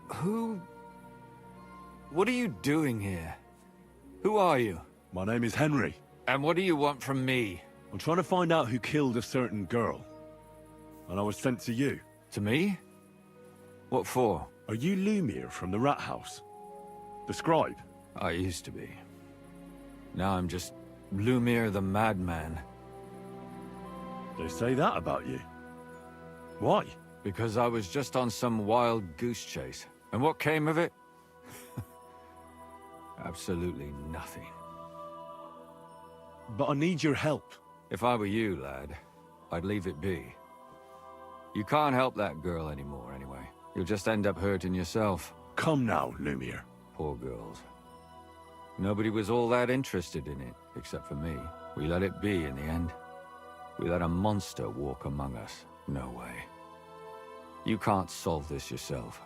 Who... What are you doing here? Who are you? My name is Henry. And what do you want from me? I'm trying to find out who killed a certain girl. And I was sent to you. To me? What for? Are you Lumiere from the Rat House? The scribe? I used to be. Now I'm just Lumiere the Madman. They say that about you. Why? Because I was just on some wild goose chase. And what came of it? Absolutely nothing. But I need your help. If I were you, lad, I'd leave it be. You can't help that girl anymore, anyway. You'll just end up hurting yourself. Come now, Lumiere. Poor girls. Nobody was all that interested in it, except for me. We let it be in the end. We let a monster walk among us. No way. You can't solve this yourself.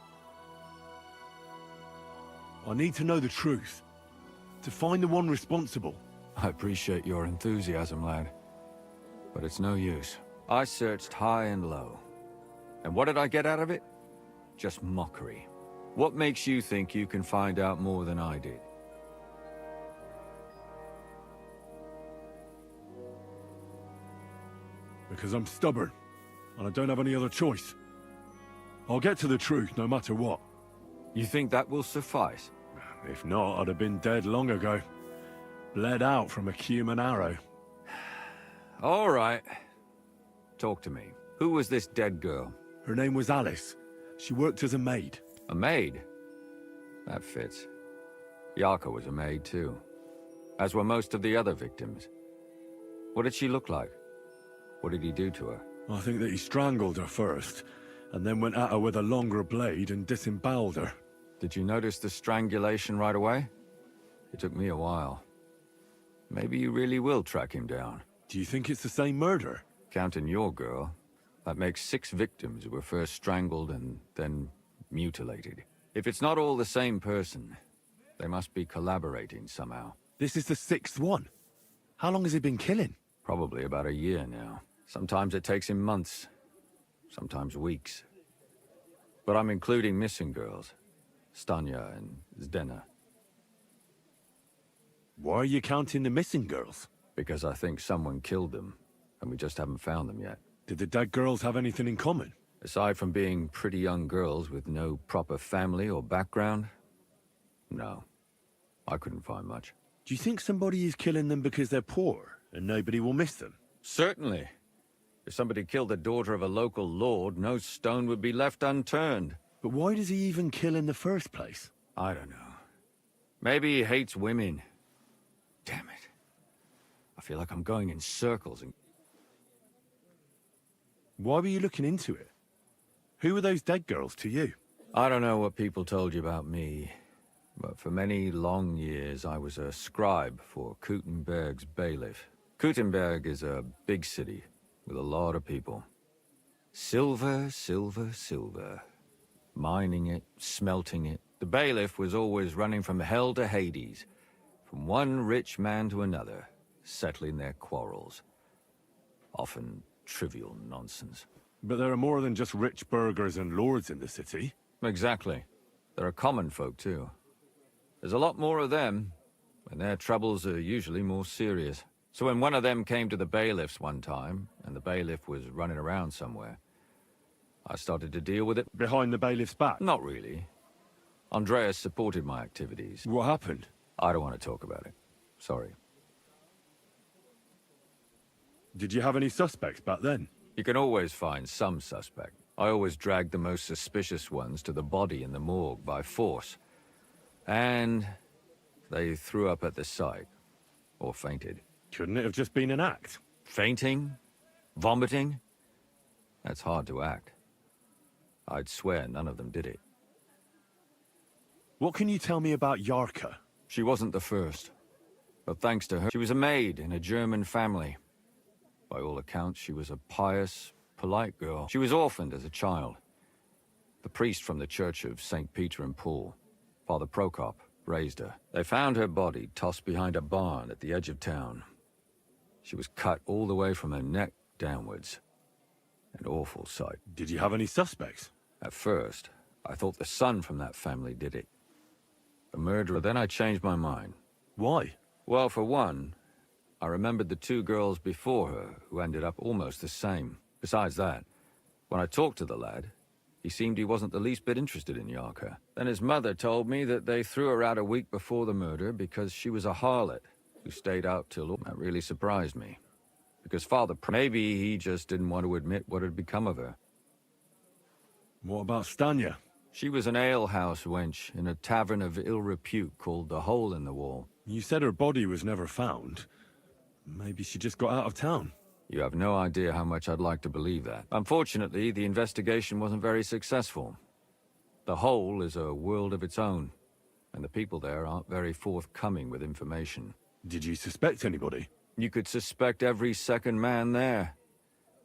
I need to know the truth. To find the one responsible. I appreciate your enthusiasm, lad. But it's no use. I searched high and low. And what did I get out of it? Just mockery. What makes you think you can find out more than I did? Because I'm stubborn. And I don't have any other choice. I'll get to the truth no matter what. You think that will suffice? If not, I'd have been dead long ago. Bled out from a human arrow. All right. Talk to me. Who was this dead girl? Her name was Alice. She worked as a maid. A maid? That fits. Yarka was a maid too. As were most of the other victims. What did she look like? What did he do to her? I think that he strangled her first, and then went at her with a longer blade and disemboweled her. Did you notice the strangulation right away? It took me a while. Maybe you really will track him down. Do you think it's the same murder? Counting your girl, that makes 6 victims who were first strangled and then mutilated. If it's not all the same person, they must be collaborating somehow. This is the 6th one. How long has he been killing? Probably about a year now. Sometimes it takes him months, sometimes weeks. But I'm including missing girls. Stanya and Zdena. Why are you counting the missing girls? Because I think someone killed them, and we just haven't found them yet. Did the dead girls have anything in common? Aside from being pretty young girls with no proper family or background, no. I couldn't find much. Do you think somebody is killing them because they're poor, and nobody will miss them? Certainly. If somebody killed the daughter of a local lord, no stone would be left unturned. But why does he even kill in the first place? I don't know. Maybe he hates women. Damn it. I feel like I'm going in circles and... Why were you looking into it? Who were those dead girls to you? I don't know what people told you about me, but for many long years I was a scribe for Kuttenberg's bailiff. Kuttenberg is a big city with a lot of people. Silver, silver, silver. Mining it, smelting it. The bailiff was always running from hell to Hades, from one rich man to another, settling their quarrels. Often trivial nonsense. But there are more than just rich burghers and lords in the city. Exactly. There are common folk too. There's a lot more of them, and their troubles are usually more serious. So when one of them came to the bailiff's one time, and the bailiff was running around somewhere, I started to deal with it. Behind the bailiff's back? Not really. Andreas supported my activities. What happened? I don't want to talk about it. Sorry. Did you have any suspects back then? You can always find some suspect. I always dragged the most suspicious ones to the body in the morgue by force. And they threw up at the sight. Or fainted. Couldn't it have just been an act? Fainting? Vomiting? That's hard to act. I'd swear none of them did it. What can you tell me about Yarka? She wasn't the first. But thanks to her, she was a maid in a German family. By all accounts, she was a pious, polite girl. She was orphaned as a child. The priest from the Church of St. Peter and Paul, Father Prokop, raised her. They found her body tossed behind a barn at the edge of town. She was cut all the way from her neck downwards. An awful sight. Did you have any suspects? At first, I thought the son from that family did it. A murderer. Then I changed my mind. Why? Well, for one, I remembered the two girls before her who ended up almost the same. Besides that, when I talked to the lad, he seemed he wasn't the least bit interested in Yarka. Then his mother told me that they threw her out a week before the murder because she was a harlot who stayed out till... That really surprised me. Because maybe he just didn't want to admit what had become of her. What about Stanya? She was an alehouse wench in a tavern of ill repute called the Hole in the Wall. You said her body was never found. Maybe she just got out of town. You have no idea how much I'd like to believe that. Unfortunately, the investigation wasn't very successful. The Hole is a world of its own, and the people there aren't very forthcoming with information. Did you suspect anybody? You could suspect every second man there.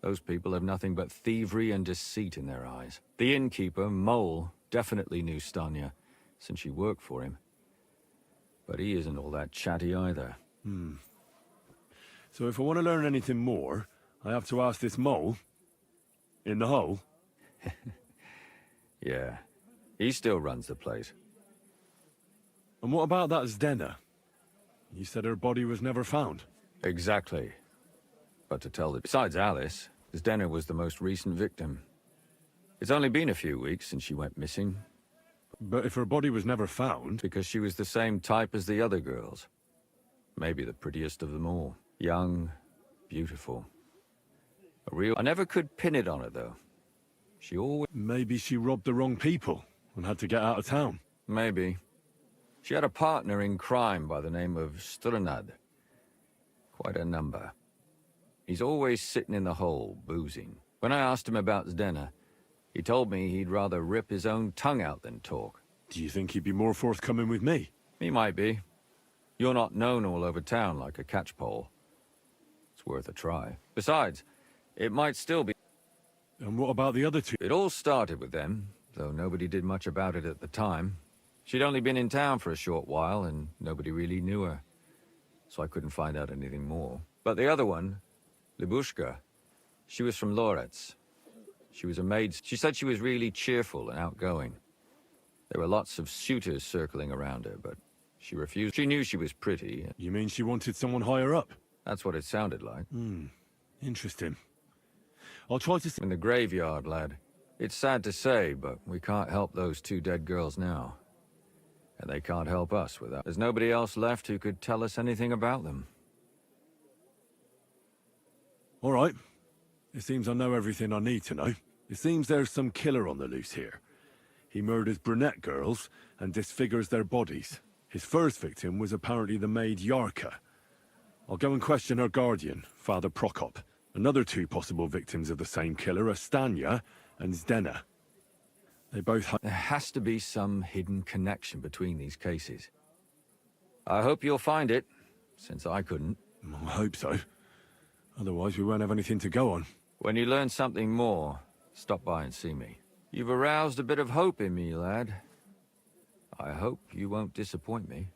Those people have nothing but thievery and deceit in their eyes. The innkeeper, Mole, definitely knew Stanya, since she worked for him. But he isn't all that chatty either. So if I want to learn anything more, I have to ask this Mole? In the hole? Yeah, he still runs the place. And what about that Zdena? You said her body was never found. Exactly. But to tell the... Besides Alice, Zdena was the most recent victim. It's only been a few weeks since she went missing. But if her body was never found... Because she was the same type as the other girls. Maybe the prettiest of them all. Young, beautiful. A real... I never could pin it on her, though. She always... Maybe she robbed the wrong people and had to get out of town. Maybe. She had a partner in crime by the name of Strunad. Quite a number. He's always sitting in the hole, boozing. When I asked him about Zdena, he told me he'd rather rip his own tongue out than talk. Do you think he'd be more forthcoming with me? He might be. You're not known all over town like a catchpole. It's worth a try. Besides, it might still be... And what about the other two? It all started with them, though nobody did much about it at the time. She'd only been in town for a short while, and nobody really knew her. So I couldn't find out anything more. But the other one, Libushka, she was from Loretz. She was a maid. She said she was really cheerful and outgoing. There were lots of suitors circling around her, but she refused. She knew she was pretty. You mean she wanted someone higher up? That's what it sounded like. Interesting. I'll try to... In the graveyard, lad. It's sad to say, but we can't help those two dead girls now. And they can't help us without... There's nobody else left who could tell us anything about them. All right. It seems I know everything I need to know. It seems there's some killer on the loose here. He murders brunette girls and disfigures their bodies. His first victim was apparently the maid Yarka. I'll go and question her guardian, Father Prokop. Another two possible victims of the same killer are Stanya and Zdena. They both... There has to be some hidden connection between these cases. I hope you'll find it, since I couldn't. I hope so. Otherwise we won't have anything to go on. When you learn something more, stop by and see me. You've aroused a bit of hope in me, lad. I hope you won't disappoint me.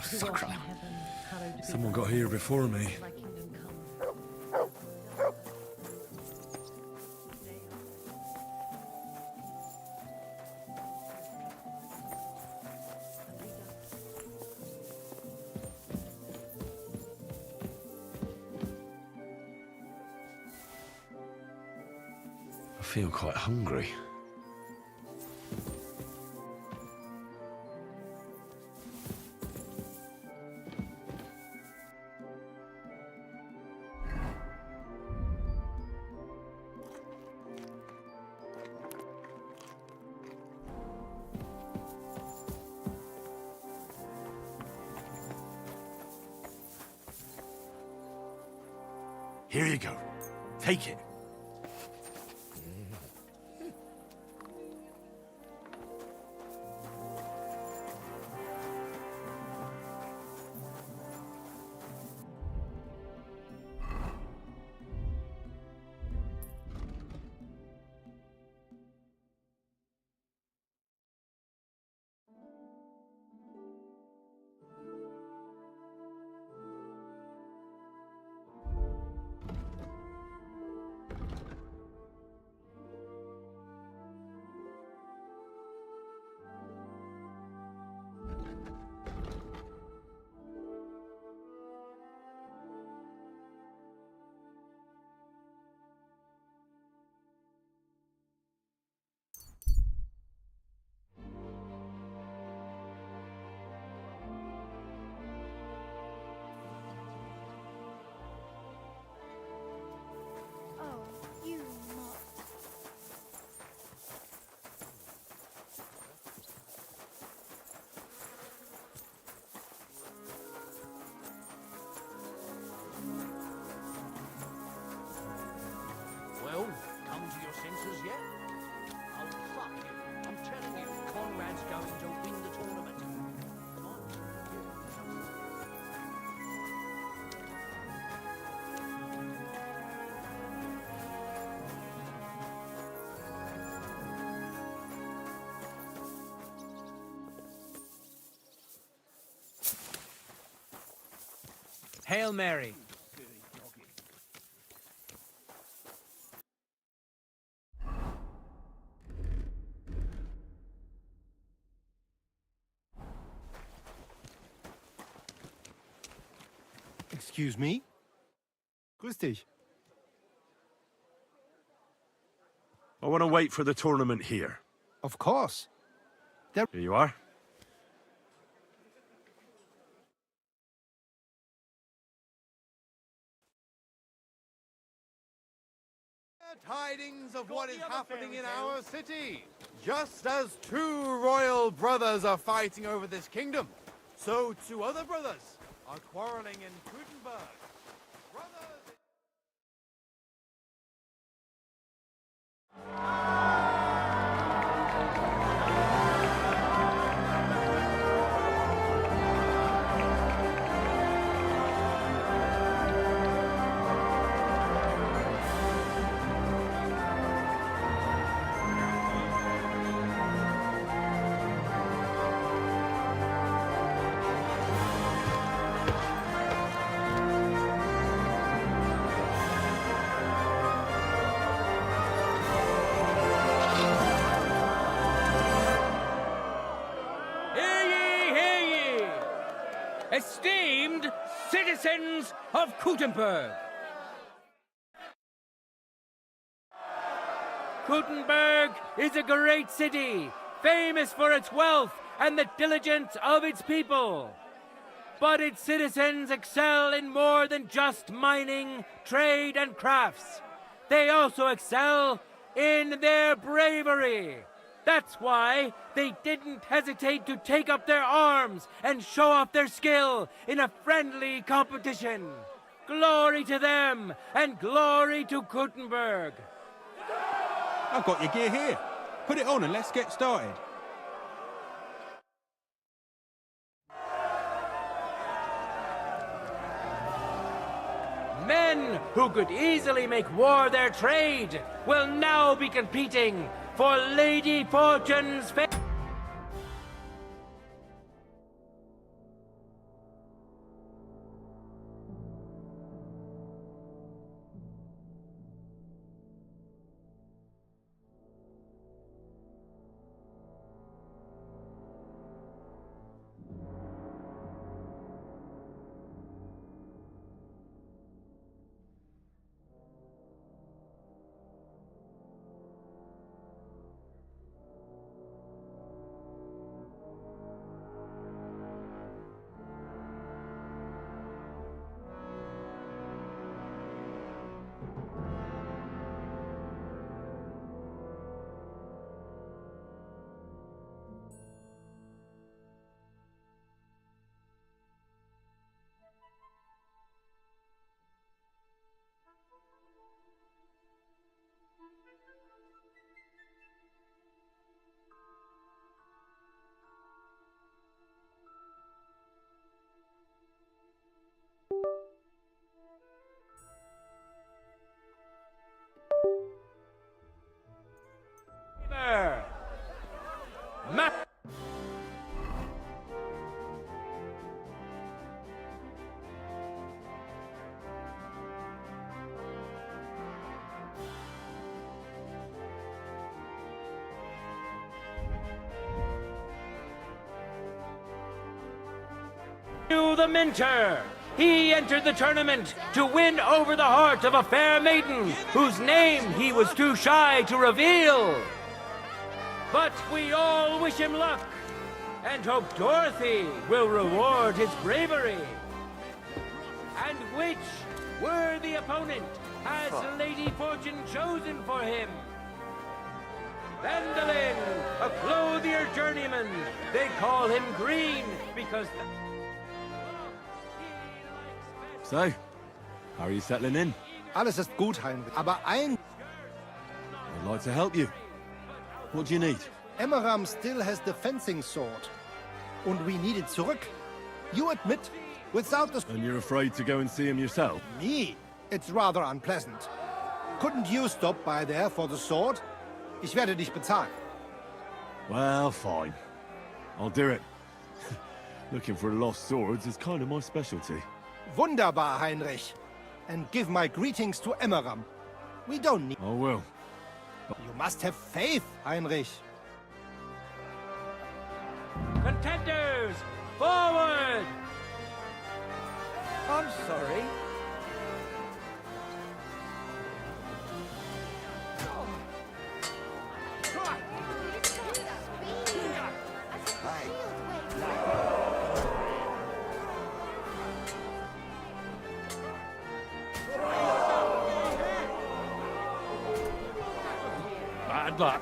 Sucker. Someone got here before me. I feel quite hungry. Here you go. Take it. Well, come to your senses yet? Oh, fuck you. I'm telling you, Conrad's going to win the tournament. Come on. Hail Mary. Excuse me? Grüß dich. I want to wait for the tournament here. Of course. Here you are. Tidings of what is happening in our city. Just as two royal brothers are fighting over this kingdom, so two other brothers are quarreling in Gutenberg. Brothers... Esteemed citizens of Gutenberg. Gutenberg is a great city, famous for its wealth and the diligence of its people. But its citizens excel in more than just mining, trade, and crafts. They also excel in their bravery. That's why they didn't hesitate to take up their arms and show off their skill in a friendly competition. Glory to them, and glory to Gutenberg. I've got your gear here. Put it on and let's get started. Men who could easily make war their trade will now be competing for Lady Fortune's favor. The Minter. He entered the tournament to win over the heart of a fair maiden whose name he was too shy to reveal. But we all wish him luck and hope Dorothy will reward his bravery. And which worthy opponent has Lady Fortune chosen for him? Vandalin, a clothier journeyman. They call him Green because... So, how are you settling in? Alles ist gut, Heinrich. Aber I'd like to help you. What do you need? Emmeram still has the fencing sword. And we need it zurück. You admit, without the... And you're afraid to go and see him yourself? Me? It's rather unpleasant. Couldn't you stop by there for the sword? Ich werde dich bezahlen. Well, fine. I'll do it. Looking for lost swords is kind of my specialty. Wunderbar, Heinrich. And give my greetings to Emmeram. We don't need... I will. You must have faith, Heinrich. Contenders, forward! I'm sorry. Bad luck.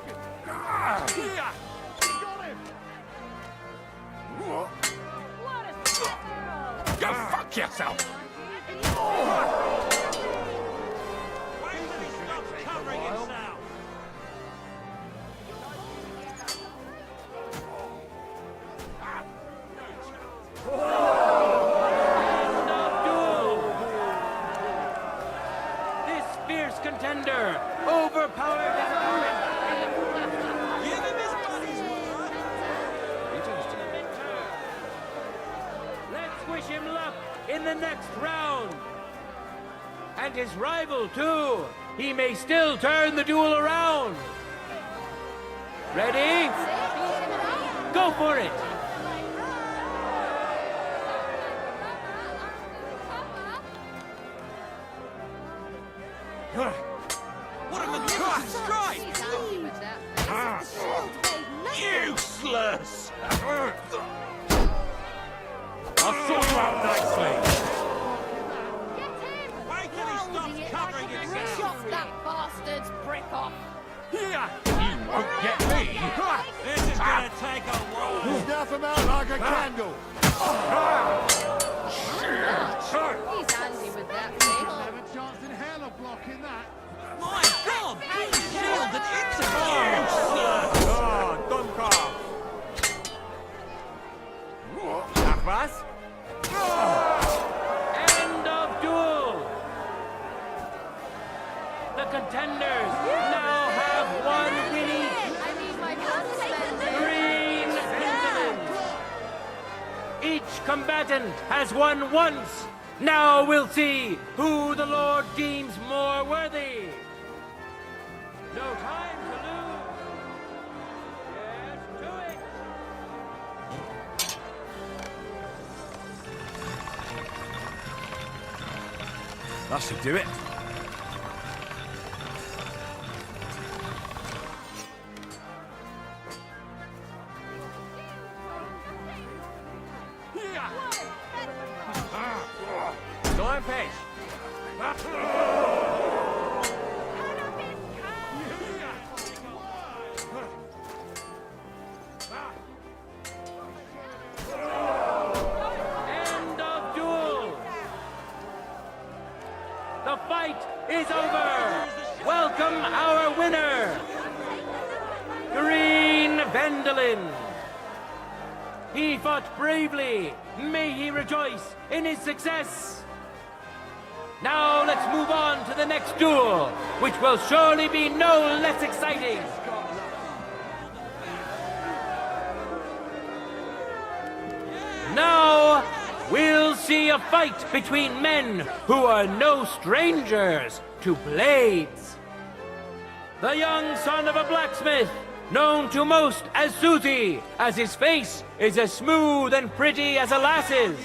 Go fuck yourself! This fierce contender overpowered his opponent. Give him his money's worth! Let's wish him luck in the next round. And his rival, too. He may still turn the duel around. Ready? Go for it! What a magnificent strike! Useless! I'll sort you out nicely. Wait till he stops covering himself! Chop that bastard's brick off! You won't get me! This is gonna take a while! Snuff him out like a candle. He's handy with that thing. Have a chance in hell of blocking that. My God! He's shielded into useless! Was? End of duel! The contenders now have one win each. I need my pants Green Pendulum. Each combatant has won once. Now we'll see who the Lord deems more worthy. No time to lose. Yes, to it. That should do it. Go on, Paige. End of duel. The fight is over. Welcome our winner, Green Vendolin. He fought bravely. May he rejoice in his success. Now let's move on to the next duel, which will surely be no less exciting. Now we'll see a fight between men who are no strangers to blades. The young son of a blacksmith, known to most as Susie, as his face is as smooth and pretty as a lass's.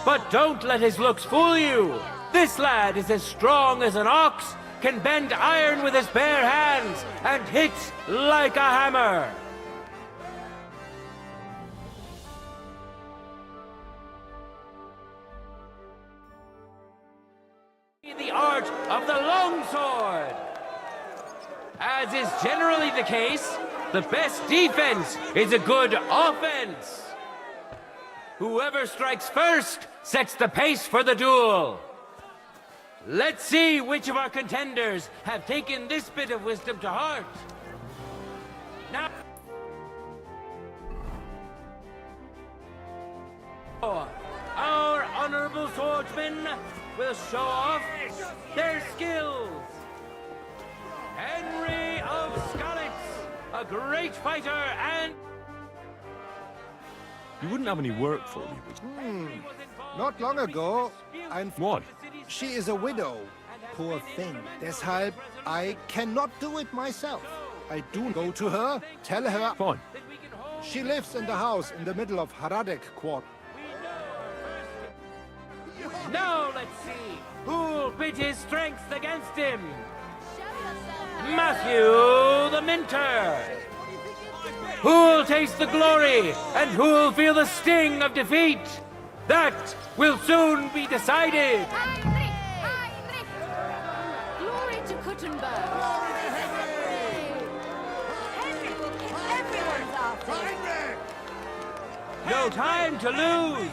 But don't let his looks fool you. This lad is as strong as an ox, can bend iron with his bare hands, and hit like a hammer. The art of the longsword. As is generally the case, the best defense is a good offense. Whoever strikes first sets the pace for the duel. Let's see which of our contenders have taken this bit of wisdom to heart. Now, our honorable swordsmen will show off their skills. Henry of Skalitz, a great fighter and... You wouldn't have any work for me, would you? Not long ago, Why? she is a widow. Poor thing. Deshalb, I cannot do it myself. I do go to her, tell her Fine. she lives in the house in the middle of Haradek Quarter. Now let's see who'll pit his strength against him. Matthew the Minter. Who'll taste the glory and who'll feel the sting of defeat? That will soon be decided. Heinrich! Glory to Kuttenberg! Henry will kick everyone's ass. No time to lose.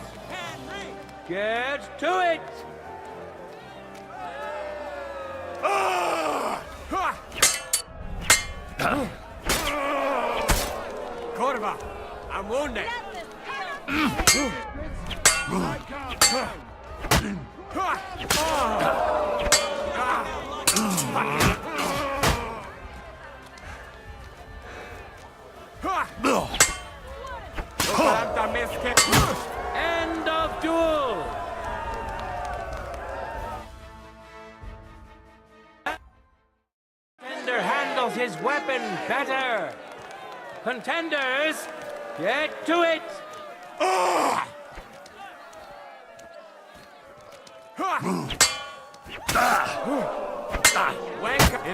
Get to it. Corva, I'm wounded. End of duel. Contender handles his weapon better. Contenders, get to it.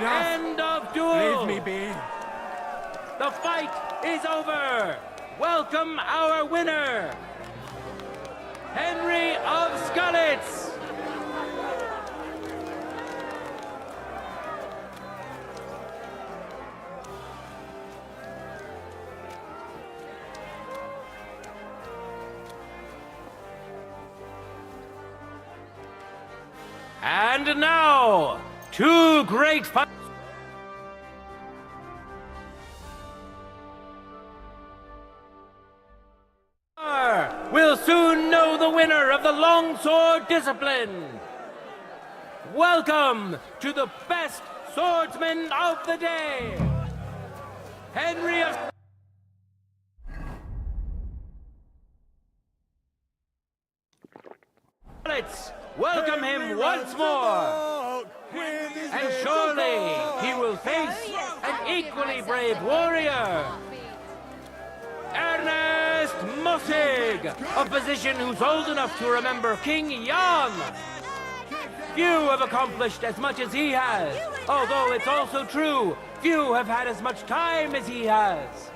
End of duel. Leave me be. The fight is over. Welcome our winner, Henry of Skalitz. And now, two great fights. We'll soon know the winner of the longsword discipline. Welcome to the best swordsman of the day, Henry of Skalitz. Welcome him once more. And surely he will face an equally brave warrior, Ernest Mossig, a physician who's old enough to remember King Jan. Few have accomplished as much as he has, although it's also true, few have had as much time as he has.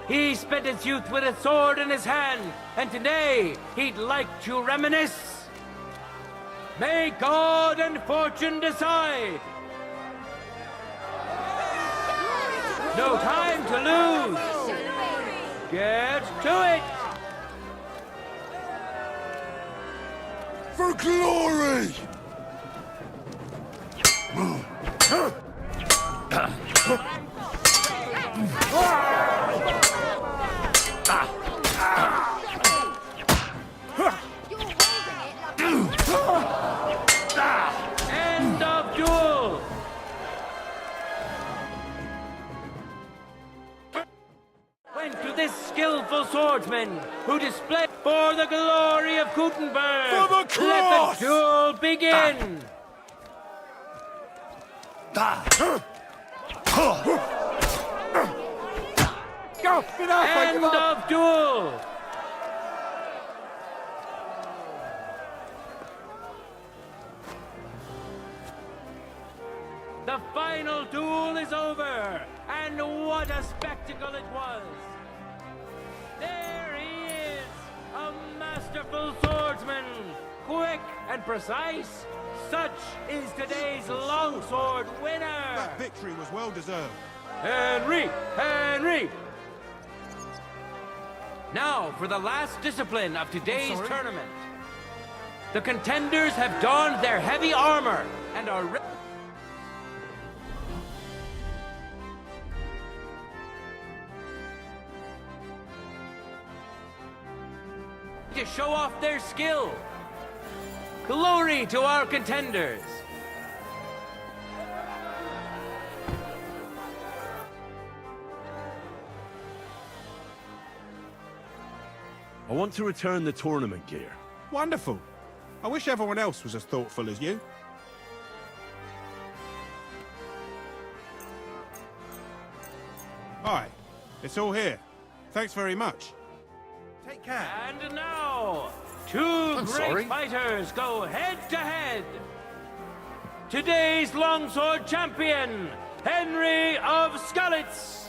He spent his youth with a sword in his hand, and today he'd like to reminisce. May God and fortune decide. No time to lose. Get to it. For glory! swordsmen who display for the glory of Gutenberg. For the Let cross! the duel begin. End of duel. The final duel is over, and what a spectacle it was! There he is, a masterful swordsman, quick and precise. Such is today's longsword winner, That victory was well deserved. Henry! Henry! Now for the last discipline of today's tournament. The contenders have donned their heavy armor and are ready to show off their skill. Glory to our contenders. I want to return the tournament gear. Wonderful. I wish everyone else was as thoughtful as you. Hi, it's all here. Thanks very much. Take care. And now, two great fighters go head to head. Today's longsword champion, Henry of Skalitz.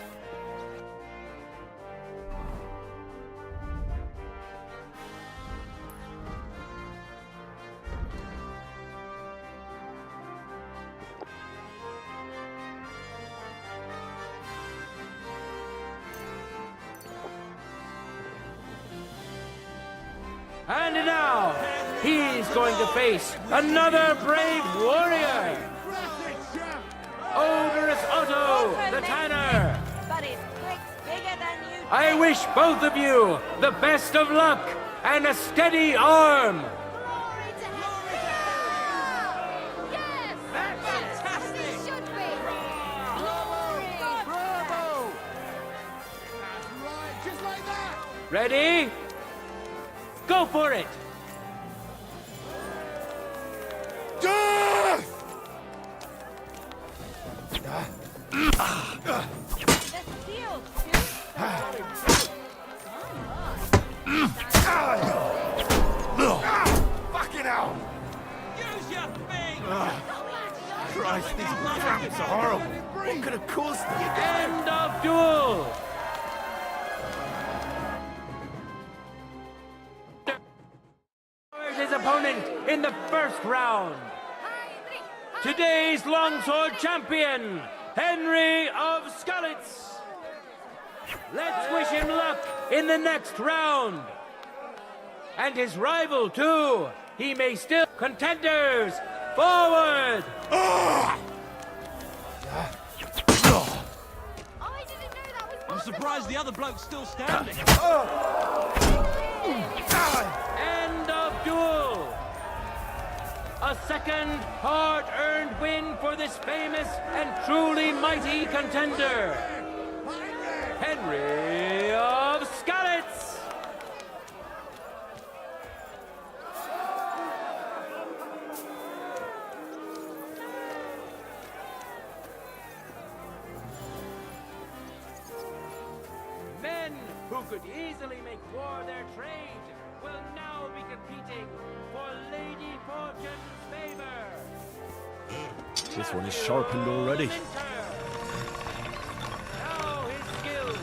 And now, he's going to face another brave warrior. Odorous Otto, the Tanner. But his quick's bigger than you. I wish both of you the best of luck and a steady arm. Glory to heaven! Yes! Fantastic! It should be! Glory! Bravo! That's right, just like that! Ready? Go for it! The steel Fucking hell! Use your thing! Christ, these cramps are horrible. What could have caused them? End of duel! His opponent in the first round. Today's longsword champion, Henry of Skalitz. Let's wish him luck in the next round. And his rival, too. He may still... Contenders, forward! I didn't know that was I'm surprised the other bloke's still standing. End of duel. A second hard-earned win for this famous and truly mighty contender, Henry of Skalitz. Men who could easily make war their trade will now be competing for Lady Fortune's favor. This one is sharpened already. Now his skills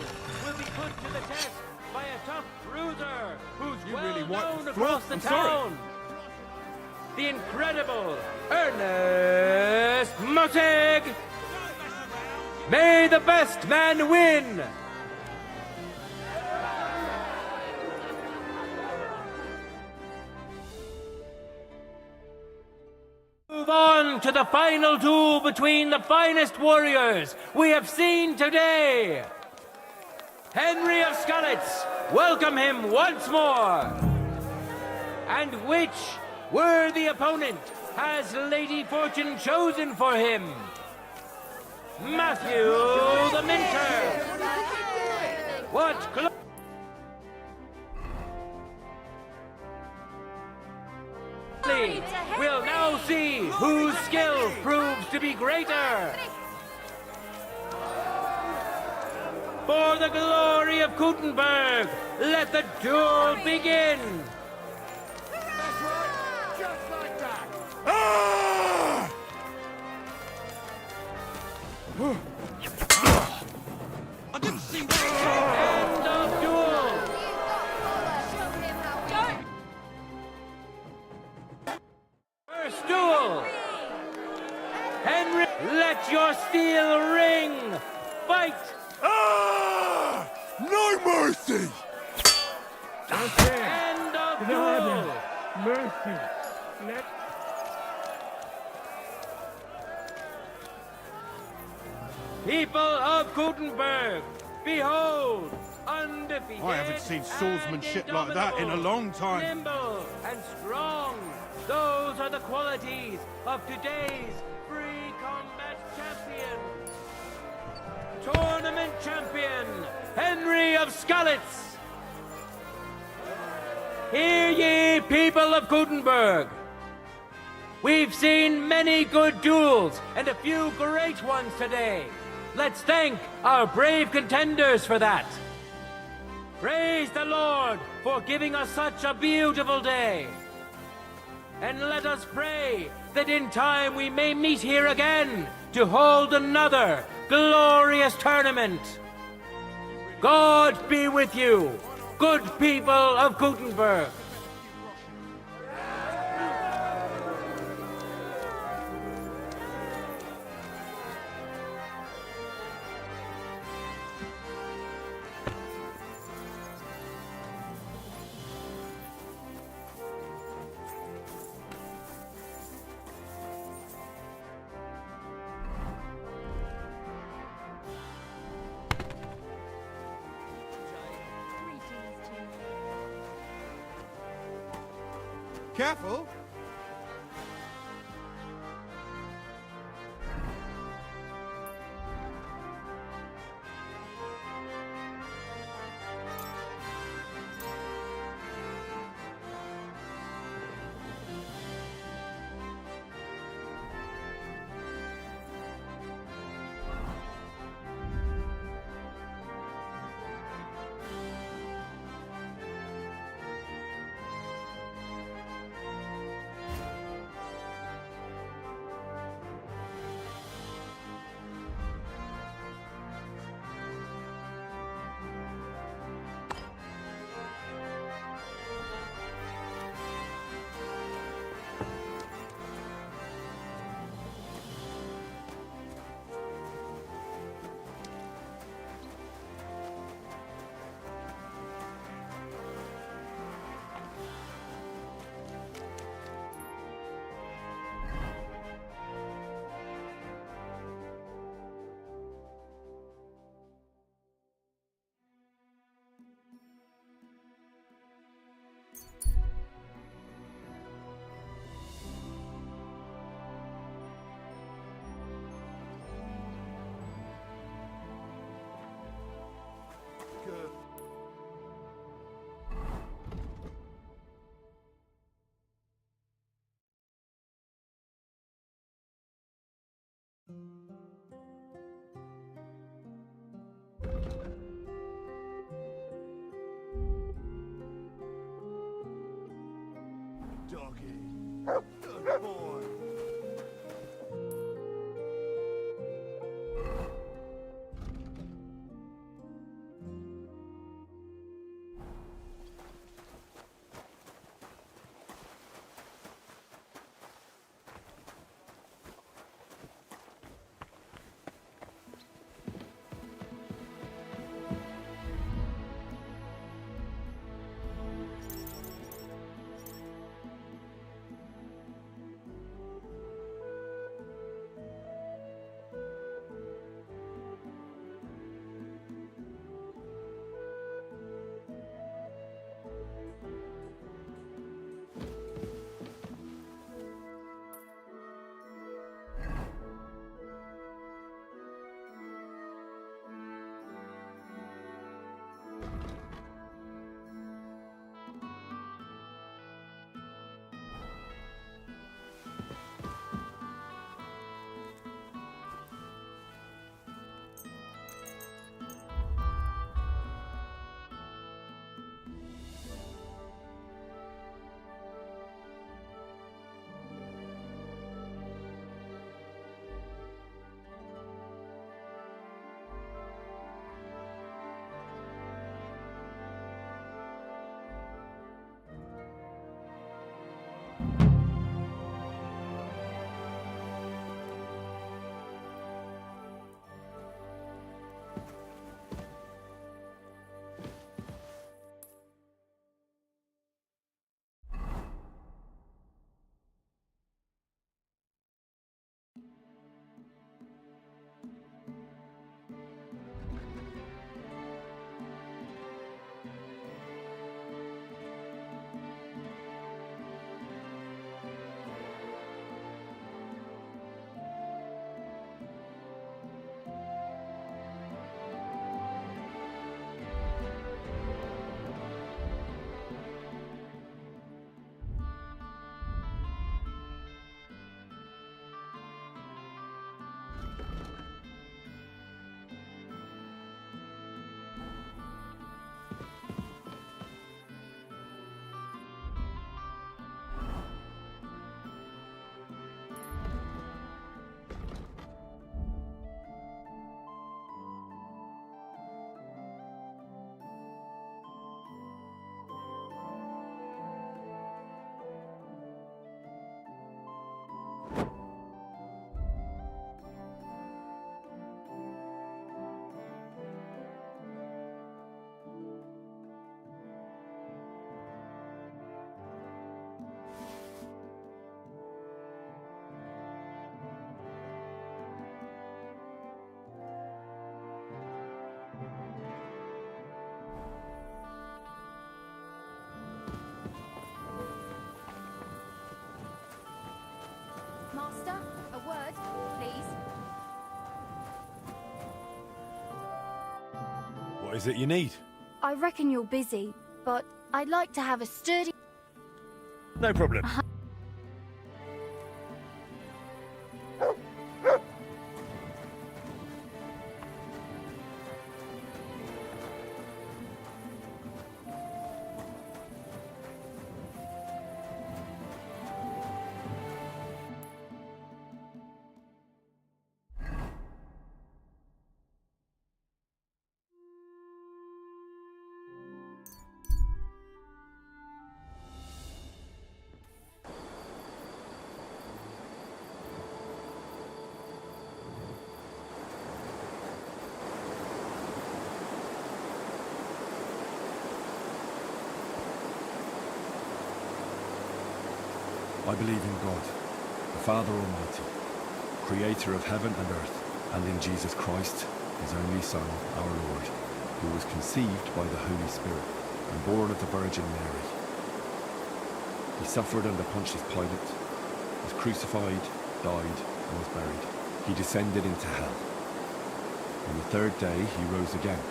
will be put to the test by a tough bruiser who's You well really wiped known the floor? across the I'm sorry. town. The incredible Ernest Motig. May the best man win. Move on to the final duel between the finest warriors we have seen today. Henry of Skalitz, welcome him once more. And which worthy opponent has Lady Fortune chosen for him? Matthew the Minter. What victory. We'll now see whose skill proves to be greater. For the glory of Gutenberg, let the duel begin. That's right, just like that. I didn't see that. End of duel. Show him how we First duel. Henry, let your steel ring. Fight. No mercy! End of duel. People of Gutenberg, behold, undefeated. I haven't seen swordsmanship and like that in a indomitable, long time. Nimble and strong. Those are the qualities of today's free combat champion. Tournament champion, Henry of Skalitz. Hear ye, people of Gutenberg. We've seen many good duels and a few great ones today. Let's thank our brave contenders for that. Praise the Lord for giving us such a beautiful day. And let us pray that in time we may meet here again to hold another glorious tournament. God be with you, good people of Gutenberg. Careful. word, please? What is it you need? I reckon you're busy, but I'd like to have a sturdy... No problem. I believe in God, the Father Almighty, creator of heaven and earth, and in Jesus Christ, his only Son, our Lord, who was conceived by the Holy Spirit and born of the Virgin Mary. He suffered under Pontius Pilate, was crucified, died, and was buried. He descended into hell. On the third day he rose again.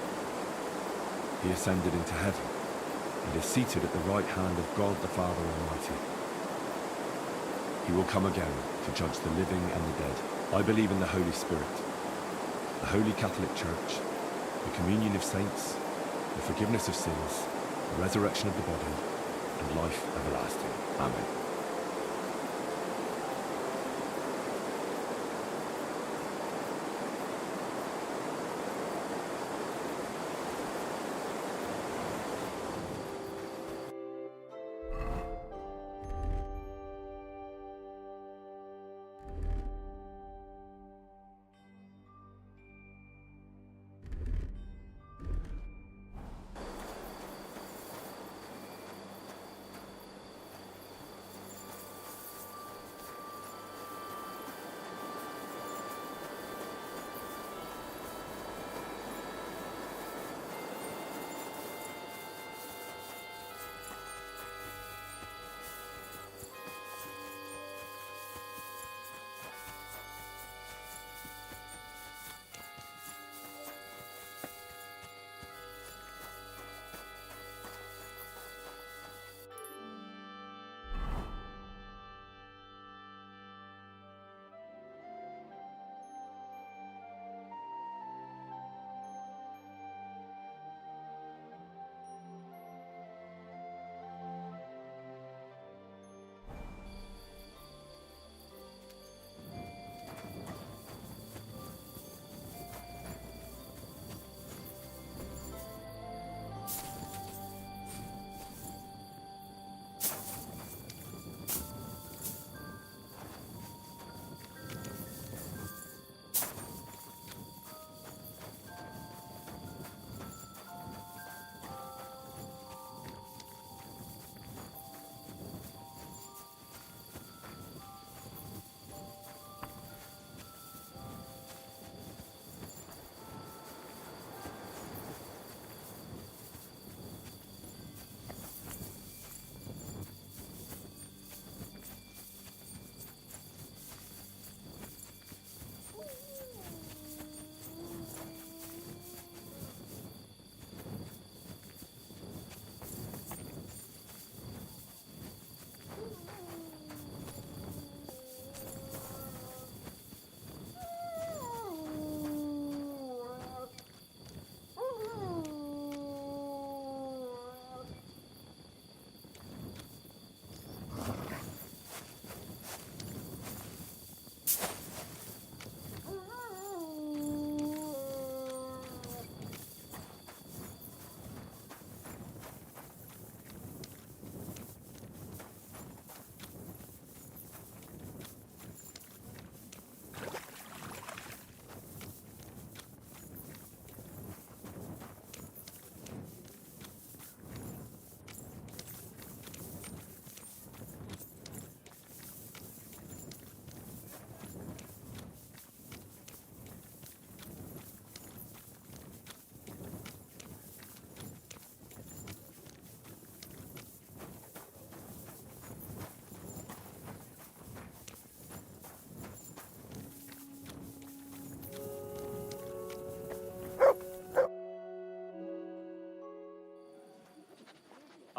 He ascended into heaven and is seated at the right hand of God the Father Almighty. He will come again to judge the living and the dead. I believe in the Holy Spirit, the Holy Catholic Church, the communion of saints, the forgiveness of sins, the resurrection of the body, and life everlasting. Amen.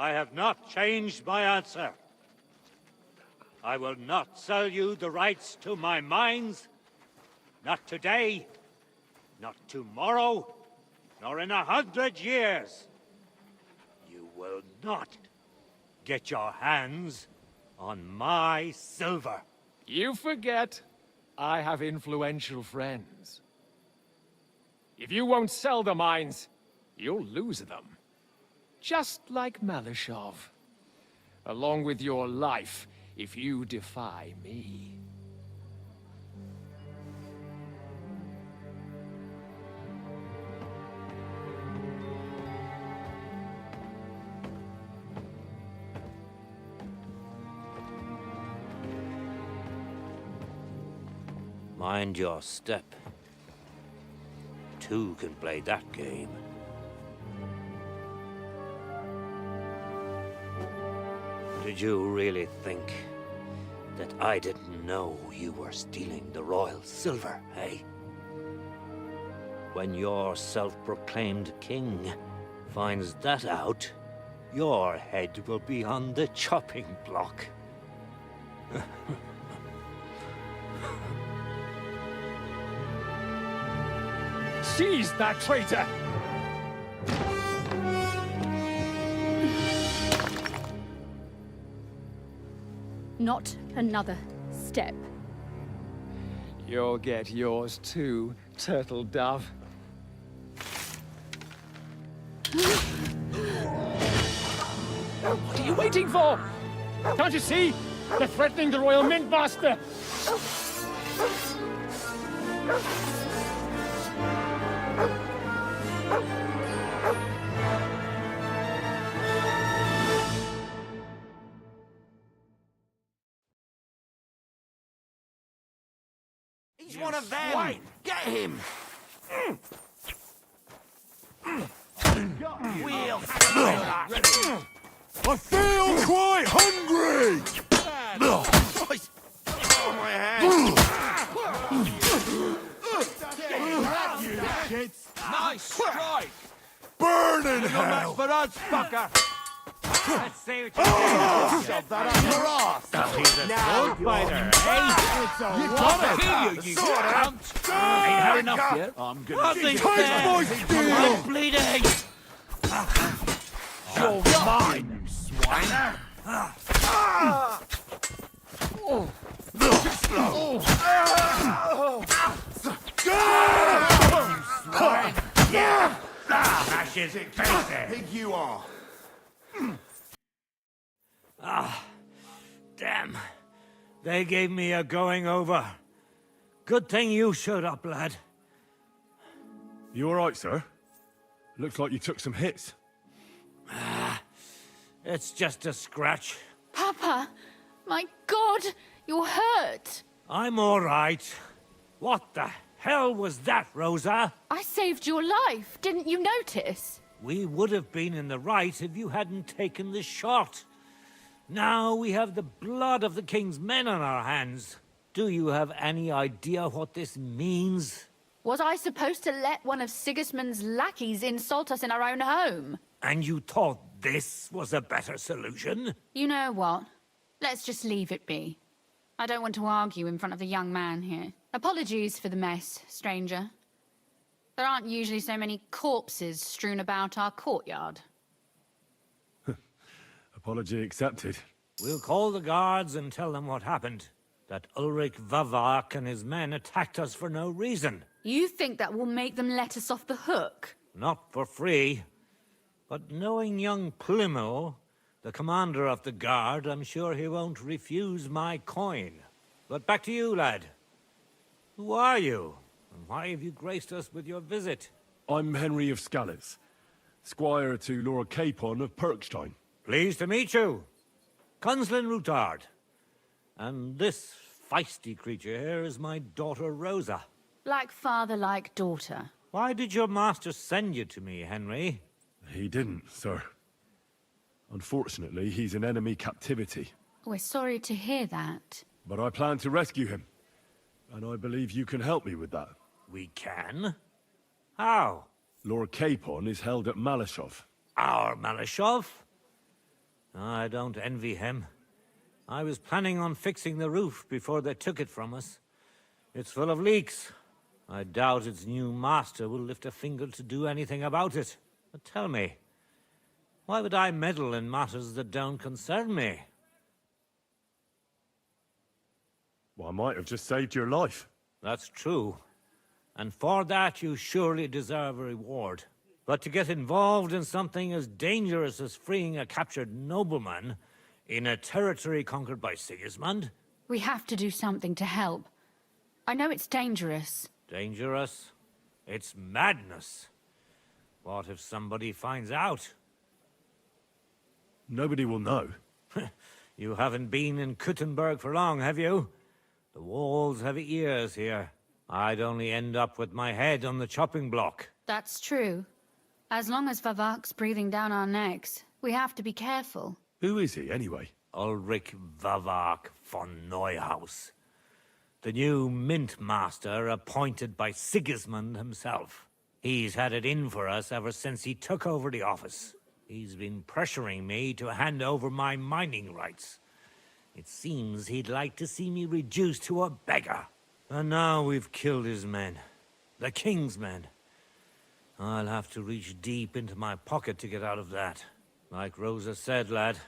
I have not changed my answer. I will not sell you the rights to my mines. Not today, not tomorrow, nor in 100 years. You will not get your hands on my silver. You forget I have influential friends. If you won't sell the mines, you'll lose them. Just like Malashov. Along with your life, if you defy me. Mind your step. Two can play that game. Did you really think that I didn't know you were stealing the royal silver, eh? When your self-proclaimed king finds that out, your head will be on the chopping block. Seize that traitor! Not another step. You'll get yours too, turtle dove. What are you waiting for? Can't you see? They're threatening the Royal Mint Master! He's one of them! Swine. Get him! We'll I feel quite hungry! Oh, my hand! Nice strike! Burn in No match hell! for us, fucker! Let's see what you can Shove that up your ass! do. He's a good fighter, eh? You got it! You cunt! Ain't had enough yet? I'm gonna Nothing Take my steel! I'm bleeding! You're mine, you swine! Smash his face in. Think you are. Damn. They gave me a going over. Good thing you showed up, lad. You alright, sir? Looks like you took some hits. It's just a scratch. Papa! My God! You're hurt! I'm all right. What the hell was that, Rosa? I saved your life. Didn't you notice? We would have been in the right if you hadn't taken the shot. Now we have the blood of the king's men on our hands. Do you have any idea what this means? Was I supposed to let one of Sigismund's lackeys insult us in our own home? And you thought this was a better solution? You know what? Let's just leave it be. I don't want to argue in front of the young man here. Apologies for the mess, stranger. There aren't usually so many corpses strewn about our courtyard. Apology accepted. We'll call the guards and tell them what happened. That Ulrich Vavak and his men attacked us for no reason. You think that will make them let us off the hook? Not for free. But knowing young Plymouth, the commander of the guard, I'm sure he won't refuse my coin. But back to you, lad. Who are you? And why have you graced us with your visit? I'm Henry of Skalitz, squire to Lord Capon of Perkstein. Pleased to meet you. Conslin Routard. And this feisty creature here is my daughter Rosa. Like father, like daughter. Why did your master send you to me, Henry? He didn't, sir. Unfortunately, he's in enemy captivity. We're sorry to hear that. But I plan to rescue him. And I believe you can help me with that. We can? How? Lord Capon is held at Malashov. Our Malashov? I don't envy him. I was planning on fixing the roof before they took it from us. It's full of leaks. I doubt its new master will lift a finger to do anything about it. But tell me, why would I meddle in matters that don't concern me? Well, I might have just saved your life. That's true. And for that you surely deserve a reward. But to get involved in something as dangerous as freeing a captured nobleman in a territory conquered by Sigismund? We have to do something to help. I know it's dangerous. Dangerous? It's madness. What if somebody finds out? Nobody will know. You haven't been in Kuttenberg for long, have you? The walls have ears here. I'd only end up with my head on the chopping block. That's true. As long as Vavak's breathing down our necks, we have to be careful. Who is he, anyway? Ulrich Vavak von Neuhaus. The new mint master appointed by Sigismund himself. He's had it in for us ever since he took over the office. He's been pressuring me to hand over my mining rights. It seems he'd like to see me reduced to a beggar. And now we've killed his men. The king's men. I'll have to reach deep into my pocket to get out of that. Like Rosa said, lad.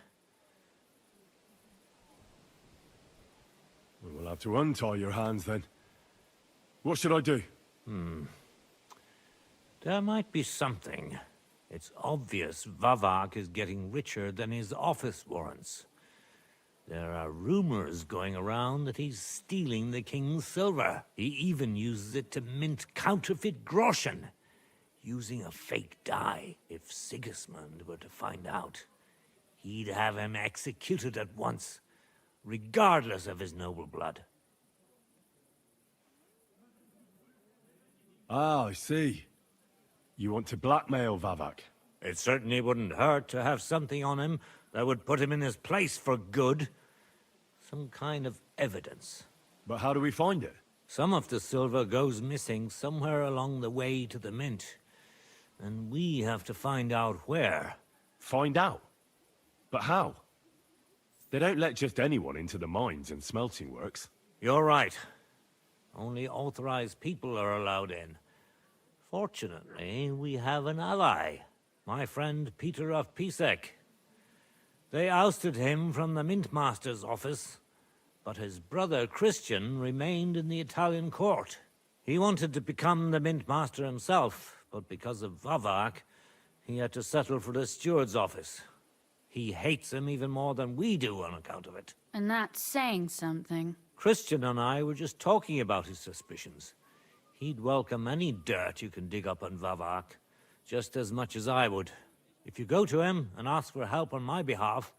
We will have to untie your hands then. What should I do? There might be something. It's obvious Vavak is getting richer than his office warrants. There are rumors going around that he's stealing the king's silver. He even uses it to mint counterfeit groschen, using a fake die. If Sigismund were to find out, he'd have him executed at once, regardless of his noble blood. Ah, I see. You want to blackmail Vavak? It certainly wouldn't hurt to have something on him that would put him in his place for good. Some kind of evidence. But how do we find it? Some of the silver goes missing somewhere along the way to the mint. And we have to find out where. Find out? But how? They don't let just anyone into the mines and smelting works. You're right. Only authorized people are allowed in. Fortunately, we have an ally. My friend Peter of Pisek. They ousted him from the Mint Master's office, but his brother Christian remained in the Italian court. He wanted to become the Mint Master himself, but because of Vavak, he had to settle for the steward's office. He hates him even more than we do on account of it. And that's saying something. Christian and I were just talking about his suspicions. He'd welcome any dirt you can dig up on Vavak, just as much as I would. If you go to him and ask for help on my behalf,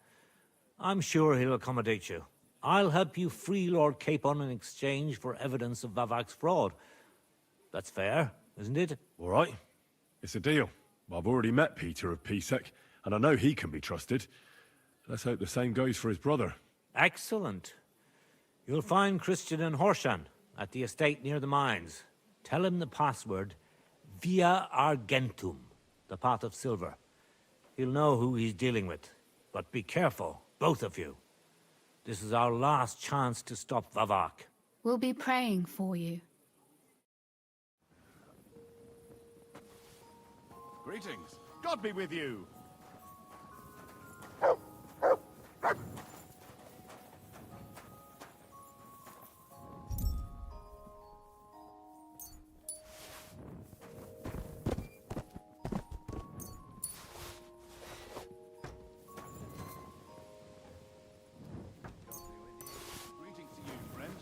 I'm sure he'll accommodate you. I'll help you free Lord Capon in exchange for evidence of Vavak's fraud. That's fair, isn't it? All right. It's a deal. I've already met Peter of Pisek, and I know he can be trusted. Let's hope the same goes for his brother. Excellent. You'll find Christian in Horshan, at the estate near the mines. Tell him the password, Via Argentum, the path of silver. He'll know who he's dealing with. But be careful, both of you. This is our last chance to stop Vavak. We'll be praying for you. Greetings. God be with you. Greetings to you, friend.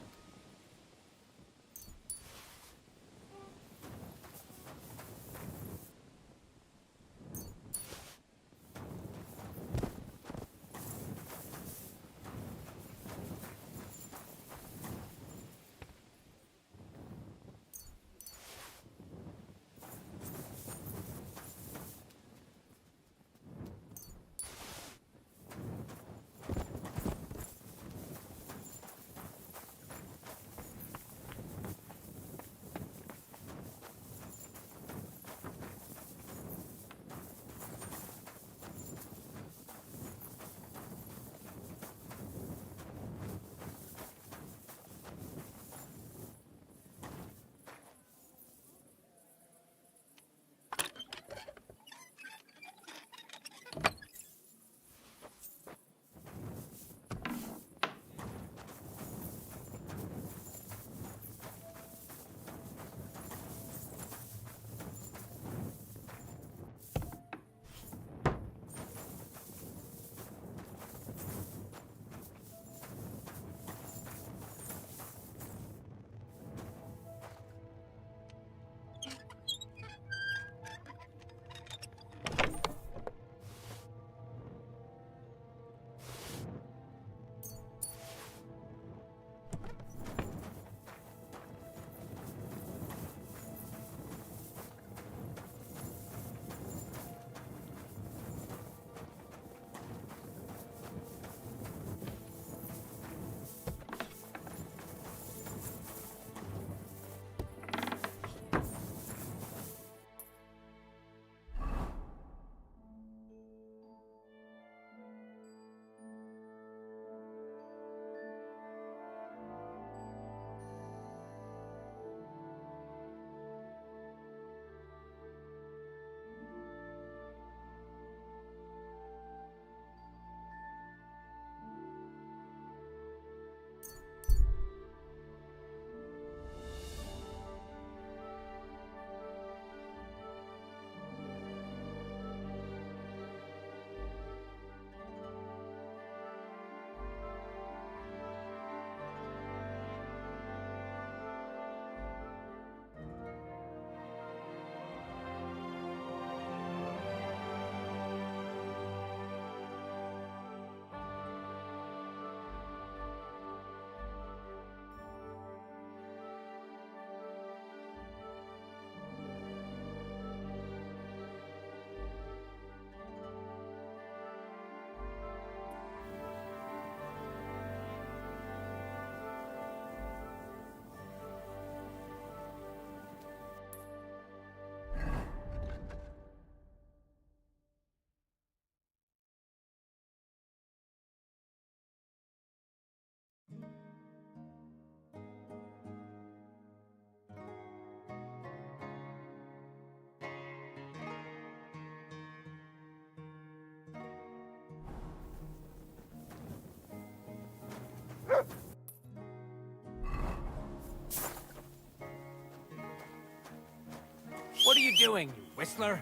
doing, you whistler?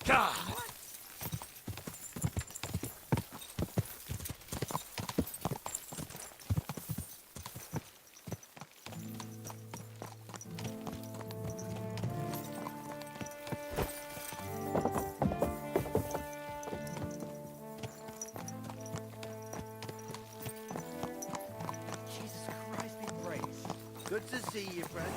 God! Jesus Christ be praised. Good to see you, friend.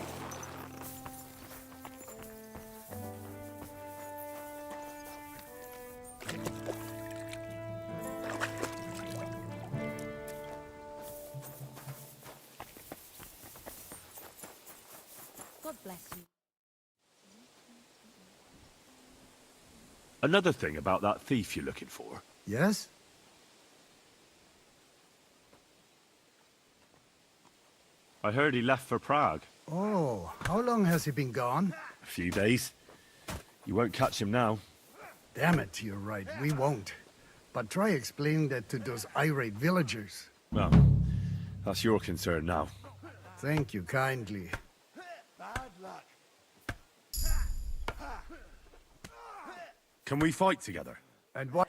God bless you. Another thing about that thief you're looking for. Yes? I heard he left for Prague. Oh, how long has he been gone? A few days. You won't catch him now. Damn it, you're right, we won't. But try explaining that to those irate villagers. Well, that's your concern now. Thank you kindly. Bad luck. Can we fight together? And what?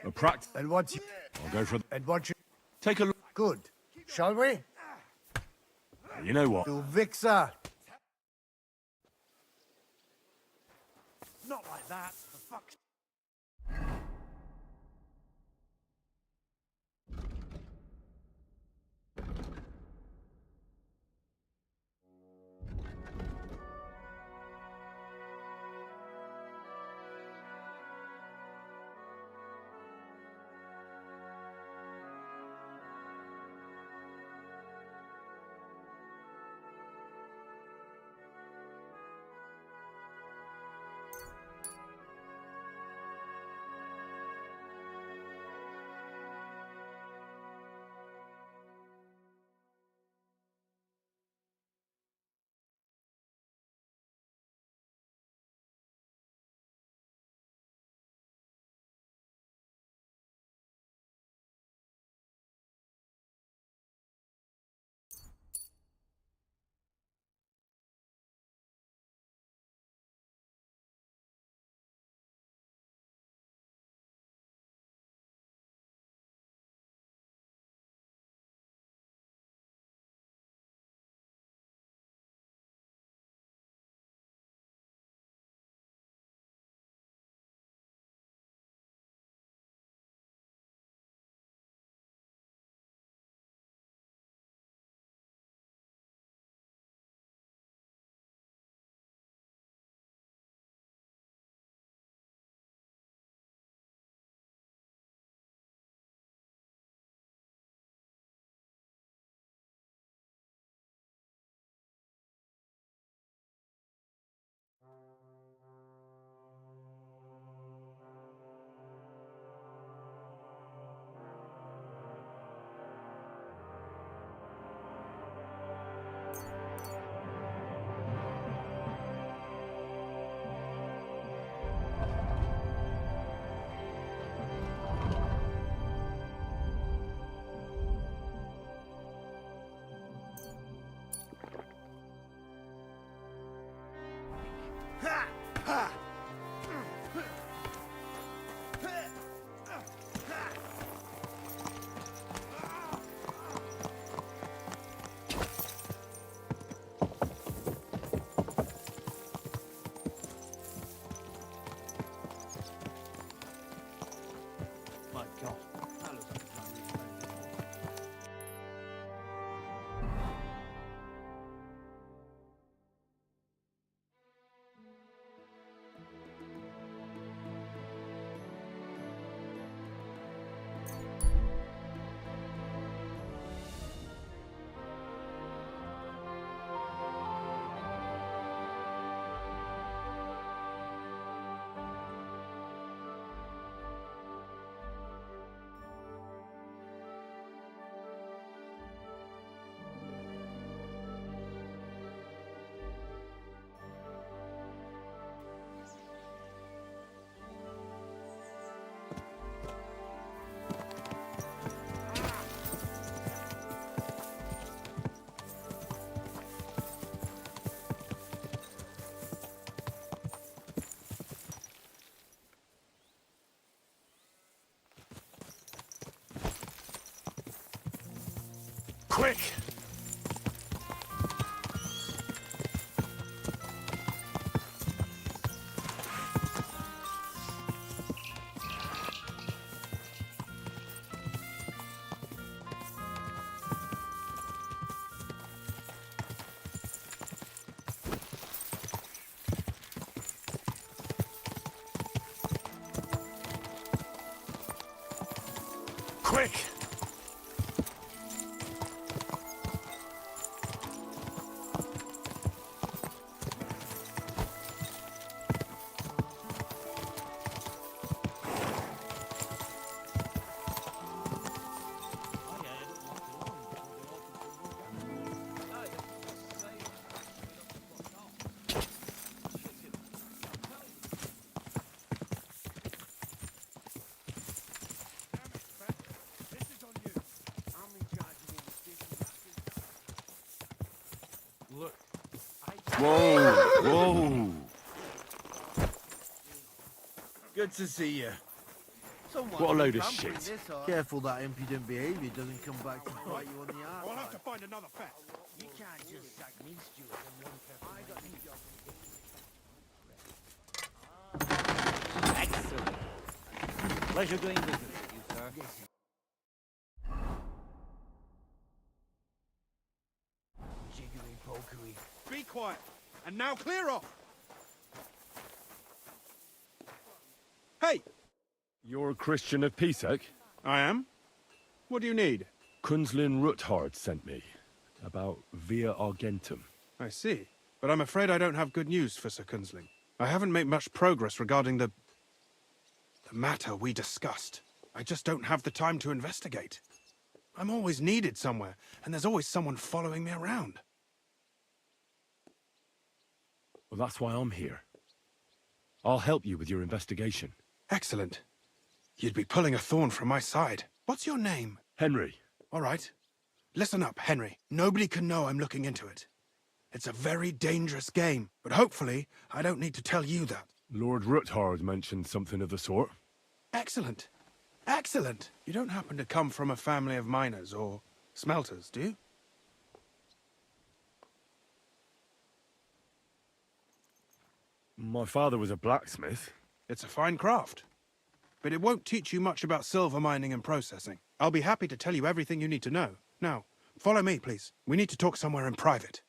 A practice. And what's... I'll go for... And what you... Take a look. Good. Shall we? You know what? To Vixa. Not like that, for fuck's My God. That looks like a plan we've planned before. Quick! Quick! Whoa! Whoa! Good to see you. What a load of shit. Careful that impudent behaviour doesn't come back to bite you on the ass. I'll have to find another fat. You can't just sack me, Stuart, and one person. Excellent. Pleasure doing business with you, sir. Jiggery pokery. Be quiet. And now clear off. Hey! You're a Christian of Pisek? I am. What do you need? Kunzlin Ruthard sent me. About Via Argentum. I see. But I'm afraid I don't have good news for Sir Kunzling. I haven't made much progress regarding the matter we discussed. I just don't have the time to investigate. I'm always needed somewhere, and there's always someone following me around. Well, that's why I'm here. I'll help you with your investigation. Excellent. You'd be pulling a thorn from my side. What's your name? Henry. All right. Listen up, Henry. Nobody can know I'm looking into it. It's a very dangerous game, but hopefully I don't need to tell you that. Lord Ruthard mentioned something of the sort. Excellent. Excellent. You don't happen to come from a family of miners or smelters, do you? My father was a blacksmith. It's a fine craft. But it won't teach you much about silver mining and processing. I'll be happy to tell you everything you need to know. Now, follow me, please. We need to talk somewhere in private.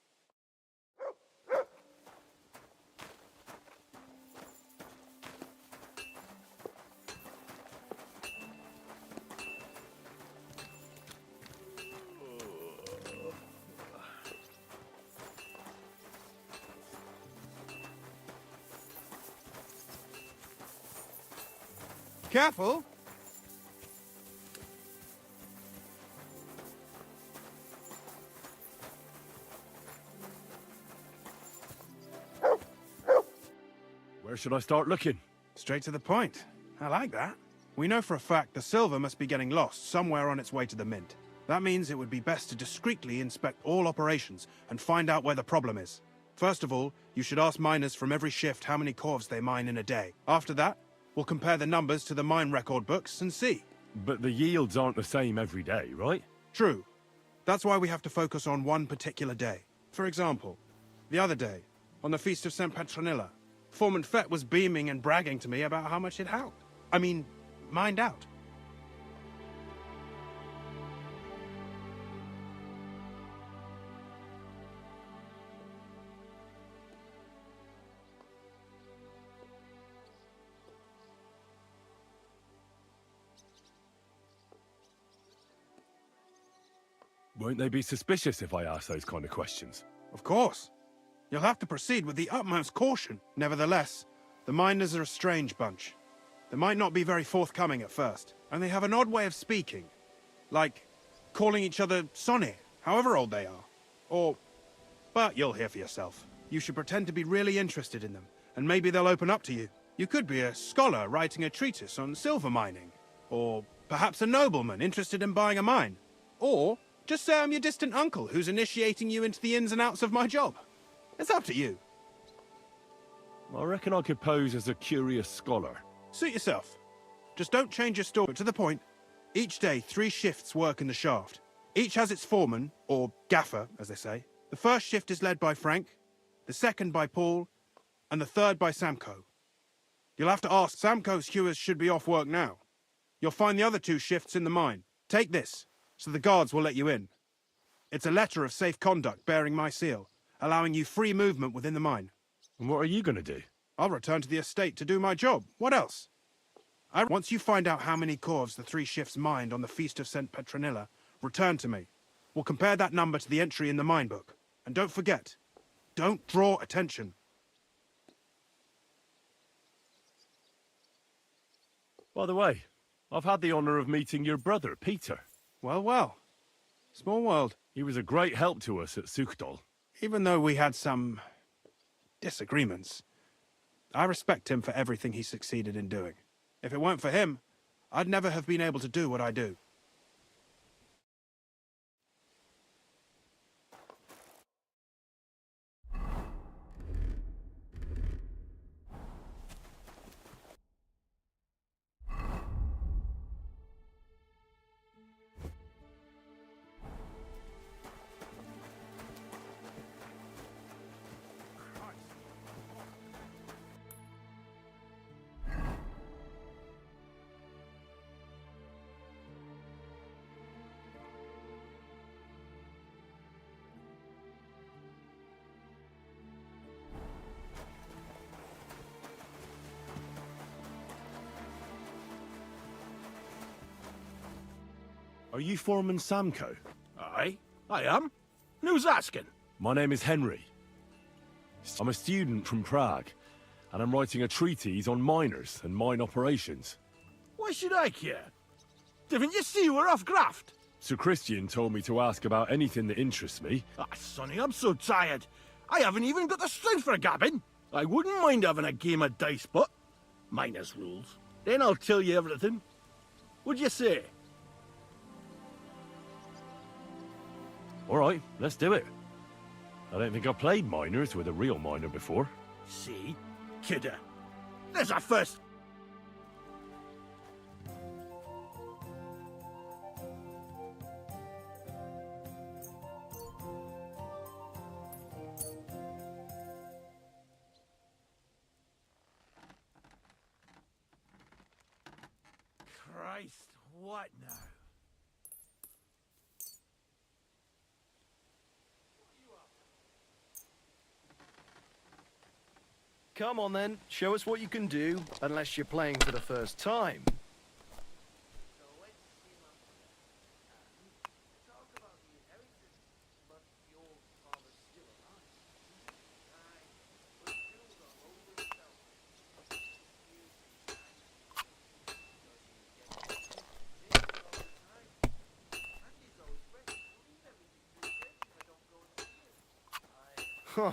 Careful! Where should I start looking? Straight to the point. I like that. We know for a fact the silver must be getting lost somewhere on its way to the mint. That means it would be best to discreetly inspect all operations and find out where the problem is. First of all, you should ask miners from every shift how many corves they mine in a day. After that, we'll compare the numbers to the mine record books and see. But the yields aren't the same every day, right? True. That's why we have to focus on one particular day. For example, the other day, on the Feast of St. Petronilla, Foreman Fett was beaming and bragging to me about how much it helped. I mean, mined out. Won't they be suspicious if I ask those kind of questions? Of course. You'll have to proceed with the utmost caution. Nevertheless, the miners are a strange bunch. They might not be very forthcoming at first, and they have an odd way of speaking. Like calling each other Sonny, however old they are. But you'll hear for yourself. You should pretend to be really interested in them, and maybe they'll open up to you. You could be a scholar writing a treatise on silver mining, or perhaps a nobleman interested in buying a mine. Or just say I'm your distant uncle who's initiating you into the ins and outs of my job. It's up to you. I reckon I could pose as a curious scholar. Suit yourself. Just don't change your story to the point. Each day, 3 shifts work in the shaft. Each has its foreman, or gaffer, as they say. The first shift is led by Frank, the second by Paul, and the third by Samko. You'll have to ask. Samko's hewers should be off work now. You'll find the other 2 shifts in the mine. Take this, so the guards will let you in. It's a letter of safe conduct bearing my seal, allowing you free movement within the mine. And what are you going to do? I'll return to the estate to do my job. What else? Once you find out how many corves the 3 shifts mined on the Feast of St. Petronilla, return to me. We'll compare that number to the entry in the mine book. And don't forget, don't draw attention. By the way, I've had the honor of meeting your brother, Peter. Well, well. Small world. He was a great help to us at Sukhdol. Even though we had some disagreements, I respect him for everything he succeeded in doing. If it weren't for him, I'd never have been able to do what I do. Are you Foreman Samko? Aye, I am. And who's asking? My name is Henry. I'm a student from Prague, and I'm writing a treatise on miners and mine operations. Why should I care? Didn't you see we're off graft? Sir Christian told me to ask about anything that interests me. Ah, Sonny, I'm so tired. I haven't even got the strength for gabbing. I wouldn't mind having a game of dice, but minus rules. Then I'll tell you everything. What'd you say? All right, let's do it. I don't think I've played miners with a real miner before. See? Kidder. There's a first. Christ, what now? Come on then, show us what you can do, unless you're playing for the first time. Huh.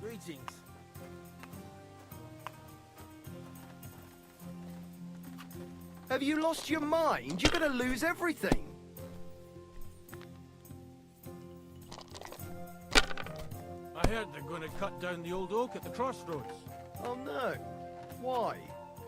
Greetings. Have you lost your mind? You're gonna lose everything. I heard they're going to cut down the old oak at the crossroads. Oh no. Why?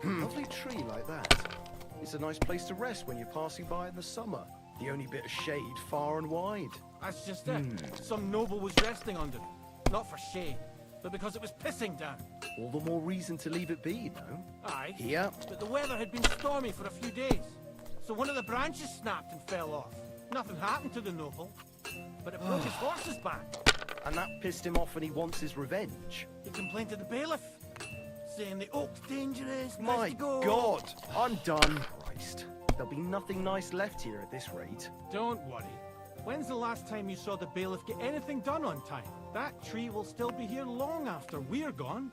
Lovely tree like that. It's a nice place to rest when you're passing by in the summer. The only bit of shade far and wide. That's just it. Some noble was resting under it. Not for shade, but because it was pissing down. All the more reason to leave it be, you know. Aye. Here. But the weather had been stormy for a few days. So one of the branches snapped and fell off. Nothing happened to the noble. But it broke his horses back. And that pissed him off and he wants his revenge. He complained to the bailiff, saying the oak's dangerous. My nice to go. God, I'm done. Christ, there'll be nothing nice left here at this rate. Don't worry. When's the last time you saw the bailiff get anything done on time? That tree will still be here long after we're gone.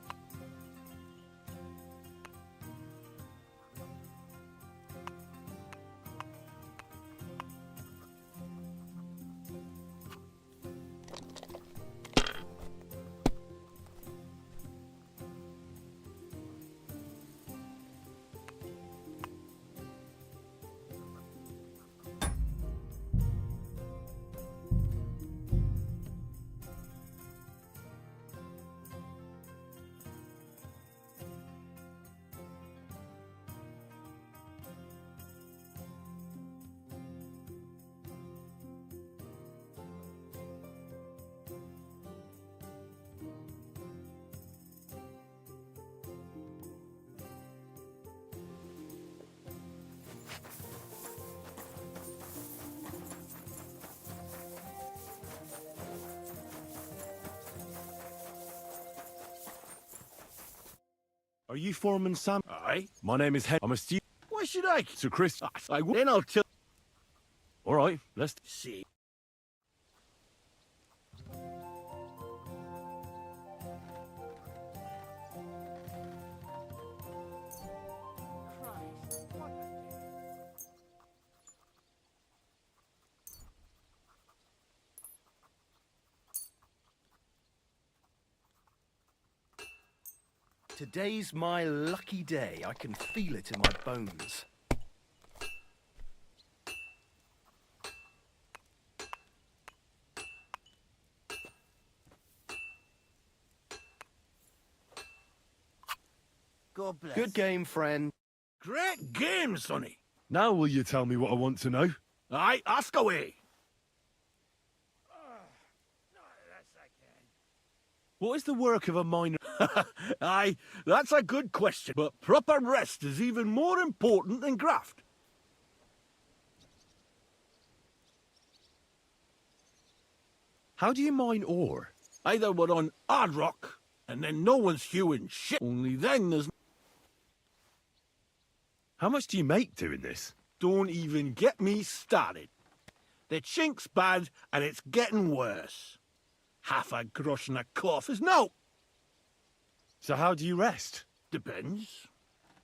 Are you Foreman Sam? Aye. My name is Hen. I'm a student. Why should I? Sir Chris. I would. Then I'll tell. All right, let's See. Today's my lucky day. I can feel it in my bones. God bless. Good game, friend. Great game, Sonny. Now will you tell me what I want to know? Aye, ask away. What is the work of a miner? Aye, that's a good question. But proper rest is even more important than graft. How do you mine ore? Either we're on hard rock, and then no one's hewing shit. Only then there's... How much do you make doing this? Don't even get me started. The chink's bad, and it's getting worse. Half a grosh and a cough is no. So how do you rest? Depends.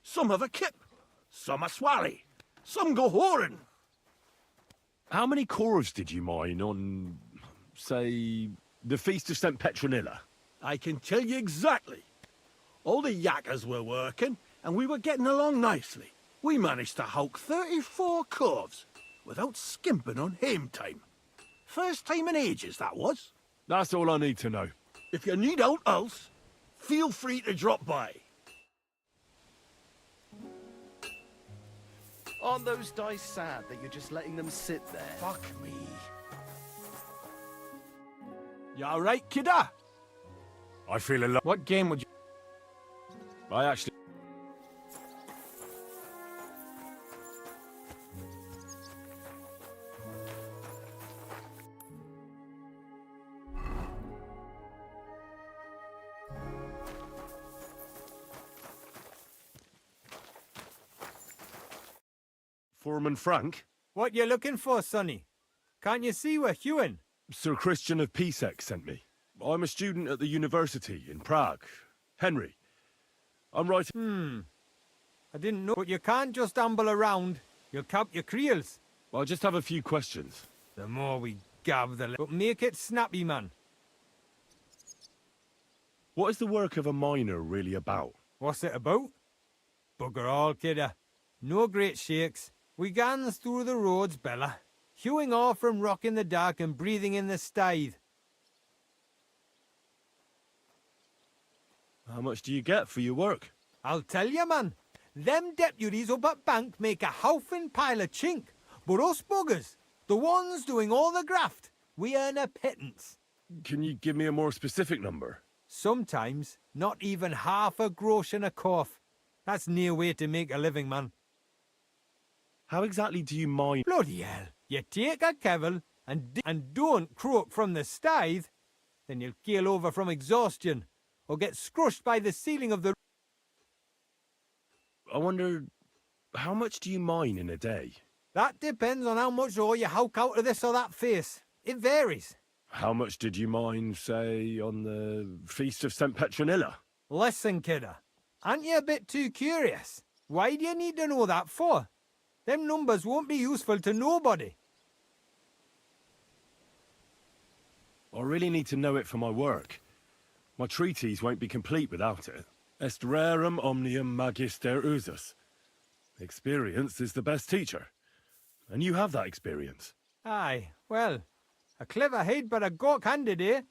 Some have a kip, some a swally, some go whoring. How many cores did you mine on, say, the Feast of St. Petronilla? I can tell you exactly. All the yakkers were working, and we were getting along nicely. We managed to hulk 34 coves without skimping on hame time. First time in ages, that was. That's all I need to know. If you need out else, feel free to drop by. Aren't those dice sad that you're just letting them sit there? Fuck me. You alright, kidda? I feel a lot. What game would you... I actually... Foreman Frank? What you looking for, Sonny? Can't you see we're hewing? Sir Christian of Pisek sent me. I'm a student at the university in Prague. Henry. I'm writing... I didn't know. But you can't just amble around. You'll cap your creels. I just have a few questions. The more we gab, the less. But make it snappy, man. What is the work of a miner really about? What's it about? Bugger all, kidda. No great shakes. We gans through the roads, Bella. Hewing off from rock in the dark and breathing in the stithe. How much do you get for your work? I'll tell you, man. Them deputies up at bank make a howfin pile of chink. But us buggers, the ones doing all the graft, we earn a pittance. Can you give me a more specific number? Sometimes, not even half a grosh and a cough. That's near way to make a living, man. How exactly do you mine? Bloody hell. You take a kevil and don't croak from the stithe, then you'll keel over from exhaustion or get scrushed by the ceiling of the... I wonder, how much do you mine in a day? That depends on how much ore you howk out of this or that face. It varies. How much did you mine, say, on the Feast of St. Petronilla? Listen, kidda. Aren't you a bit too curious? Why do you need to know that for? Them numbers won't be useful to nobody. I really need to know it for my work. My treatise won't be complete without it. Est rerum omnium magister usus. Experience is the best teacher. And you have that experience. Aye, well, a clever head but a gawk-handed, eh?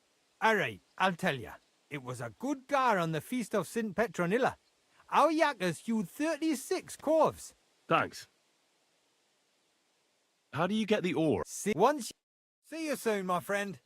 All right, I'll tell you. It was a good gar on the Feast of St. Petronilla. Our yakkers hewed 36 corves. Thanks. How do you get the ore? See you soon, my friend.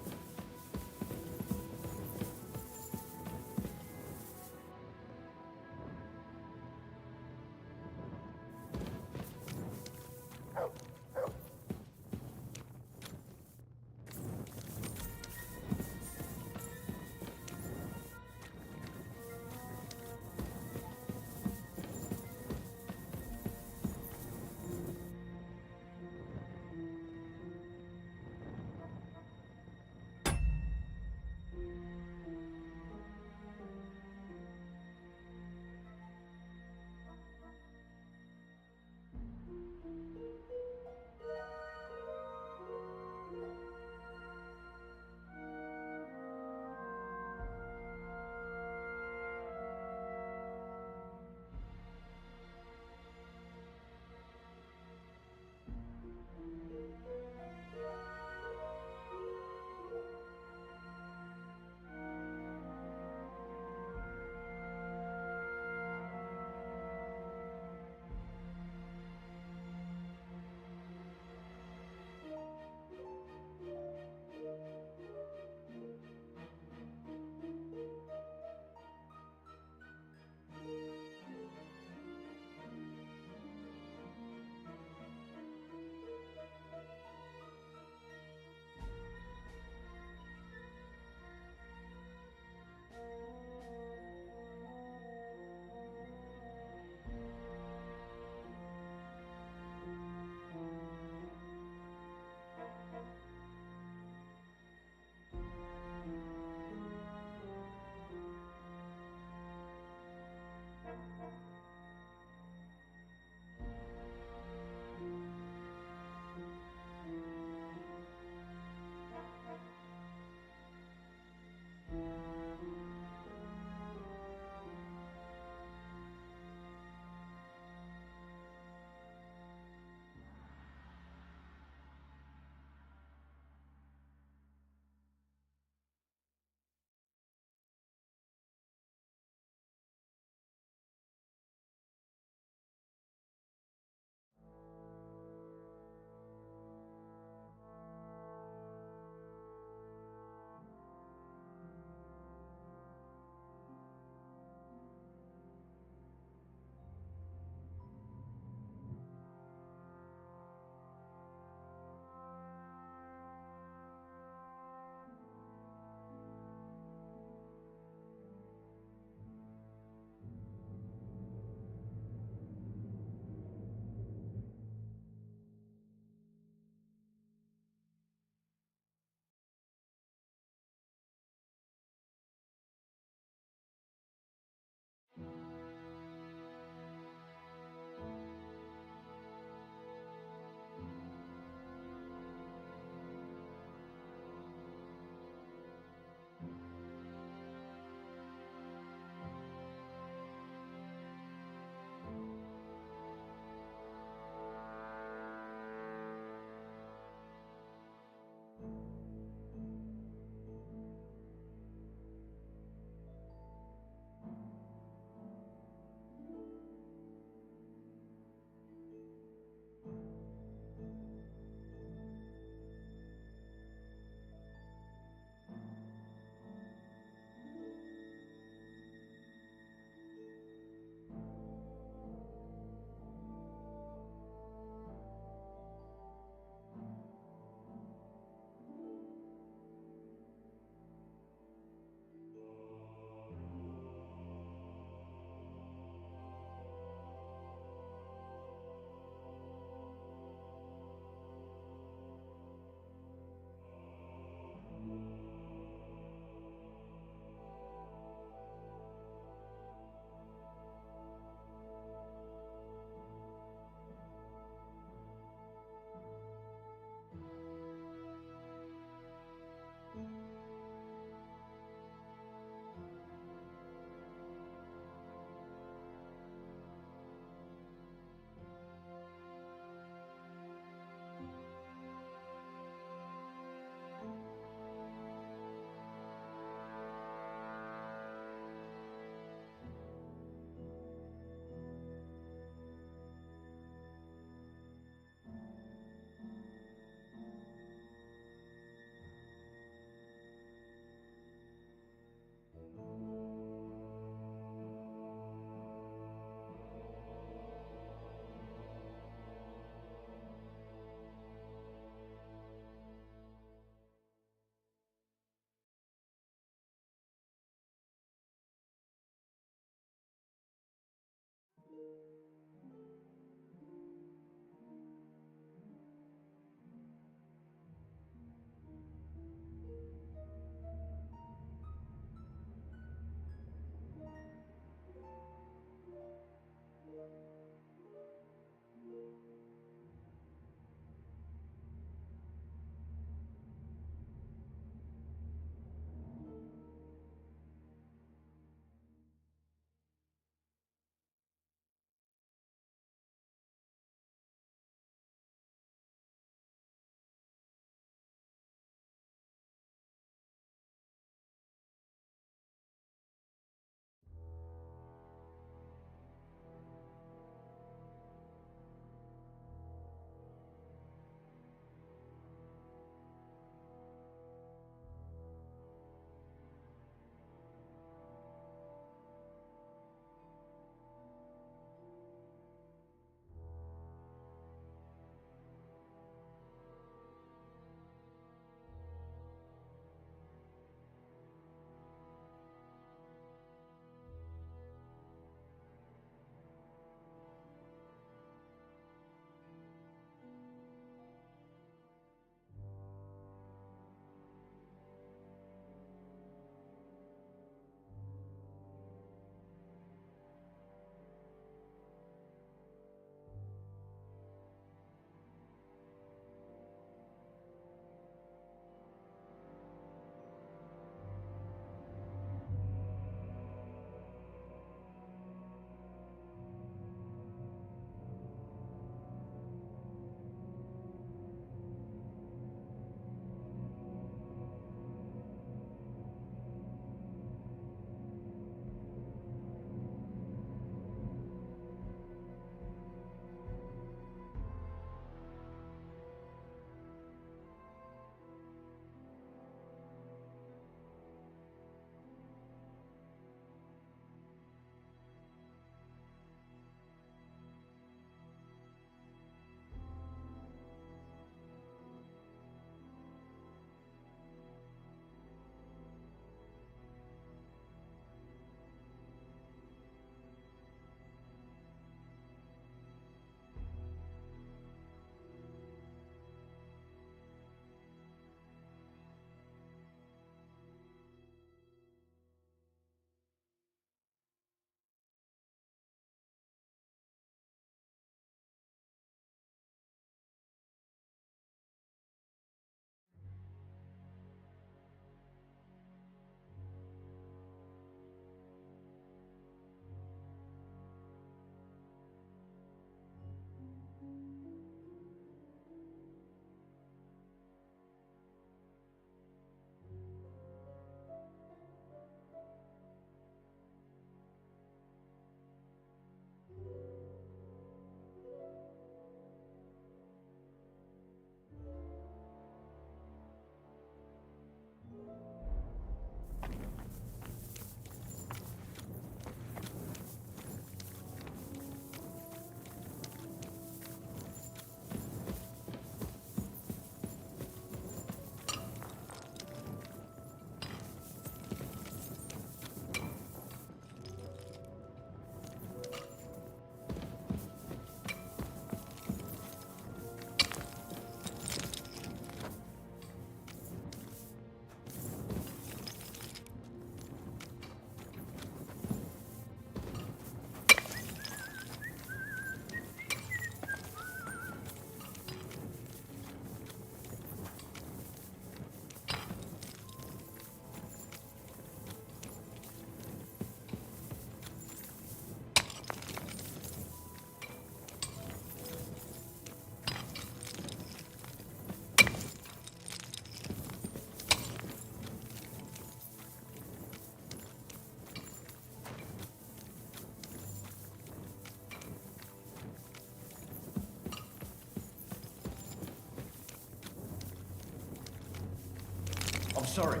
sorry.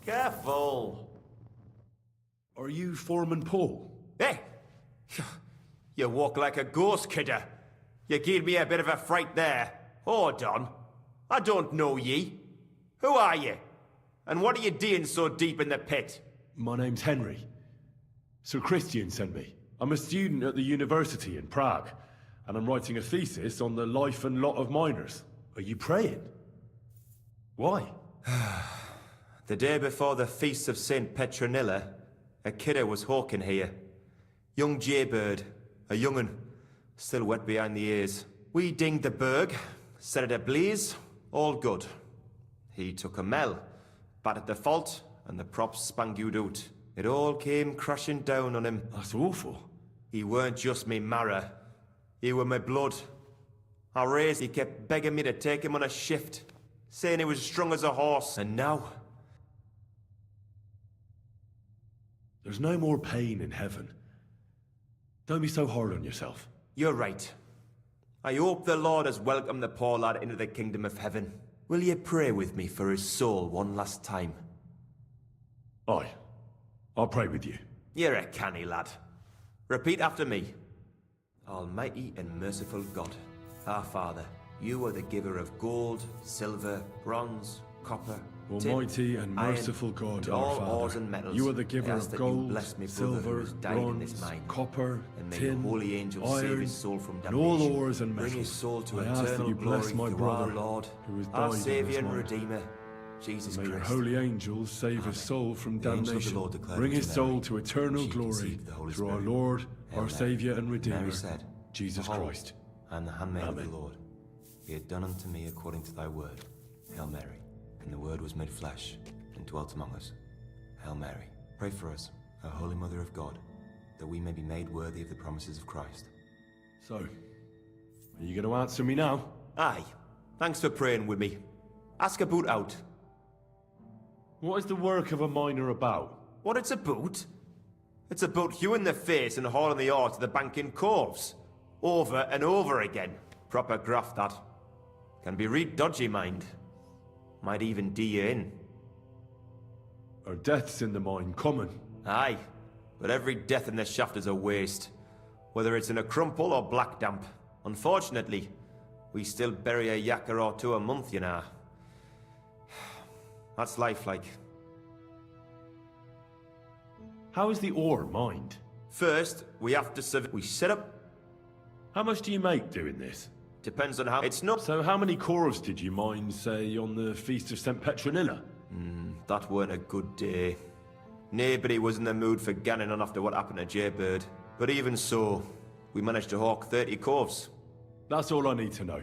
Careful! Are you Foreman Paul? Hey! You walk like a ghost, kidder. You gave me a bit of a fright there. Hold on. I don't know ye. Who are you? And what are you doing so deep in the pit? My name's Henry. Sir Christian sent me. I'm a student at the university in Prague, and I'm writing a thesis on the life and lot of miners. Are you praying? Why? The day before the feast of St. Petronilla, a kidder was hawking here. Young jaybird, a young'un, still wet behind the ears. We dinged the berg, set it ablaze, all good. He took a mell, battered the fault, and the props spangued out. It all came crashing down on him. That's awful. He weren't just me marrow. He were my blood. I raised, he kept begging me to take him on a shift, saying he was strong as a horse. And now... There's no more pain in heaven. Don't be so hard on yourself. You're right. I hope the Lord has welcomed the poor lad into the kingdom of heaven. Will you pray with me for his soul one last time? Aye. I'll pray with you. You're a canny lad. Repeat after me. Almighty and merciful God, our Father, you are the giver of gold, silver, bronze, copper, Almighty and merciful God, our all Father, ores and metals. you are the giver I ask of that gold, you bless me brother silver, who has died in this bronze, mine. copper, And may tin, your holy angels save iron, his soul from and damnation. all ores and metals. Bring his soul to I ask that eternal you bless glory my through brother, our Lord, who has our died in Saviour this and mine. Redeemer, Jesus May your Christ. holy angels save Amen. his soul from The angel of the damnation. Lord declared Bring his unto soul Mary, to eternal she glory conceived the Holy through our Spirit. Lord, Hail our Mary. Saviour and And Redeemer, Mary said, Jesus Behold, Christ. I am the handmaid of Amen. the Lord. Be it done unto me according to thy word. Hail Mary. And the word was made flesh and dwelt among us. Hail Mary. Pray for us, O Holy Mother of God, that we may be made worthy of the promises of Christ. So, are you going to answer me now? Aye. Thanks for praying with me. Ask about out. What is the work of a miner about? What it's about? It's about hewing the face and hauling the ore to the banking coves. Over and over again. Proper graft, that. Can be real dodgy, mind. Might even do you in. Are deaths in the mine common? Aye. But every death in the shaft is a waste. Whether it's in a crumple or black damp. Unfortunately, we still bury a yakker or two a month, you know. That's life like. How is the ore mined? First, we have to we set up. How much do you make doing this? Depends on how. It's not. So how many cores did you mine, say, on the Feast of St. Petronilla? That weren't a good day. Nobody was in the mood for ganning on after what happened to Jaybird. But even so, we managed to hawk 30 coves. That's all I need to know.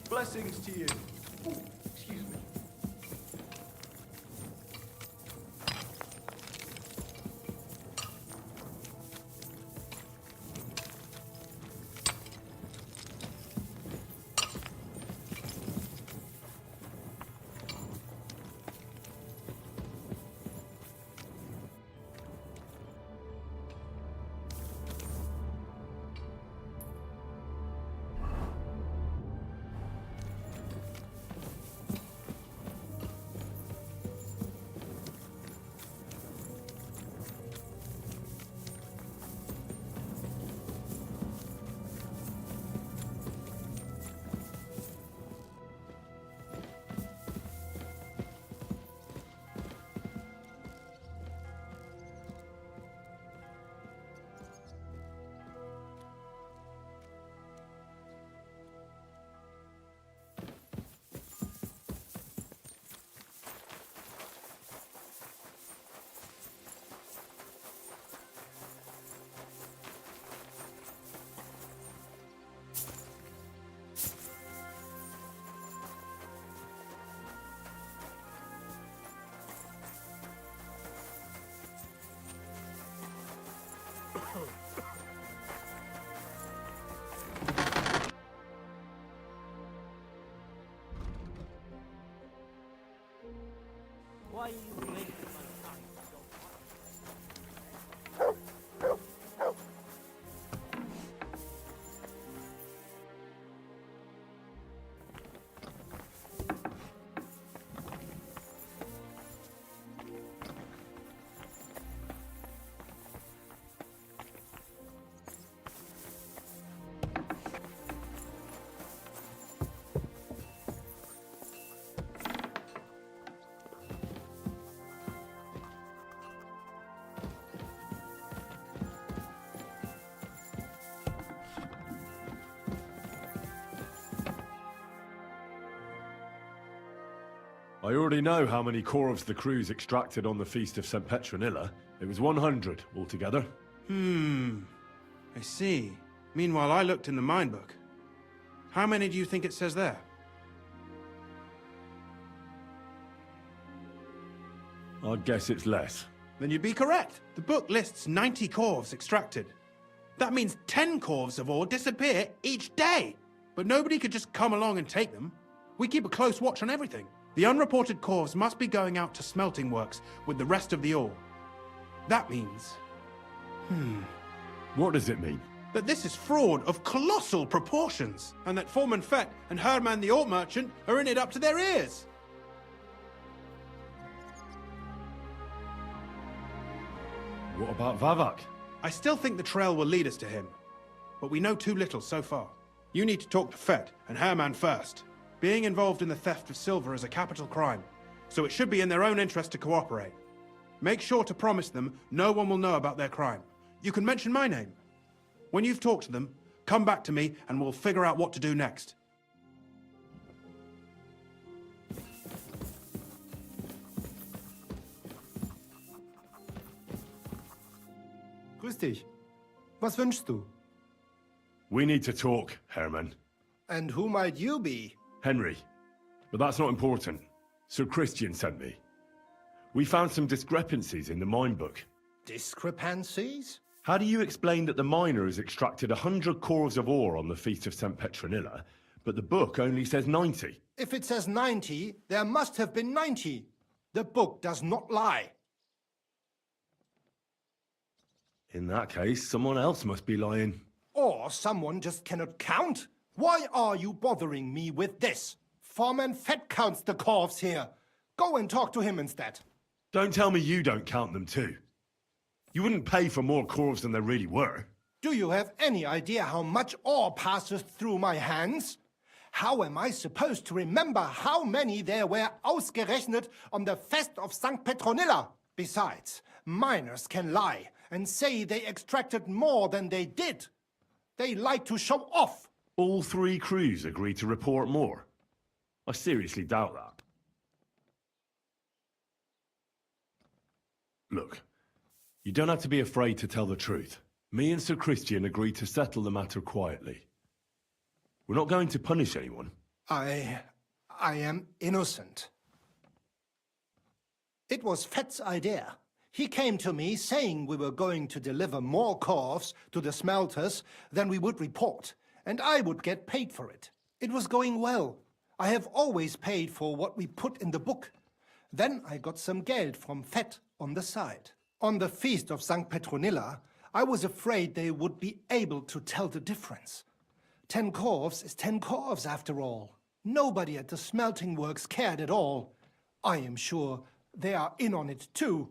Blessings to you. Ooh, excuse me. Why are you wasting my time? I already know how many corvs the crews extracted on the Feast of St. Petronilla. It was 100 altogether. I see. Meanwhile, I looked in the mine book. How many do you think it says there? I'd guess it's less. Then you'd be correct. The book lists 90 corvs extracted. That means 10 corvs of ore disappear each day. But nobody could just come along and take them. We keep a close watch on everything. The unreported corvs must be going out to smelting works with the rest of the ore. That means... What does it mean? that this is fraud of colossal proportions, and that Foreman Fett and Herman the ore merchant are in it up to their ears. What about Vavak? I still think the trail will lead us to him, but we know too little so far. You need to talk to Fett and Herman first. Being involved in the theft of silver is a capital crime, so it should be in their own interest to cooperate. Make sure to promise them no one will know about their crime. You can mention my name. When you've talked to them, come back to me and we'll figure out what to do next. Grüß dich. Was wünschst du? We need to talk, Herman. And who might you be? Henry. But that's not important. Sir Christian sent me. We found some discrepancies in the mine book. Discrepancies? How do you explain that the miner has extracted 100 cores of ore on the Feast of St. Petronilla, but the book only says 90? If it says 90, there must have been 90. The book does not lie. In that case, someone else must be lying. Or someone just cannot count. Why are you bothering me with this? Foreman Fett counts the corvs here. Go and talk to him instead. Don't tell me you don't count them too. You wouldn't pay for more corvs than there really were. Do you have any idea how much ore passes through my hands? How am I supposed to remember how many there were ausgerechnet on the Fest of St. Petronilla? Besides, miners can lie and say they extracted more than they did. They like to show off. All three crews agreed to report more. I seriously doubt that. Look, you don't have to be afraid to tell the truth. Me and Sir Christian agreed to settle the matter quietly. We're not going to punish anyone. I am innocent. It was Fett's idea. He came to me saying we were going to deliver more corves to the smelters than we would report, and I would get paid for it. It was going well. I have always paid for what we put in the book. Then I got some geld from Fett on the side. On the feast of St. Petronilla, I was afraid they would be able to tell the difference. 10 corves is 10 corves after all. Nobody at the smelting works cared at all. I am sure they are in on it too.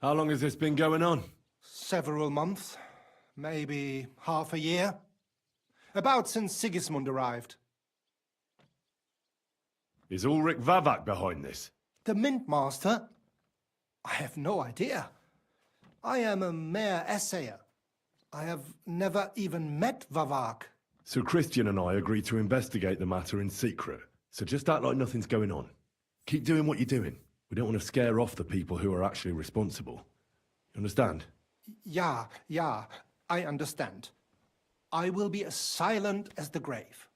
How long has this been going on? Several months, maybe half a year. About since Sigismund arrived. Is Ulrich Vavak behind this? The Mint Master? I have no idea. I am a mere assayer. I have never even met Vavak. So Christian and I agreed to investigate the matter in secret. So just act like nothing's going on. Keep doing what you're doing. We don't want to scare off the people who are actually responsible. You understand? Yeah, I understand. I will be as silent as the grave.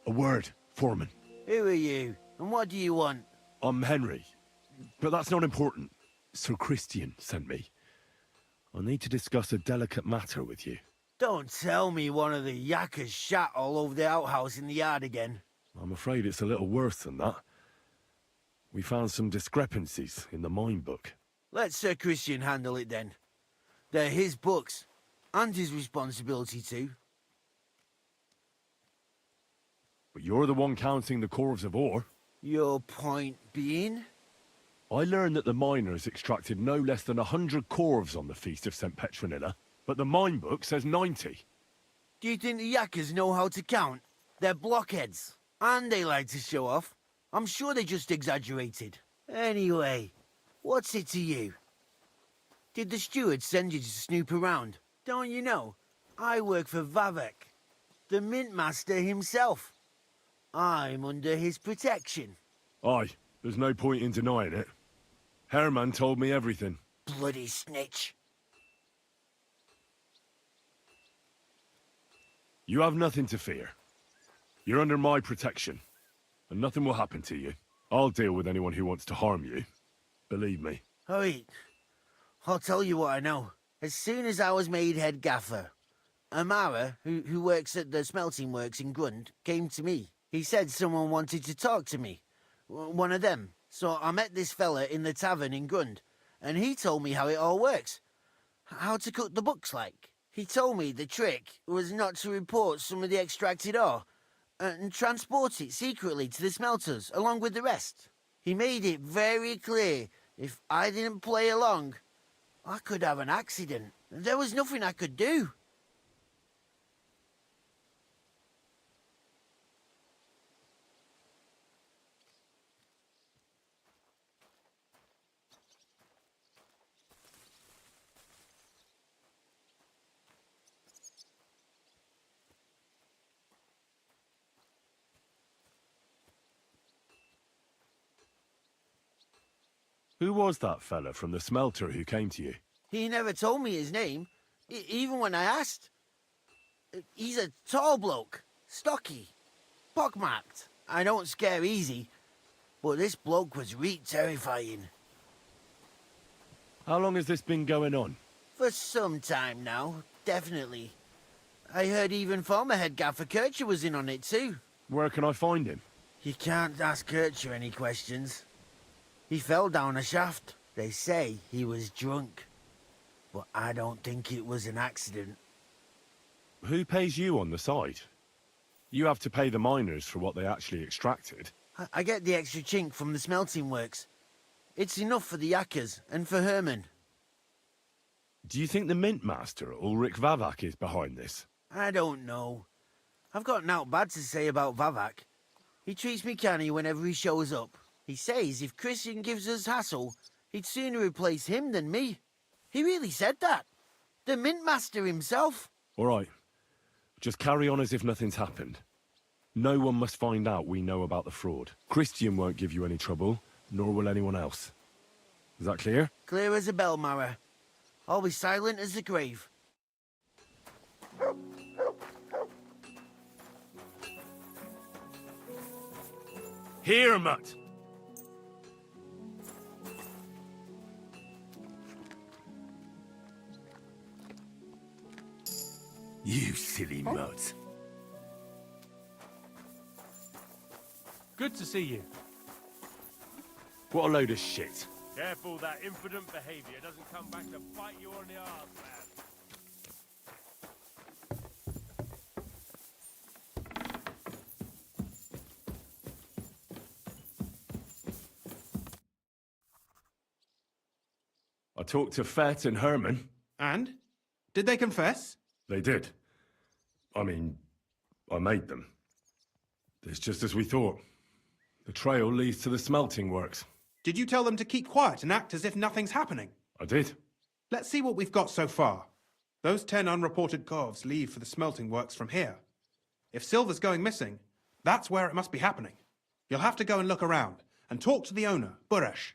A word, Foreman. Who are you? And what do you want? I'm Henry. But that's not important. Sir Christian sent me. I need to discuss a delicate matter with you. Don't tell me one of the yakkers shat all over the outhouse in the yard again. I'm afraid it's a little worse than that. We found some discrepancies in the mine book. Let Sir Christian handle it then. They're his books, and his responsibility too. But you're the one counting the corves of ore. Your point being? I learned that the miners extracted no less than 100 corves on the Feast of St. Petronilla, but the mine book says 90. Do you think the yakkers know how to count? They're blockheads, and they like to show off. I'm sure they just exaggerated. Anyway, what's it to you? Did the steward send you to snoop around? Don't you know? I work for Vavek, the mint master himself. I'm under his protection. Aye, there's no point in denying it. Herman told me everything. Bloody snitch. You have nothing to fear. You're under my protection, and nothing will happen to you. I'll deal with anyone who wants to harm you. Believe me. Wait, I'll tell you what I know. As soon as I was made head gaffer, Amara, who works at the smelting works in Grund, came to me. He said someone wanted to talk to me. One of them. So I met this fella in the tavern in Grund, and he told me how it all works. How to cut the books like. He told me the trick was not to report some of the extracted ore, and transport it secretly to the smelters, along with the rest. He made it very clear, if I didn't play along, I could have an accident. There was nothing I could do. Who was that fella from the smelter who came to you? He never told me his name, even when I asked. He's a tall bloke, stocky, pockmarked. I don't scare easy, but this bloke was reet terrifying. How long has this been going on? For some time now, definitely. I heard even former head gaffer Kircher was in on it too. Where can I find him? You can't ask Kircher any questions. He fell down a shaft. They say he was drunk. But I don't think it was an accident. Who pays you on the side? You have to pay the miners for what they actually extracted. I get the extra chink from the smelting works. It's enough for the yakkers and for Herman. Do you think the mint master, Ulrich Vavak, is behind this? I don't know. I've got naught bad to say about Vavak. He treats me canny whenever he shows up. He says if Christian gives us hassle, He'd sooner replace him than me. He really said that. The Mint Master himself. All right. Just carry on as if nothing's happened. No one must find out we know about the fraud. Christian won't give you any trouble, nor will anyone else. Is that clear? Clear as a bell, Mara. I'll be silent as the grave. Here, Mutt! You silly mutt. Good to see you. What a load of shit. Careful that impudent behavior doesn't come back to bite you on the arse, man. I talked to Fett and Herman. And? Did they confess? They did. I mean, I made them. It's just as we thought. The trail leads to the smelting works. Did you tell them to keep quiet and act as if nothing's happening? I did. Let's see what we've got so far. Those 10 unreported corves leave for the smelting works from here. If silver's going missing, that's where it must be happening. You'll have to go and look around and talk to the owner, Buresh.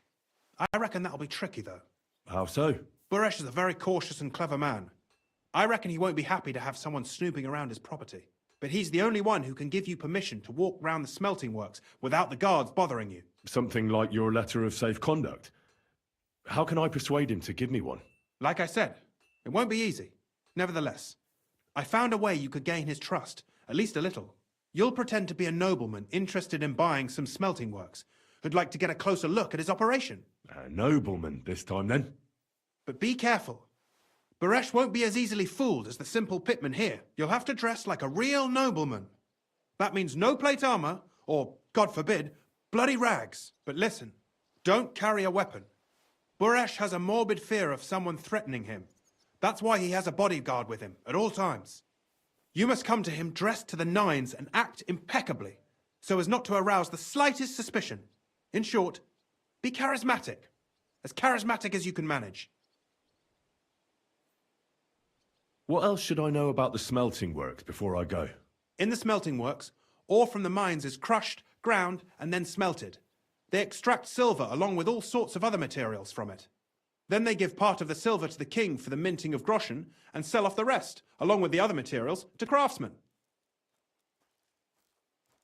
I reckon that'll be tricky, though. How so? Buresh is a very cautious and clever man. I reckon he won't be happy to have someone snooping around his property. But he's the only one who can give you permission to walk round the smelting works without the guards bothering you. Something like your letter of safe conduct. How can I persuade him to give me one? Like I said, it won't be easy. Nevertheless, I found a way you could gain his trust, at least a little. You'll pretend to be a nobleman interested in buying some smelting works, who'd like to get a closer look at his operation. A nobleman this time, then? But be careful. Buresh won't be as easily fooled as the simple pitman here. You'll have to dress like a real nobleman. That means no plate armor, or, God forbid, bloody rags. But listen, don't carry a weapon. Buresh has a morbid fear of someone threatening him. That's why he has a bodyguard with him at all times. You must come to him dressed to the nines and act impeccably, so as not to arouse the slightest suspicion. In short, be charismatic as you can manage. What else should I know about the smelting works before I go? In the smelting works, ore from the mines is crushed, ground, and then smelted. They extract silver along with all sorts of other materials from it. Then they give part of the silver to the king for the minting of groschen and sell off the rest, along with the other materials, to craftsmen.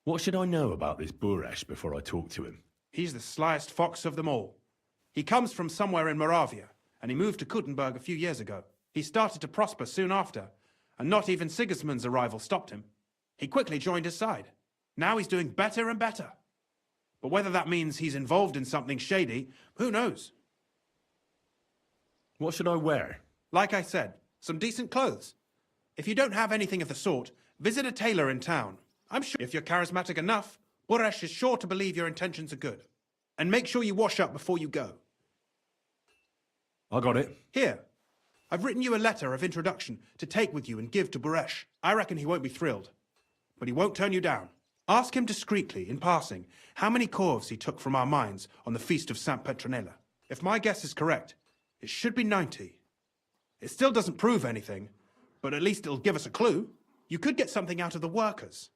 What should I know about this Buresh before I talk to him? He's the slyest fox of them all. He comes from somewhere in Moravia, and he moved to Kuttenberg a few years ago. He started to prosper soon after, and not even Sigismund's arrival stopped him. He quickly joined his side. Now he's doing better and better. But whether that means he's involved in something shady, who knows? What should I wear? Like I said, some decent clothes. If you don't have anything of the sort, visit a tailor in town. I'm sure if you're charismatic enough, Buresh is sure to believe your intentions are good. And make sure you wash up before you go. I got it. Here. I've written you a letter of introduction to take with you and give to Buresh. I reckon he won't be thrilled. But he won't turn you down. Ask him discreetly, in passing, how many corves he took from our mines on the feast of St. Petronilla. If my guess is correct, it should be 90. It still doesn't prove anything, but at least it'll give us a clue. You could get something out of the workers.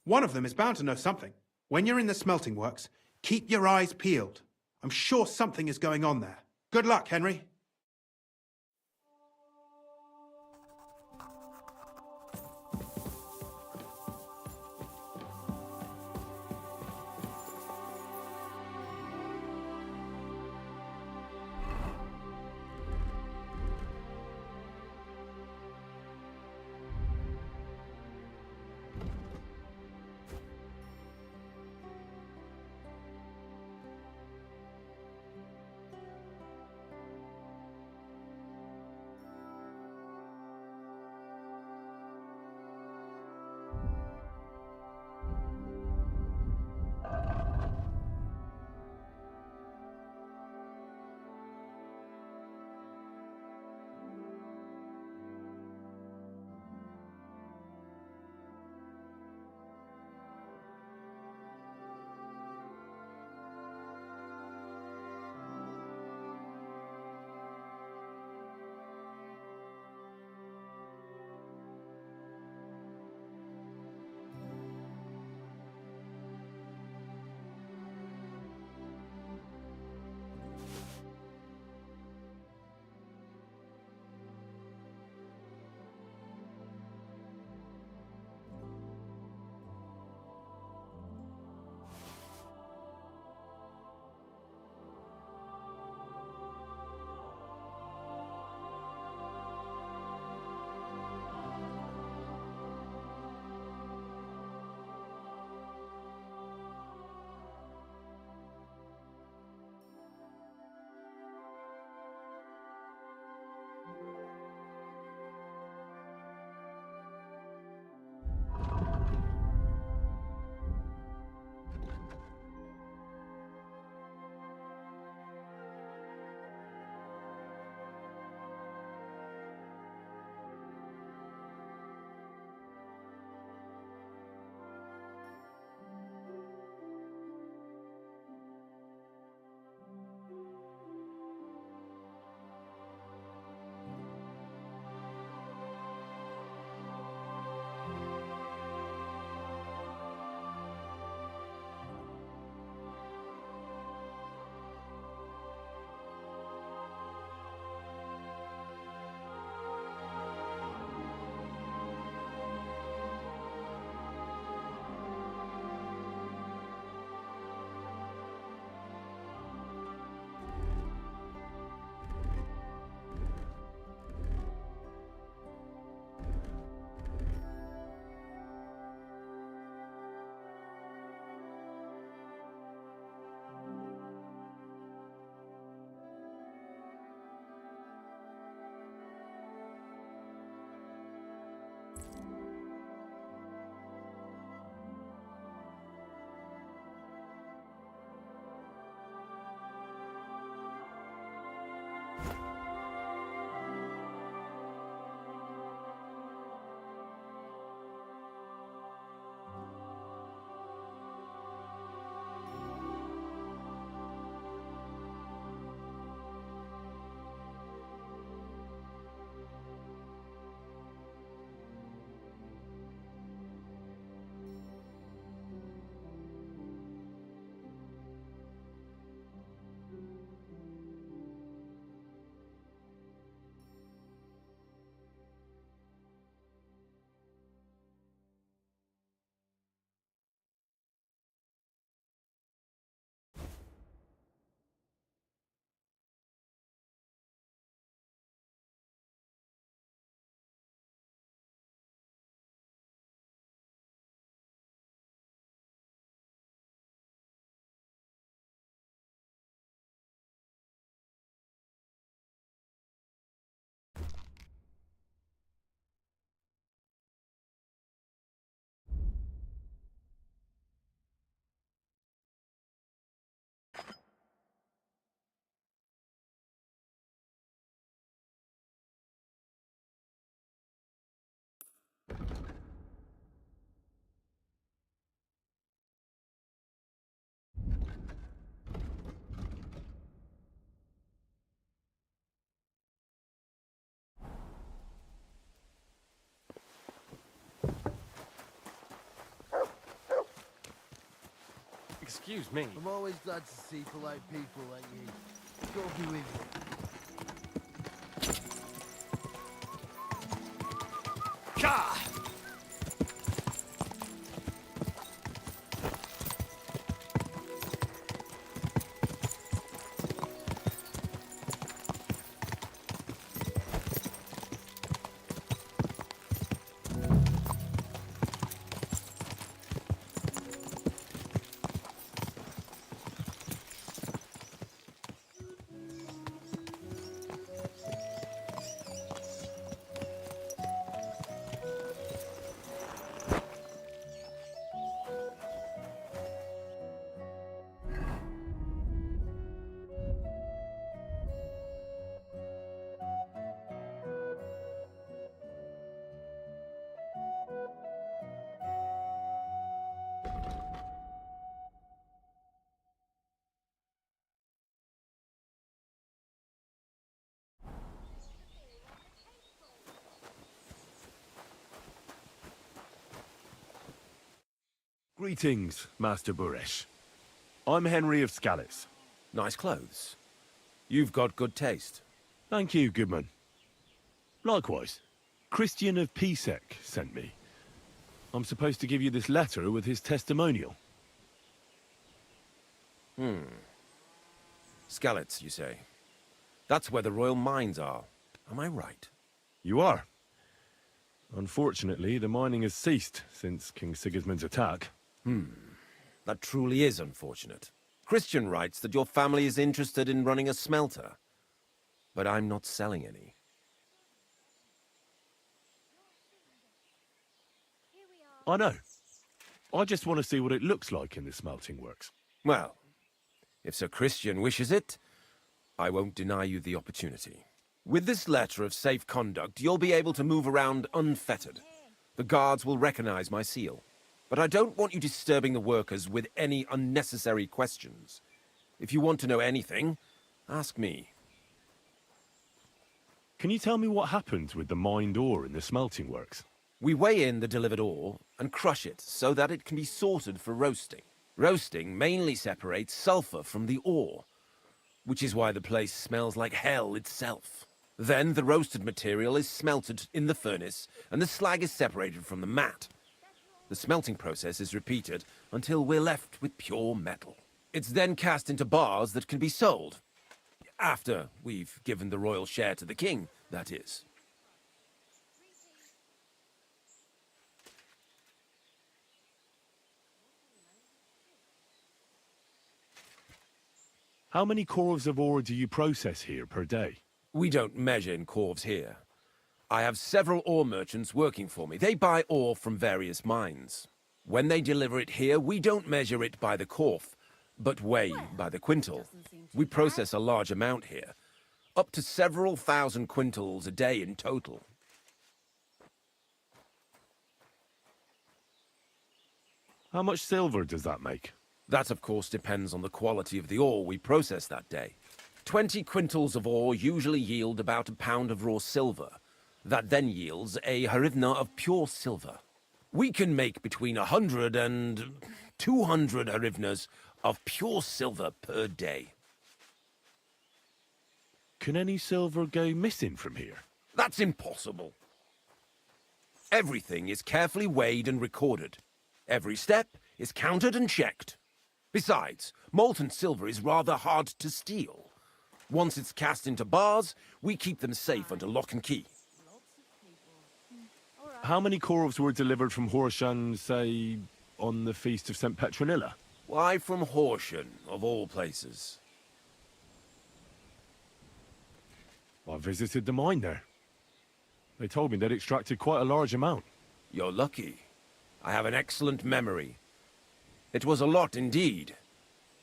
One of them is bound to know something. When you're in the smelting works, keep your eyes peeled. I'm sure something is going on there. Good luck, Henry. Excuse me. I'm always glad to see polite people like you. God be with you. Gah! Greetings, Master Buresh. I'm Henry of Scallis. Nice clothes. You've got good taste. Thank you, Goodman. Likewise, Christian of Pisek sent me. I'm supposed to give you this letter with his testimonial. Skalitz, you say? That's where the royal mines are. Am I right? You are. Unfortunately, the mining has ceased since King Sigismund's attack. That truly is unfortunate. Christian writes that your family is interested in running a smelter. But I'm not selling any. I know. I just want to see what it looks like in the smelting works. Well, if Sir Christian wishes it, I won't deny you the opportunity. With this letter of safe conduct, you'll be able to move around unfettered. The guards will recognize my seal. But I don't want you disturbing the workers with any unnecessary questions. If you want to know anything, ask me. Can you tell me what happens with the mined ore in the smelting works? We weigh in the delivered ore and crush it so that it can be sorted for roasting. Roasting mainly separates sulfur from the ore, which is why the place smells like hell itself. Then the roasted material is smelted in the furnace and the slag is separated from the matte. The smelting process is repeated until we're left with pure metal. It's then cast into bars that can be sold. After we've given the royal share to the king, that is. How many corves of ore do you process here per day? We don't measure in corves here. I have several ore merchants working for me. They buy ore from various mines. When they deliver it here, we don't measure it by the corf, but weigh by the quintal. We process a large amount here, up to several thousand quintals a day in total. How much silver does that make? That, of course, depends on the quality of the ore we process that day. 20 quintals of ore usually yield about a pound of raw silver. That then yields a hryvnia of pure silver. We can make between 100 and 200 hryvnias of pure silver per day. Can any silver go missing from here? That's impossible. Everything is carefully weighed and recorded. Every step is counted and checked. Besides, molten silver is rather hard to steal. Once it's cast into bars, we keep them safe under lock and key. How many corves were delivered from Horshan, say, on the Feast of St. Petronilla? Why from Horsham, of all places? I visited the mine there. They told me they'd extracted quite a large amount. You're lucky. I have an excellent memory. It was a lot indeed.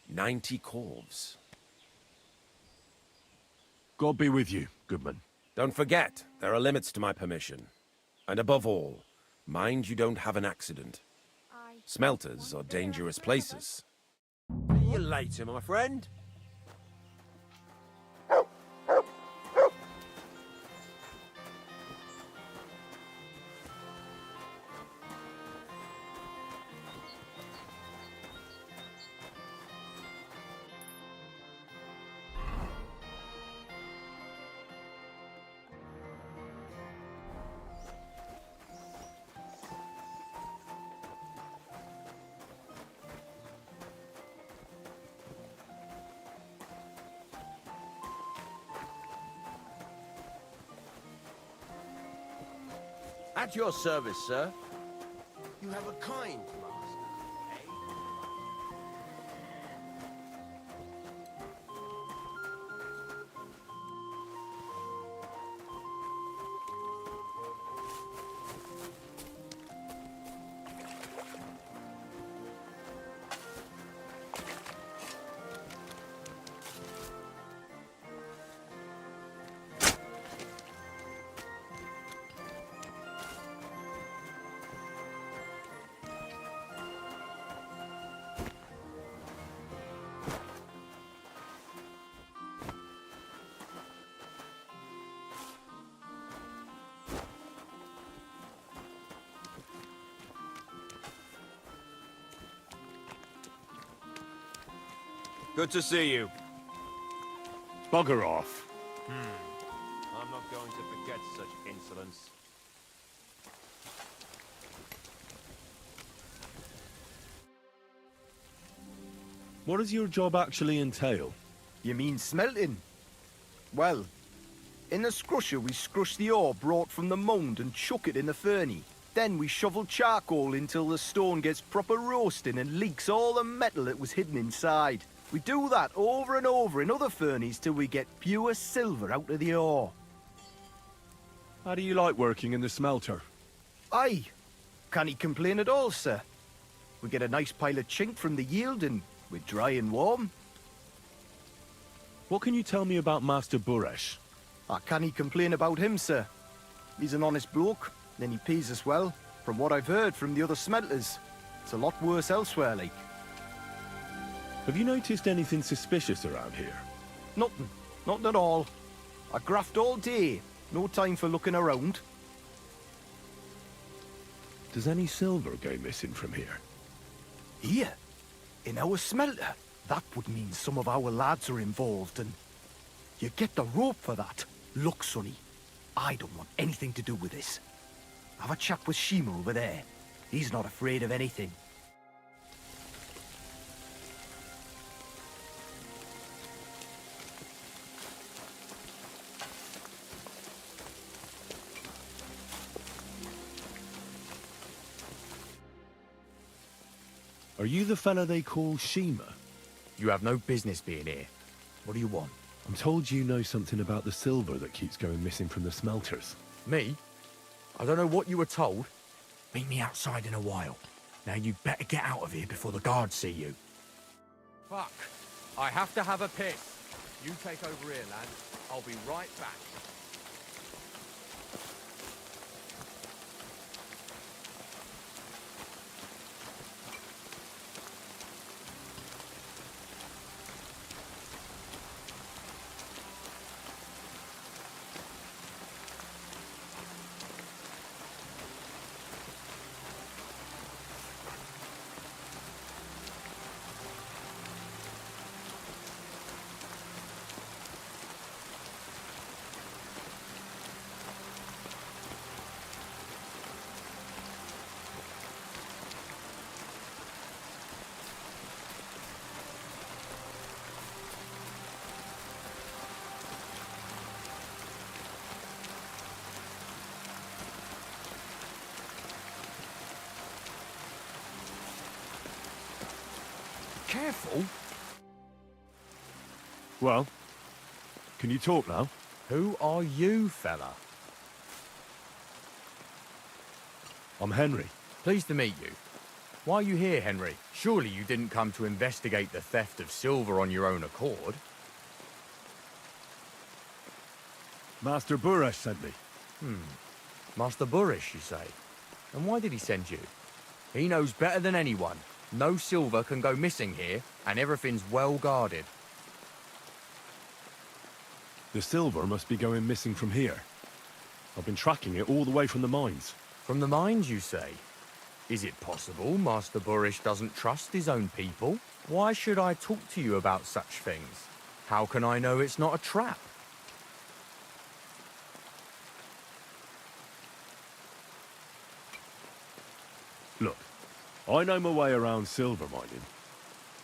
90 corves. God be with you, Goodman. Don't forget, there are limits to my permission. And above all, mind you don't have an accident. Smelters are dangerous places. See you later, my friend. At your service, sir. You have a kind master, eh? Good to see you. Bugger off. I'm not going to forget such insolence. What does your job actually entail? You mean smelting? Well, in the scrusher we scrush the ore brought from the mound and chuck it in the furnace. Then we shovel charcoal until the stone gets proper roasting and leaks all the metal that was hidden inside. We do that over and over in other furnaces till we get pure silver out of the ore. How do you like working in the smelter? Aye, can't he complain at all, sir. We get a nice pile of chink from the yield and we're dry and warm. What can you tell me about Master Buresh? I can't he complain about him, sir. He's an honest bloke, and he pays us well. From what I've heard from the other smelters, it's a lot worse elsewhere, like. Have you noticed anything suspicious around here? Nothing. Nothing at all. I graft all day. No time for looking around. Does any silver go missing from here? Here? In our smelter? That would mean some of our lads are involved, and you get the rope for that. Look, Sonny, I don't want anything to do with this. Have a chat with Shima over there. He's not afraid of anything. Are you the fella they call Shima? You have no business being here. What do you want? I'm told you know something about the silver that keeps going missing from the smelters. Me? I don't know what you were told. Meet me outside in a while. Now you better get out of here before the guards see you. Fuck. I have to have a piss. You take over here, lad. I'll be right back. Careful. Well, can you talk now? Who are you, fella? I'm Henry. Pleased to meet you. Why are you here, Henry? Surely you didn't come to investigate the theft of silver on your own accord? Master Buresh sent me. Master Burish, you say? And why did he send you? He knows better than anyone. No silver can go missing here, and everything's well guarded. The silver must be going missing from here. I've been tracking it all the way from the mines. From the mines, you say? Is it possible Master Burish doesn't trust his own people? Why should I talk to you about such things? How can I know it's not a trap? Look, I know my way around silver mining.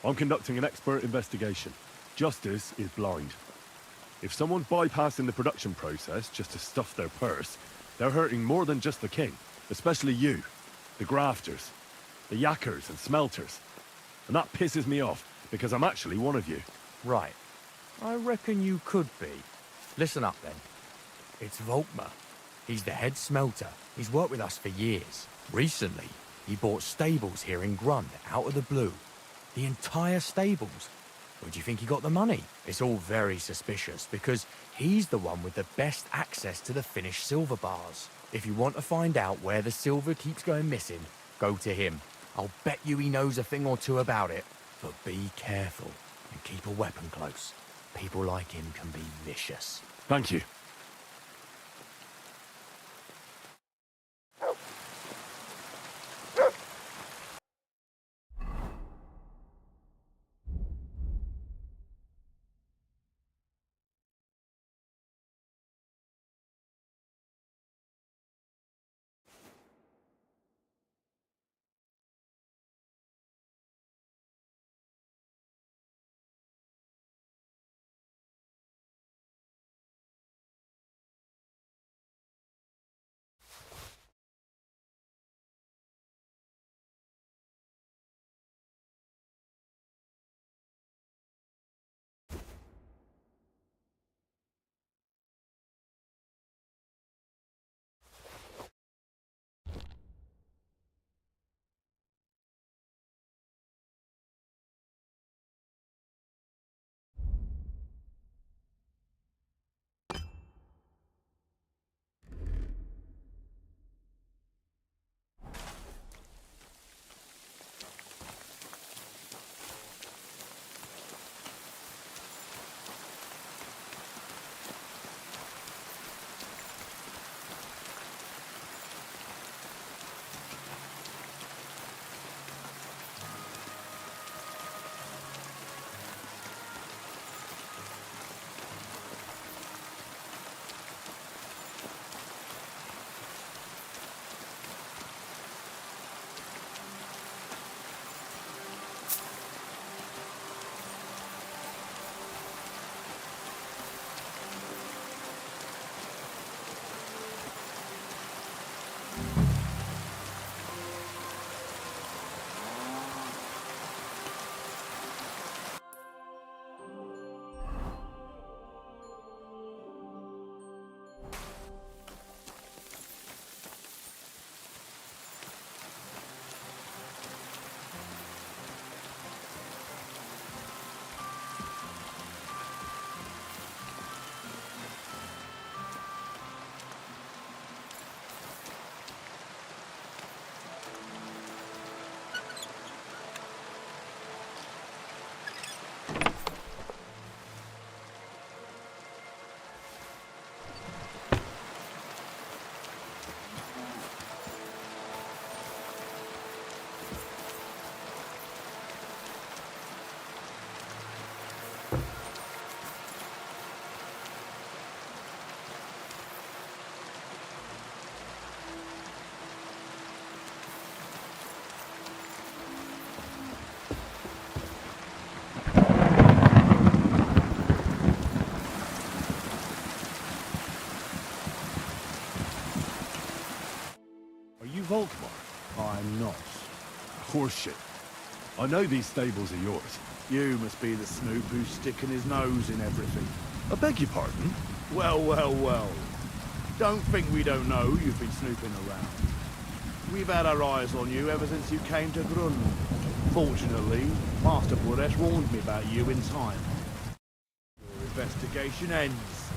I'm conducting an expert investigation. Justice is blind. If someone's bypassing the production process just to stuff their purse, They're hurting more than just the king, especially you, the grafters, the yakkers and smelters. And that pisses me off, because I'm actually one of you. Right. I reckon you could be. Listen up, then. It's Volkmar. He's the head smelter. He's worked with us for years. Recently, he bought stables here in Grund, out of the blue. The entire stables. Where do you think he got the money? It's all very suspicious, because he's the one with the best access to the finished silver bars. If you want to find out where the silver keeps going missing, go to him. I'll bet you he knows a thing or two about it. But be careful, and keep a weapon close. People like him can be vicious. Thank you. Volkmar? I'm not. Horseshit. I know these stables are yours. You must be the snoop who's sticking his nose in everything. I beg your pardon? Well, well, well. Don't think we don't know you've been snooping around. We've had our eyes on you ever since you came to Grund. Fortunately, Master Boresh warned me about you in time. Your investigation ends.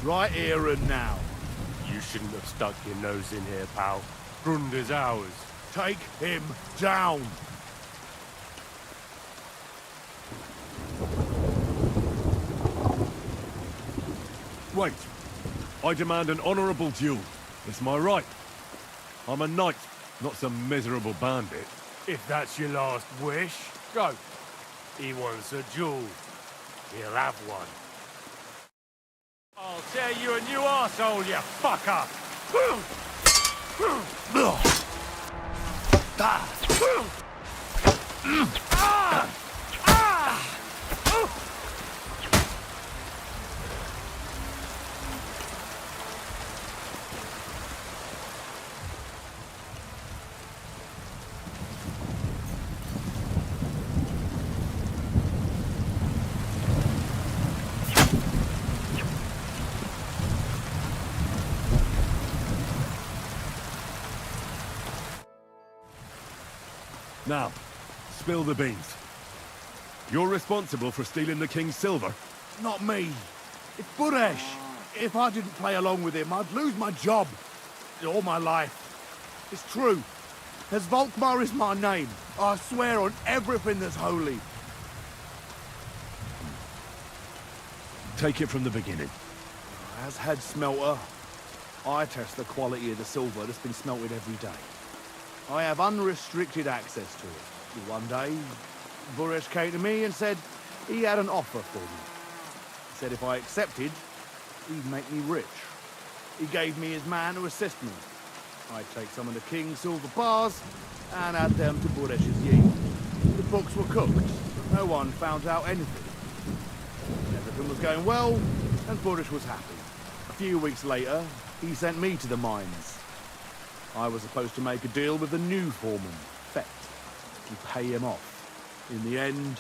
Right here and now. You shouldn't have stuck your nose in here, pal. Grund is ours. Take him down! Wait. I demand an honourable duel. It's my right. I'm a knight, not some miserable bandit. If that's your last wish, go. He wants a duel. He'll have one. I'll tear you a new arsehole, you fucker! Now, spill the beans. You're responsible for stealing the king's silver? Not me. It's Buresh. If I didn't play along with him, I'd lose my job. All my life. It's true. As Volkmar is my name, I swear on everything that's holy. Take it from the beginning. As head smelter, I test the quality of the silver that's been smelted every day. I have unrestricted access to it. One day, Buresh came to me and said he had an offer for me. He said if I accepted, he'd make me rich. He gave me his man to assist me. I'd take some of the king's silver bars and add them to Buresh's yield. The books were cooked, but no one found out anything. Everything was going well, and Buresh was happy. A few weeks later, he sent me to the mines. I was supposed to make a deal with the new foreman, Fett, to pay him off. In the end,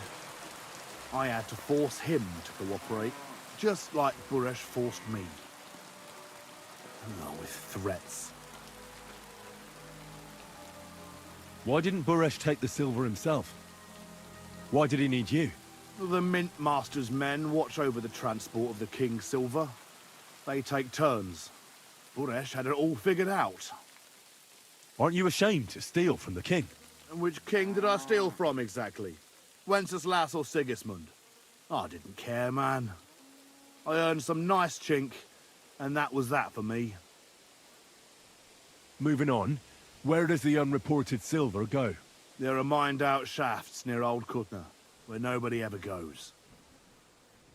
I had to force him to cooperate, just like Buresh forced me. Oh, with threats. Why didn't Buresh take the silver himself? Why did he need you? The Mint Master's men watch over the transport of the king's silver. They take turns. Buresh had it all figured out. Aren't you ashamed to steal from the king? And which king did I steal from exactly? Wenceslas or Sigismund? I didn't care, man. I earned some nice chink, and that was that for me. Moving on, where does the unreported silver go? There are mined-out shafts near Old Kutna, where nobody ever goes.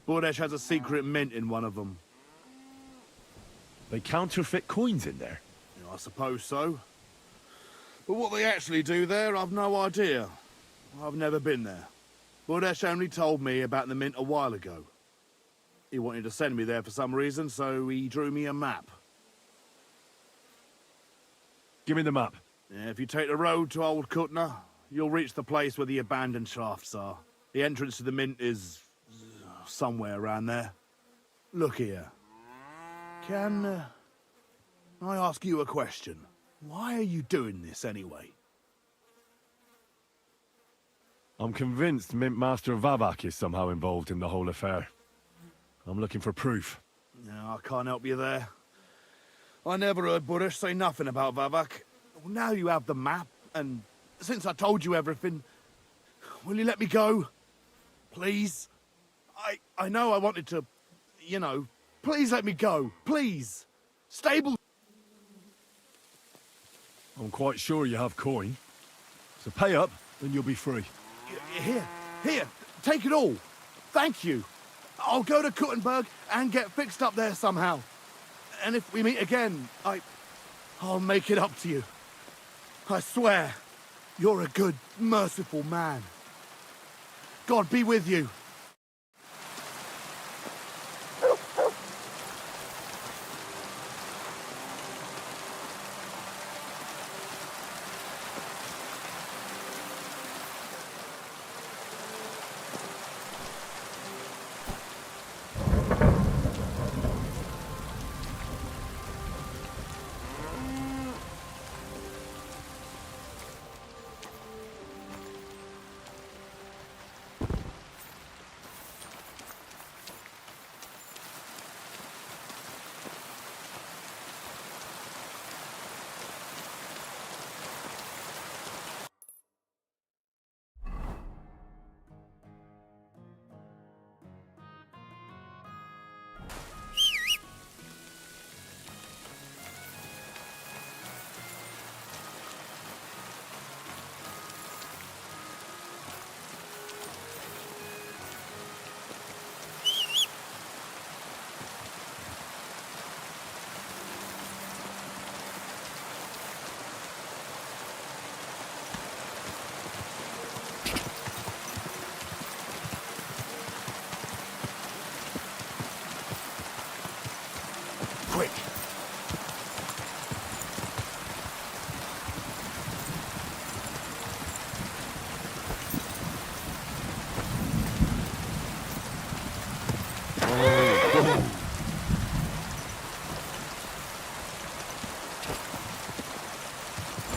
Buresh has a secret mint in one of them. They counterfeit coins in there? Yeah, I suppose so. But what they actually do there, I've no idea. I've never been there. Buresh only told me about the mint a while ago. He wanted to send me there for some reason, so he drew me a map. Give me the map. Yeah, if you take the road to Old Kutna, you'll reach the place where the abandoned shafts are. The entrance to the mint is somewhere around there. Look here. Can I ask you a question? Why are you doing this anyway? I'm convinced Mint Master Vavak is somehow involved in the whole affair. I'm looking for proof. No, I can't help you there. I never heard Buresh say nothing about Vavak. Well, now you have the map, and since I told you everything, will you let me go? Please? I know I wanted to, you know, please let me go. Please. Stable. I'm quite sure you have coin. So pay up, and you'll be free. Here, take it all. Thank you. I'll go to Kuttenberg and get fixed up there somehow. And if we meet again, I'll make it up to you. I swear, you're a good, merciful man. God be with you. Quick.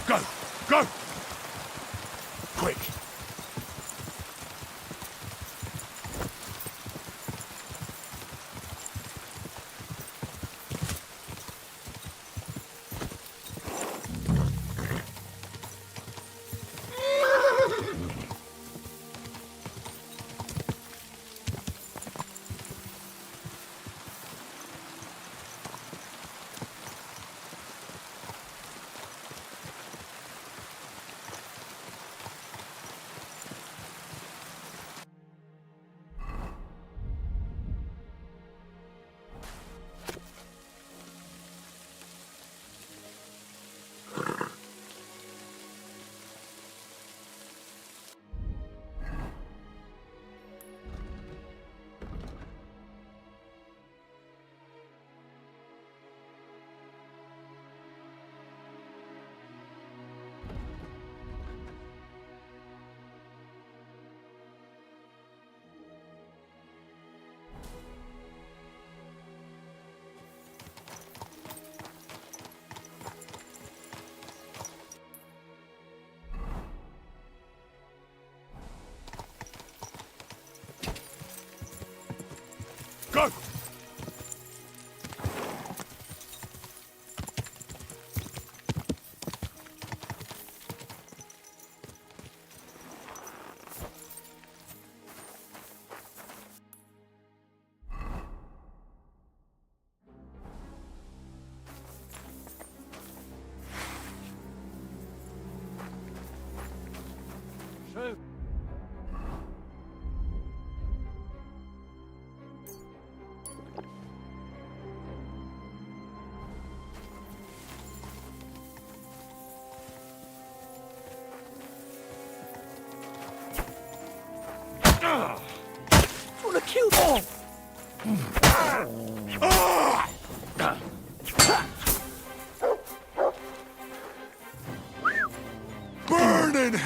Go! Go! Quick!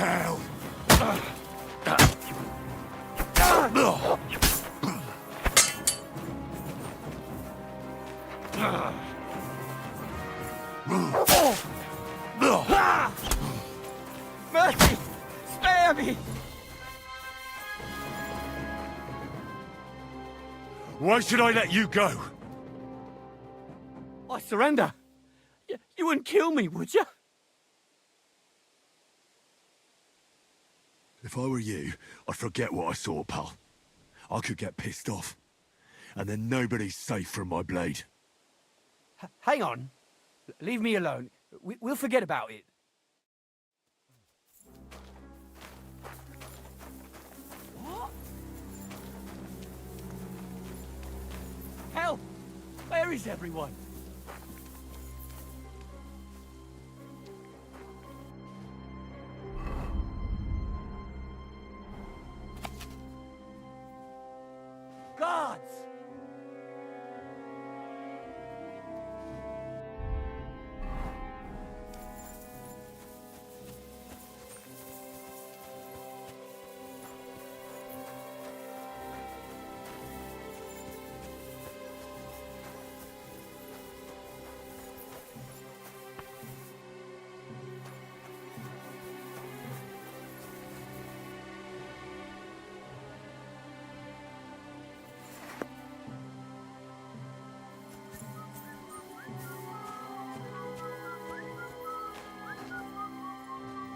hell! Mercy! Spare me! Why should I let you go? I surrender. You wouldn't kill me, would you? If I were you, I'd forget what I saw, pal. I could get pissed off. And then nobody's safe from my blade. Hang on. Leave me alone. We'll forget about it. What? Help! Where is everyone? Guards!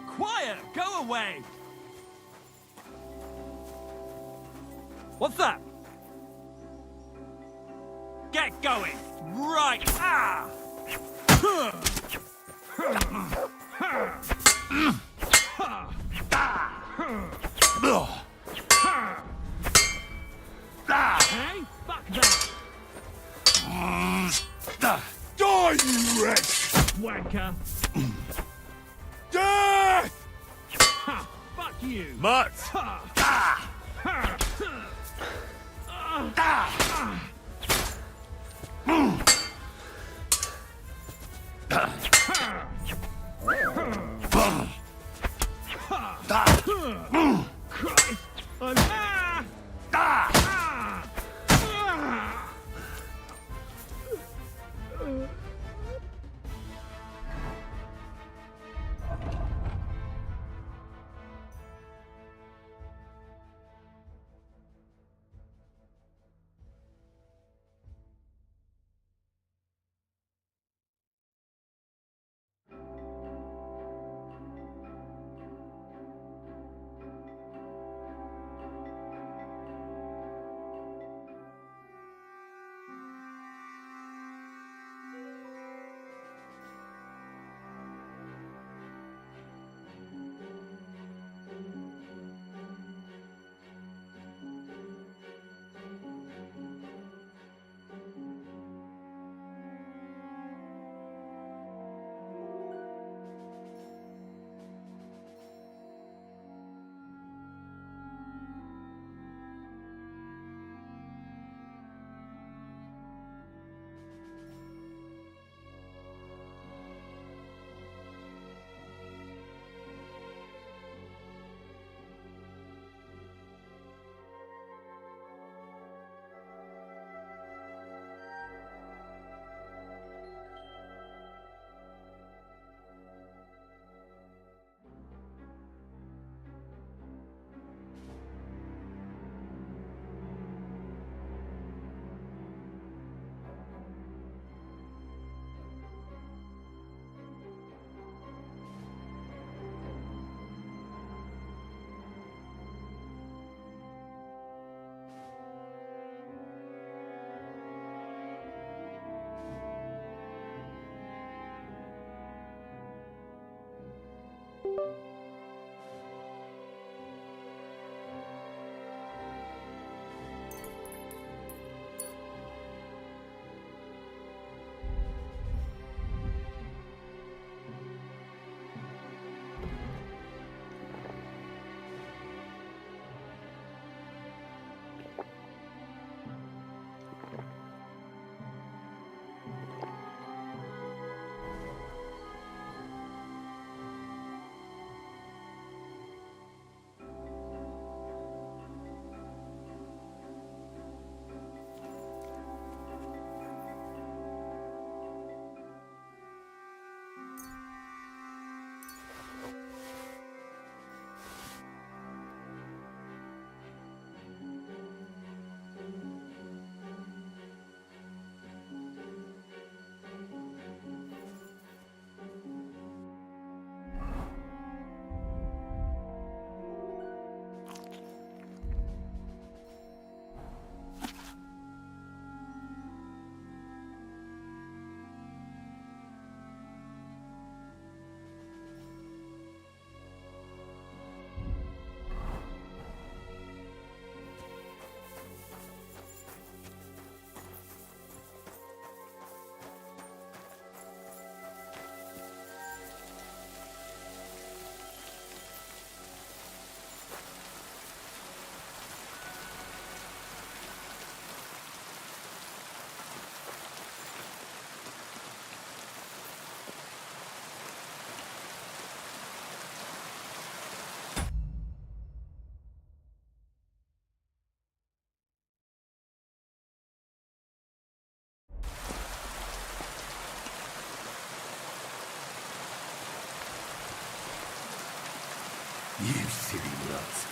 Quiet! Go away! What's that? Get going! Right! Ah! Hey, fuck that! Die, you wretch! Wanker! Death! Ha! Fuck you! Mutt! Christ! You silly nuts.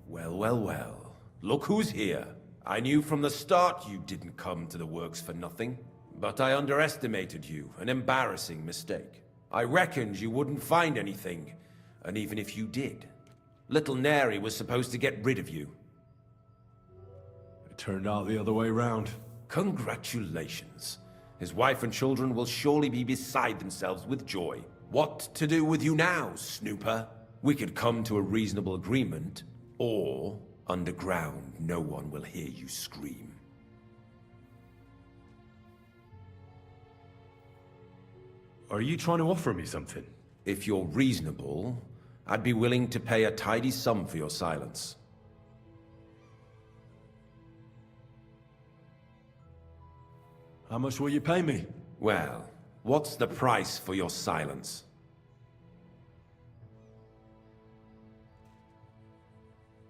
Well, well, well. Look who's here. I knew from the start you didn't come to the works for nothing. But I underestimated you, an embarrassing mistake. I reckoned you wouldn't find anything, and even if you did, little Neri was supposed to get rid of you. It turned out the other way round. Congratulations. His wife and children will surely be beside themselves with joy. What to do with you now, snooper? We could come to a reasonable agreement, or underground no one will hear you scream. Are you trying to offer me something? If you're reasonable, I'd be willing to pay a tidy sum for your silence. How much will you pay me? Well, what's the price for your silence?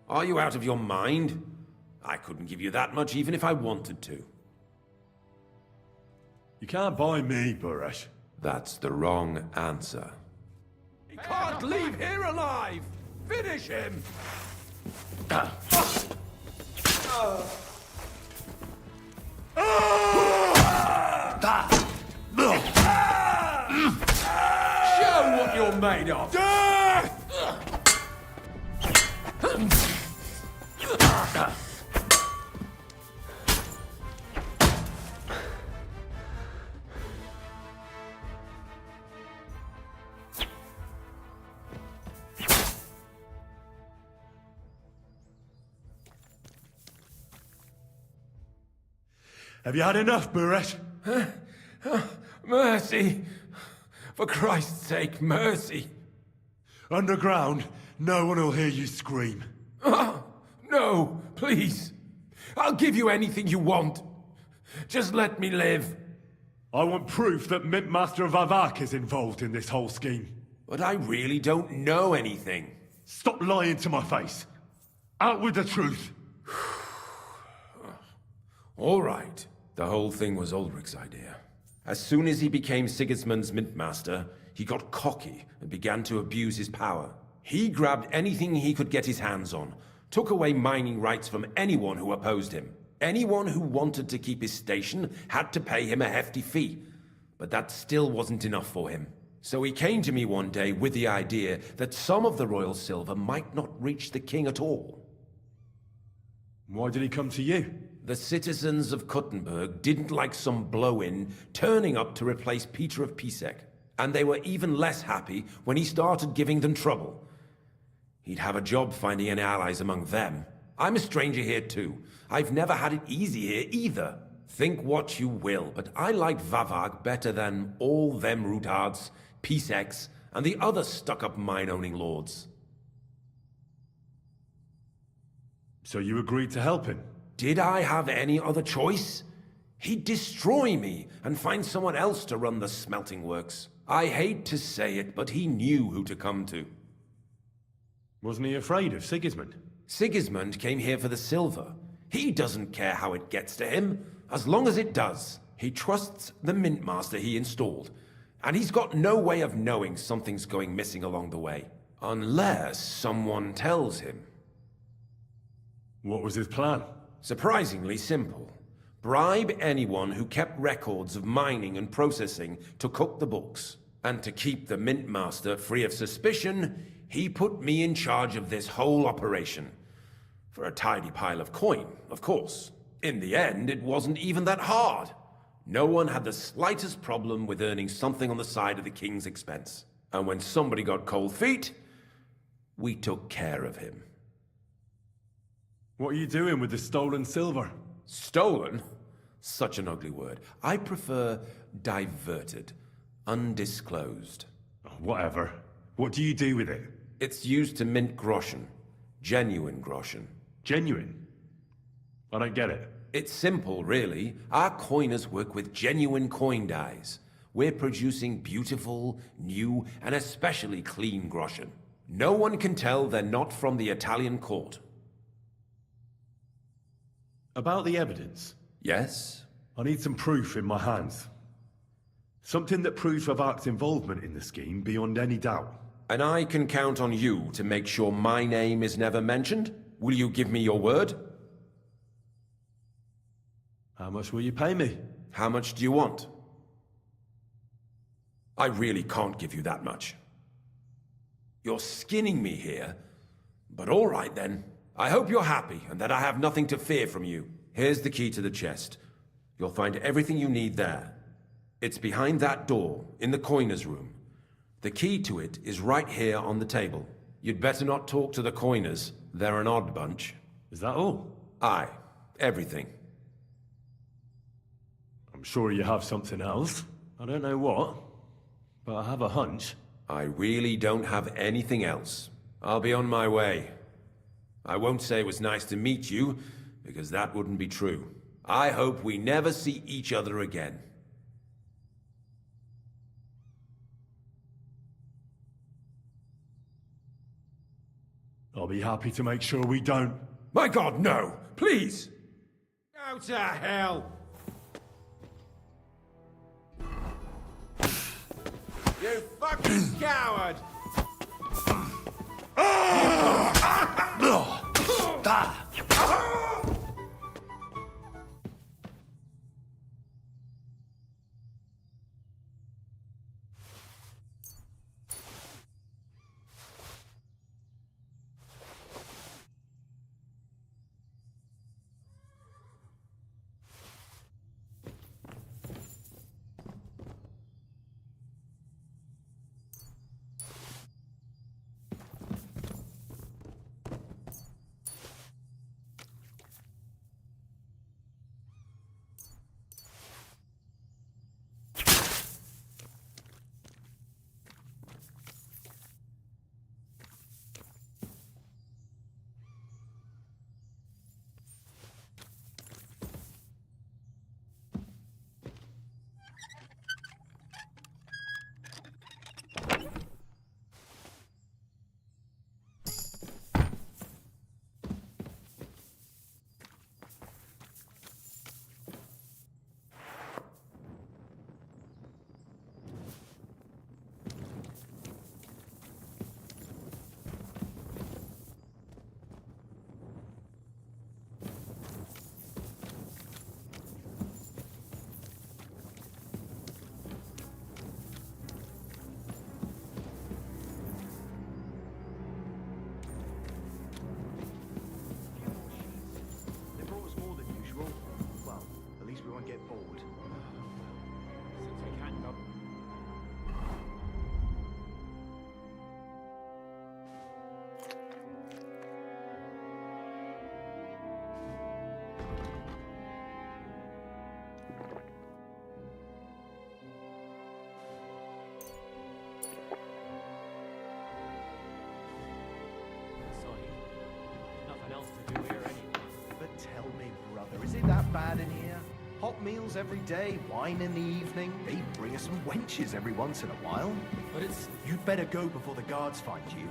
Are you out of your mind? I couldn't give you that much even if I wanted to. You can't buy me, Buresh. That's the wrong answer. He can't leave here alive! Finish him! Show what you're made of! Have you had enough, Buresh? Mercy! For Christ's sake, mercy! Underground, no one will hear you scream. No, please. I'll give you anything you want. Just let me live. I want proof that Mint Master Vavak is involved in this whole scheme. But I really don't know anything. Stop lying to my face. Out with the truth. All right. The whole thing was Ulrich's idea. As soon as he became Sigismund's Mint Master, he got cocky and began to abuse his power. He grabbed anything he could get his hands on, took away mining rights from anyone who opposed him. Anyone who wanted to keep his station had to pay him a hefty fee. But that still wasn't enough for him. So he came to me one day with the idea that some of the royal silver might not reach the king at all. Why did he come to you? The citizens of Kuttenberg didn't like some blow-in turning up to replace Peter of Pisek. And they were even less happy when he started giving them trouble. He'd have a job finding any allies among them. I'm a stranger here too. I've never had it easy here either. Think what you will, but I like Vavag better than all them Rutards, Piseks, and the other stuck-up mine-owning lords. So you agreed to help him? Did I have any other choice? He'd destroy me and find someone else to run the smelting works. I hate to say it, but he knew who to come to. Wasn't he afraid of Sigismund? Sigismund came here for the silver. He doesn't care how it gets to him, as long as it does. He trusts the Mint Master he installed, and he's got no way of knowing something's going missing along the way. Unless someone tells him. What was his plan? Surprisingly simple. Bribe anyone who kept records of mining and processing to cook the books. And to keep the Mint Master free of suspicion, he put me in charge of this whole operation. For a tidy pile of coin, of course. In the end, it wasn't even that hard. No one had the slightest problem with earning something on the side of the king's expense. And when somebody got cold feet, we took care of him. What are you doing with the stolen silver? Stolen? Such an ugly word. I prefer diverted. Undisclosed. Whatever. What do you do with it? It's used to mint groschen. Genuine groschen. Genuine? I don't get it. It's simple, really. Our coiners work with genuine coin dies. We're producing beautiful, new, and especially clean groschen. No one can tell they're not from the Italian court. About the evidence? Yes? I need some proof in my hands. Something that proves Favak's involvement in the scheme beyond any doubt. And I can count on you to make sure my name is never mentioned? Will you give me your word? How much will you pay me? How much do you want? I really can't give you that much. You're skinning me here, but all right then. I hope you're happy and that I have nothing to fear from you. Here's the key to the chest. You'll find everything you need there. It's behind that door, in the coiner's room. The key to it is right here on the table. You'd better not talk to the coiners. They're an odd bunch. Is that all? Aye. Everything. I'm sure you have something else. I don't know what, but I have a hunch. I really don't have anything else. I'll be on my way. I won't say it was nice to meet you, because that wouldn't be true. I hope we never see each other again. I'll be happy to make sure we don't. My God, no! Please! Go to hell! You fucking coward! Is it that bad in here? Hot meals every day, wine in the evening. They bring us some wenches every once in a while. But it's... You'd better go before the guards find you.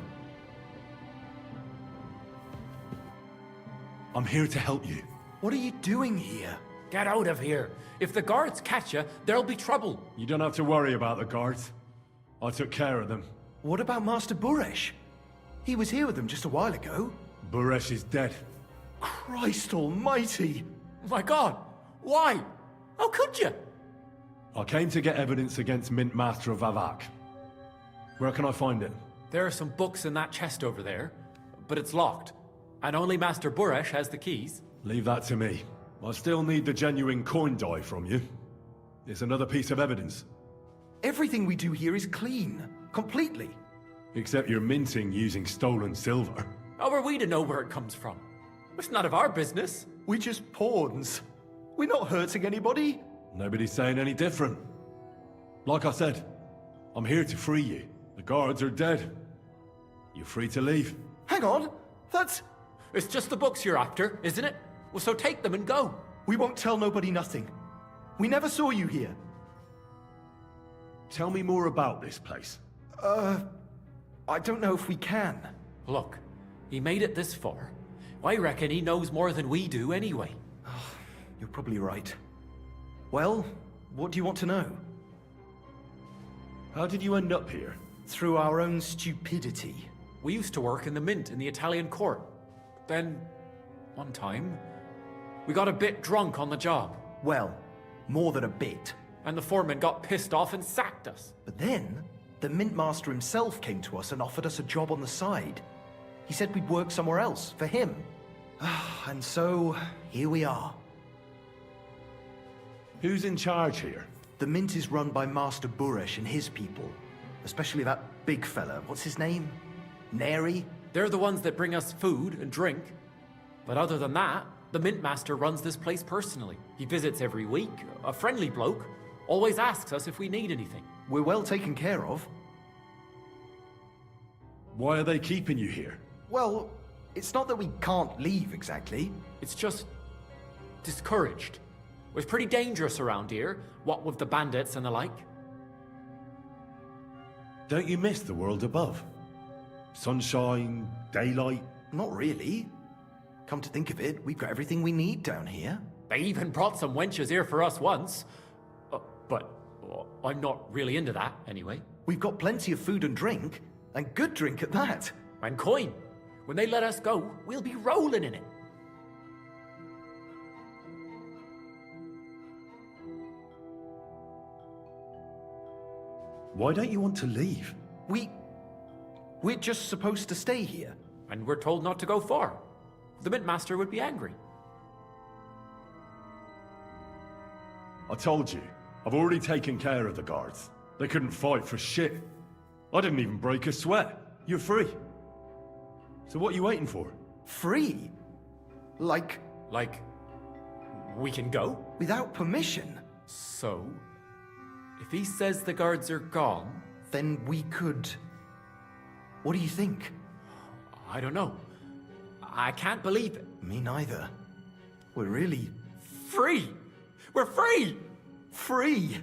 I'm here to help you. What are you doing here? Get out of here. If the guards catch you, there'll be trouble. You don't have to worry about the guards. I took care of them. What about Master Buresh? He was here with them just a while ago. Buresh is dead. Christ almighty! My God, why? How could you? I came to get evidence against Mint Master of Avak. Where can I find it? There are some books in that chest over there, but it's locked. And only Master Buresh has the keys. Leave that to me. I still need the genuine coin die from you. It's another piece of evidence. Everything we do here is clean. Completely. Except you're minting using stolen silver. How are we to know where it comes from? It's none of our business. We're just pawns. We're not hurting anybody. Nobody's saying any different. Like I said, I'm here to free you. The guards are dead. You're free to leave. Hang on. That's... It's just the books you're after, isn't it? Well, so take them and go. We won't tell nobody nothing. We never saw you here. Tell me more about this place. I don't know if we can. Look, he made it this far. I reckon he knows more than we do anyway. You're probably right. Well, what do you want to know? How did you end up here? Through our own stupidity. We used to work in the mint in the Italian court. Then, one time, we got a bit drunk on the job. Well, more than a bit. And the foreman got pissed off and sacked us. But then, the mint master himself came to us and offered us a job on the side. He said we'd work somewhere else, for him. And so, here we are. Who's in charge here? The mint is run by Master Buresh and his people. Especially that big fella. What's his name? Neri? They're the ones that bring us food and drink. But other than that, the mint master runs this place personally. He visits every week, a friendly bloke. Always asks us if we need anything. We're well taken care of. Why are they keeping you here? Well, it's not that we can't leave exactly. It's just discouraged. It's pretty dangerous around here, what with the bandits and the like. Don't you miss the world above? Sunshine, daylight? Not really. Come to think of it, we've got everything we need down here. They even brought some wenches here for us once. But I'm not really into that, anyway. We've got plenty of food and drink, and good drink at that. And coin. When they let us go, we'll be rolling in it. Why don't you want to leave? We're just supposed to stay here. And we're told not to go far. The mint master would be angry. I told you, I've already taken care of the guards. They couldn't fight for shit. I didn't even break a sweat. You're free. So what are you waiting for? Free? Like, we can go? without permission? So, if he says the guards are gone... Then we could... What do you think? I don't know. I can't believe it. Me neither. We're really... Free! We're free! Free!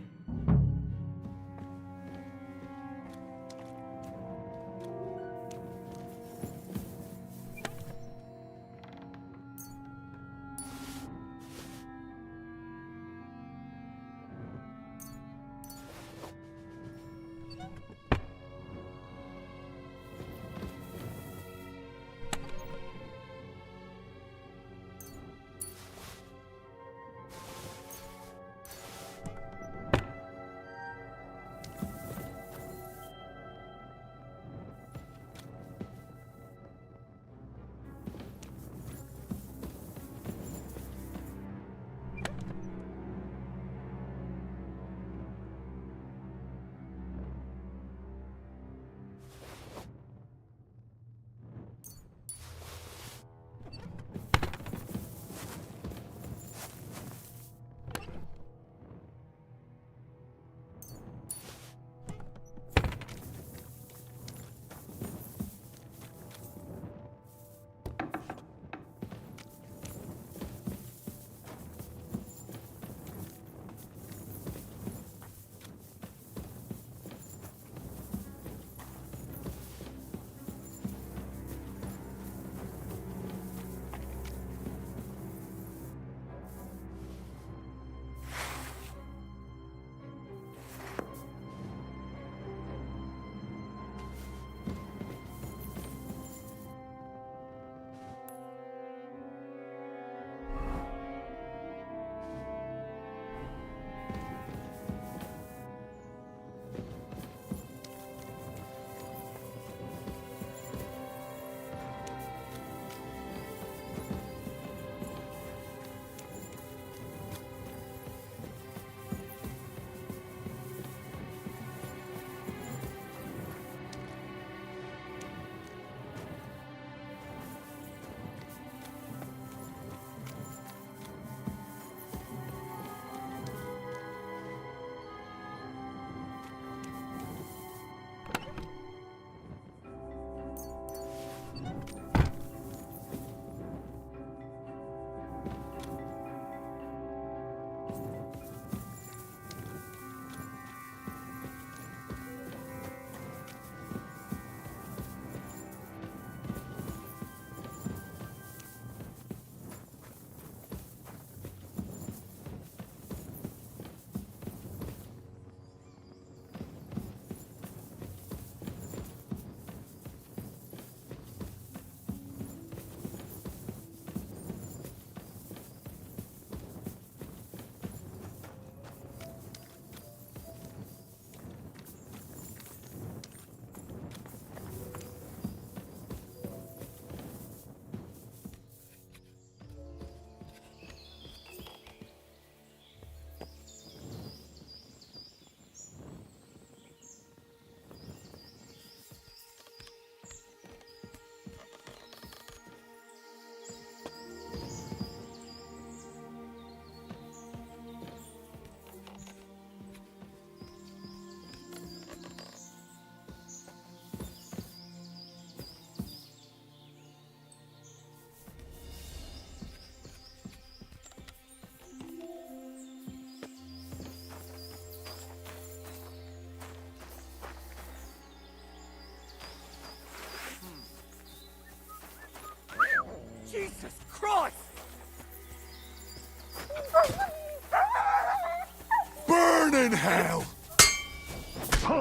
You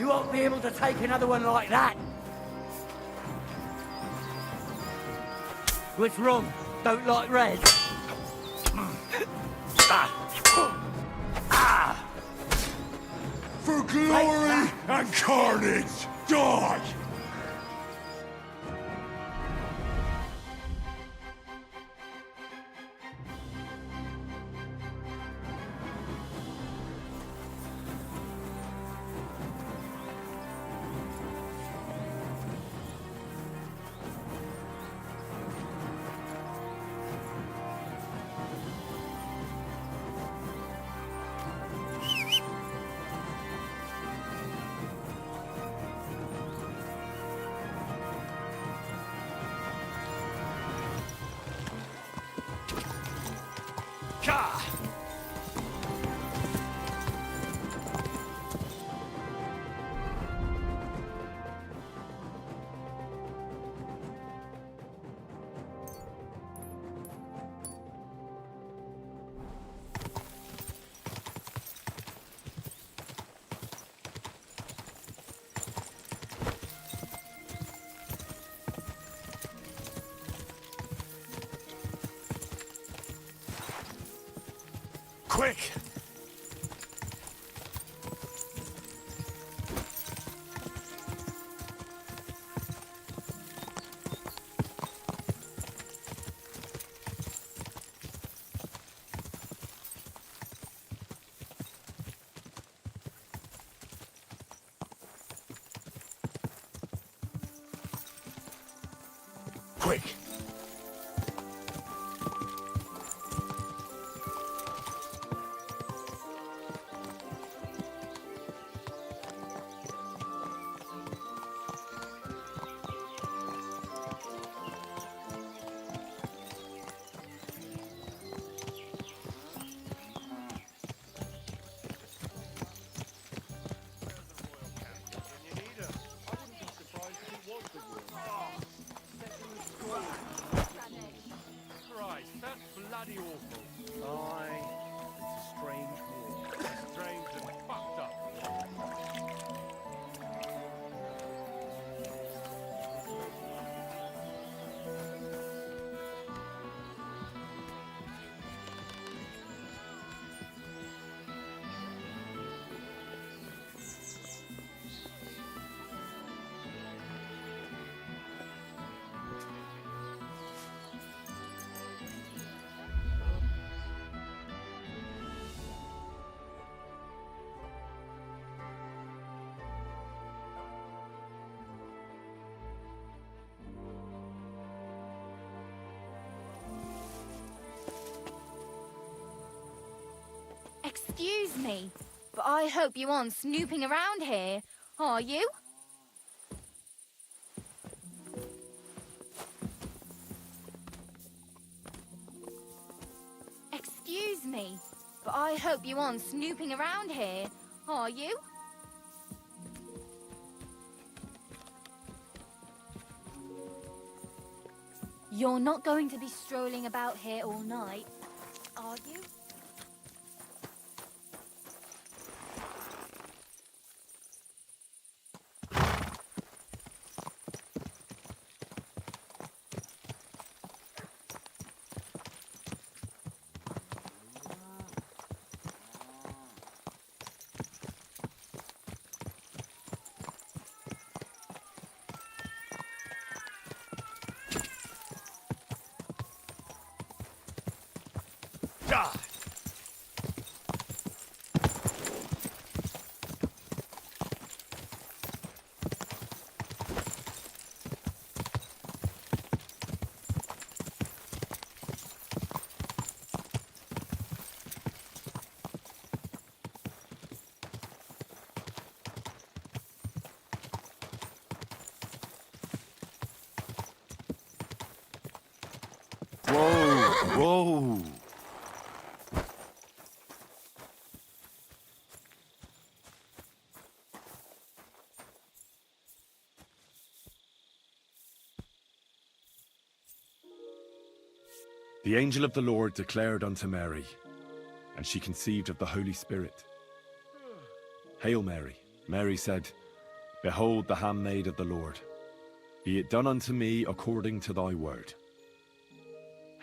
won't be able to take another one like that. What's wrong? Don't like red? For glory and carnage, die! Quick! Quick! Christ, that's bloody awful. Aye, it's a strange war. Strange and fucked up. Excuse me, but I hope you aren't snooping around here, are you? Excuse me, but I hope you aren't snooping around here, are you? You're not going to be strolling about here all night, are you? Whoa, whoa! The angel of the Lord declared unto Mary, and she conceived of the Holy Spirit. Hail Mary. Mary said, Behold the handmaid of the Lord. Be it done unto me according to thy word.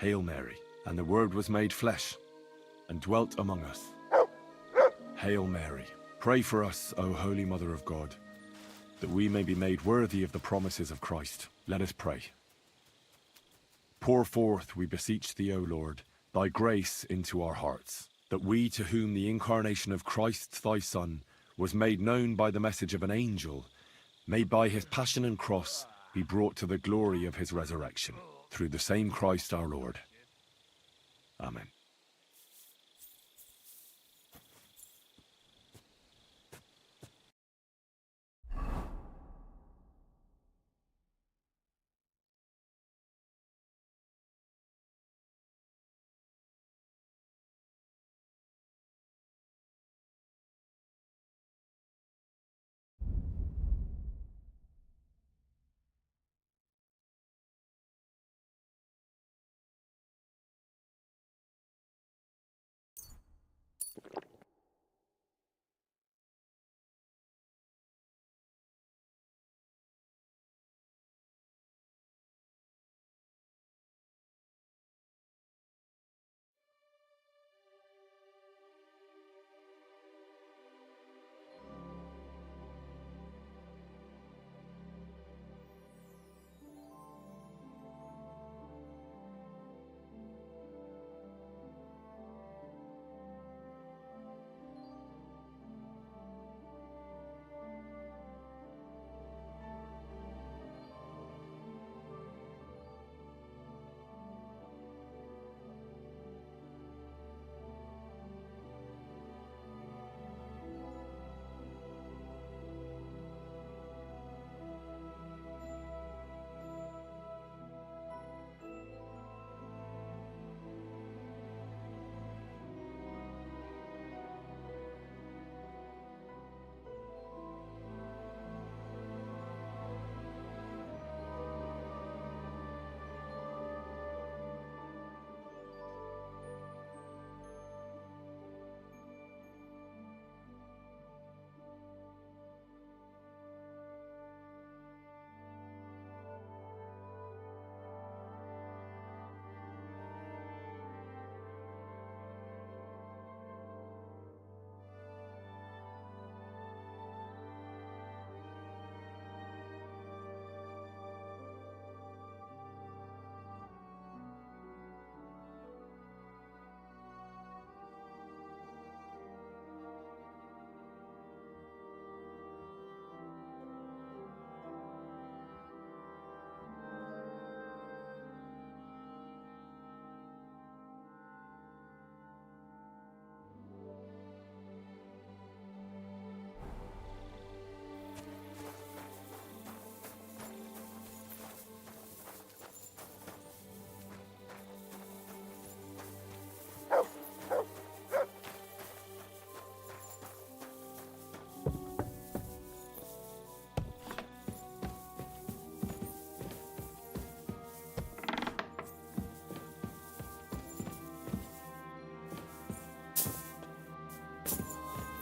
Hail Mary. And the Word was made flesh, and dwelt among us. Hail Mary. Pray for us, O Holy Mother of God, that we may be made worthy of the promises of Christ. Let us pray. Pour forth, we beseech thee, O Lord, thy grace into our hearts, that we, to whom the incarnation of Christ thy Son was made known by the message of an angel, may by his passion and cross be brought to the glory of his resurrection, through the same Christ our Lord. Amen.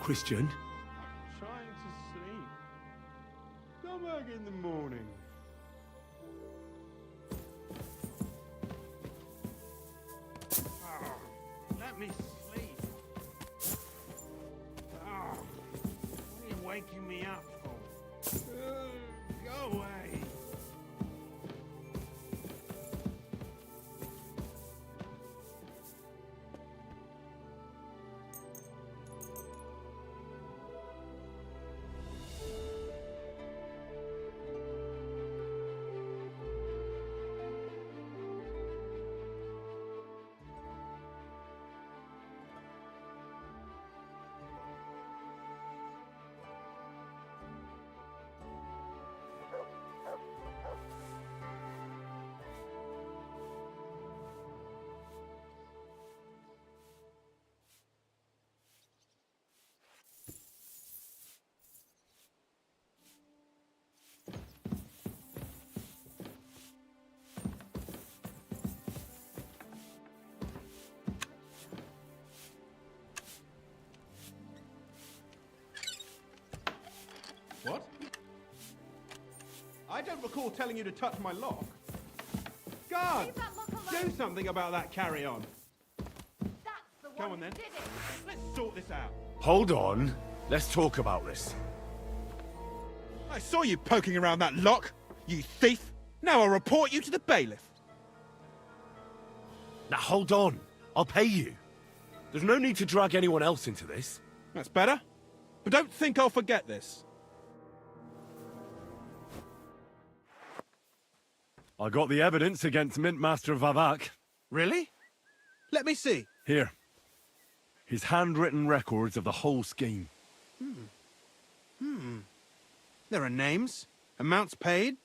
Christian? Trying to sleep. Come back in the morning. Let me sleep. What are you waking me up for? Go away. I don't recall telling you to touch my lock. Guards! Do something about that carry-on. Come on then. Let's sort this out. Hold on. Let's talk about this. I saw you poking around that lock, you thief. Now I'll report you to the bailiff. Now hold on. I'll pay you. There's no need to drag anyone else into this. That's better. But don't think I'll forget this. I got the evidence against Mintmaster Vavak. Really? Let me see. Here. His handwritten records of the whole scheme. There are names, amounts paid.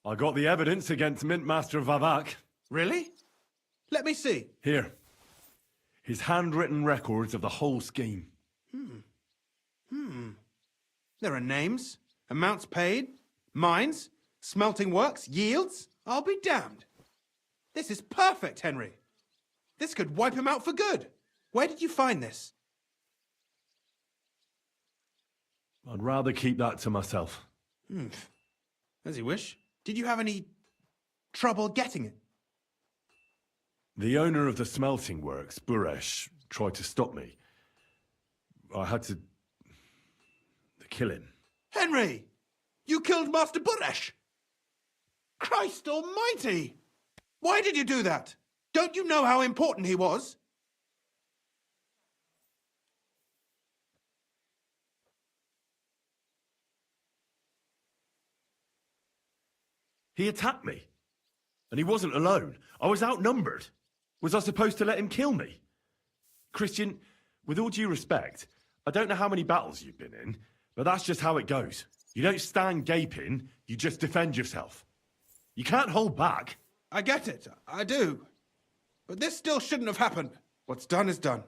I got the evidence against Mintmaster Vavak. Really? Let me see. Here. His handwritten records of the whole scheme. There are names, amounts paid, mines, smelting works, yields. I'll be damned. This is perfect, Henry. This could wipe him out for good. Where did you find this? I'd rather keep that to myself. As you wish. Did you have any trouble getting it? The owner of the smelting works, Buresh, tried to stop me. I had to kill him. Henry! You killed Master Buresh! Christ almighty! Why did you do that? Don't you know how important he was? He attacked me. And he wasn't alone. I was outnumbered. Was I supposed to let him kill me? Christian, with all due respect, I don't know how many battles you've been in, but that's just how it goes. You don't stand gaping, you just defend yourself. You can't hold back. I get it. I do. But this still shouldn't have happened. What's done is done.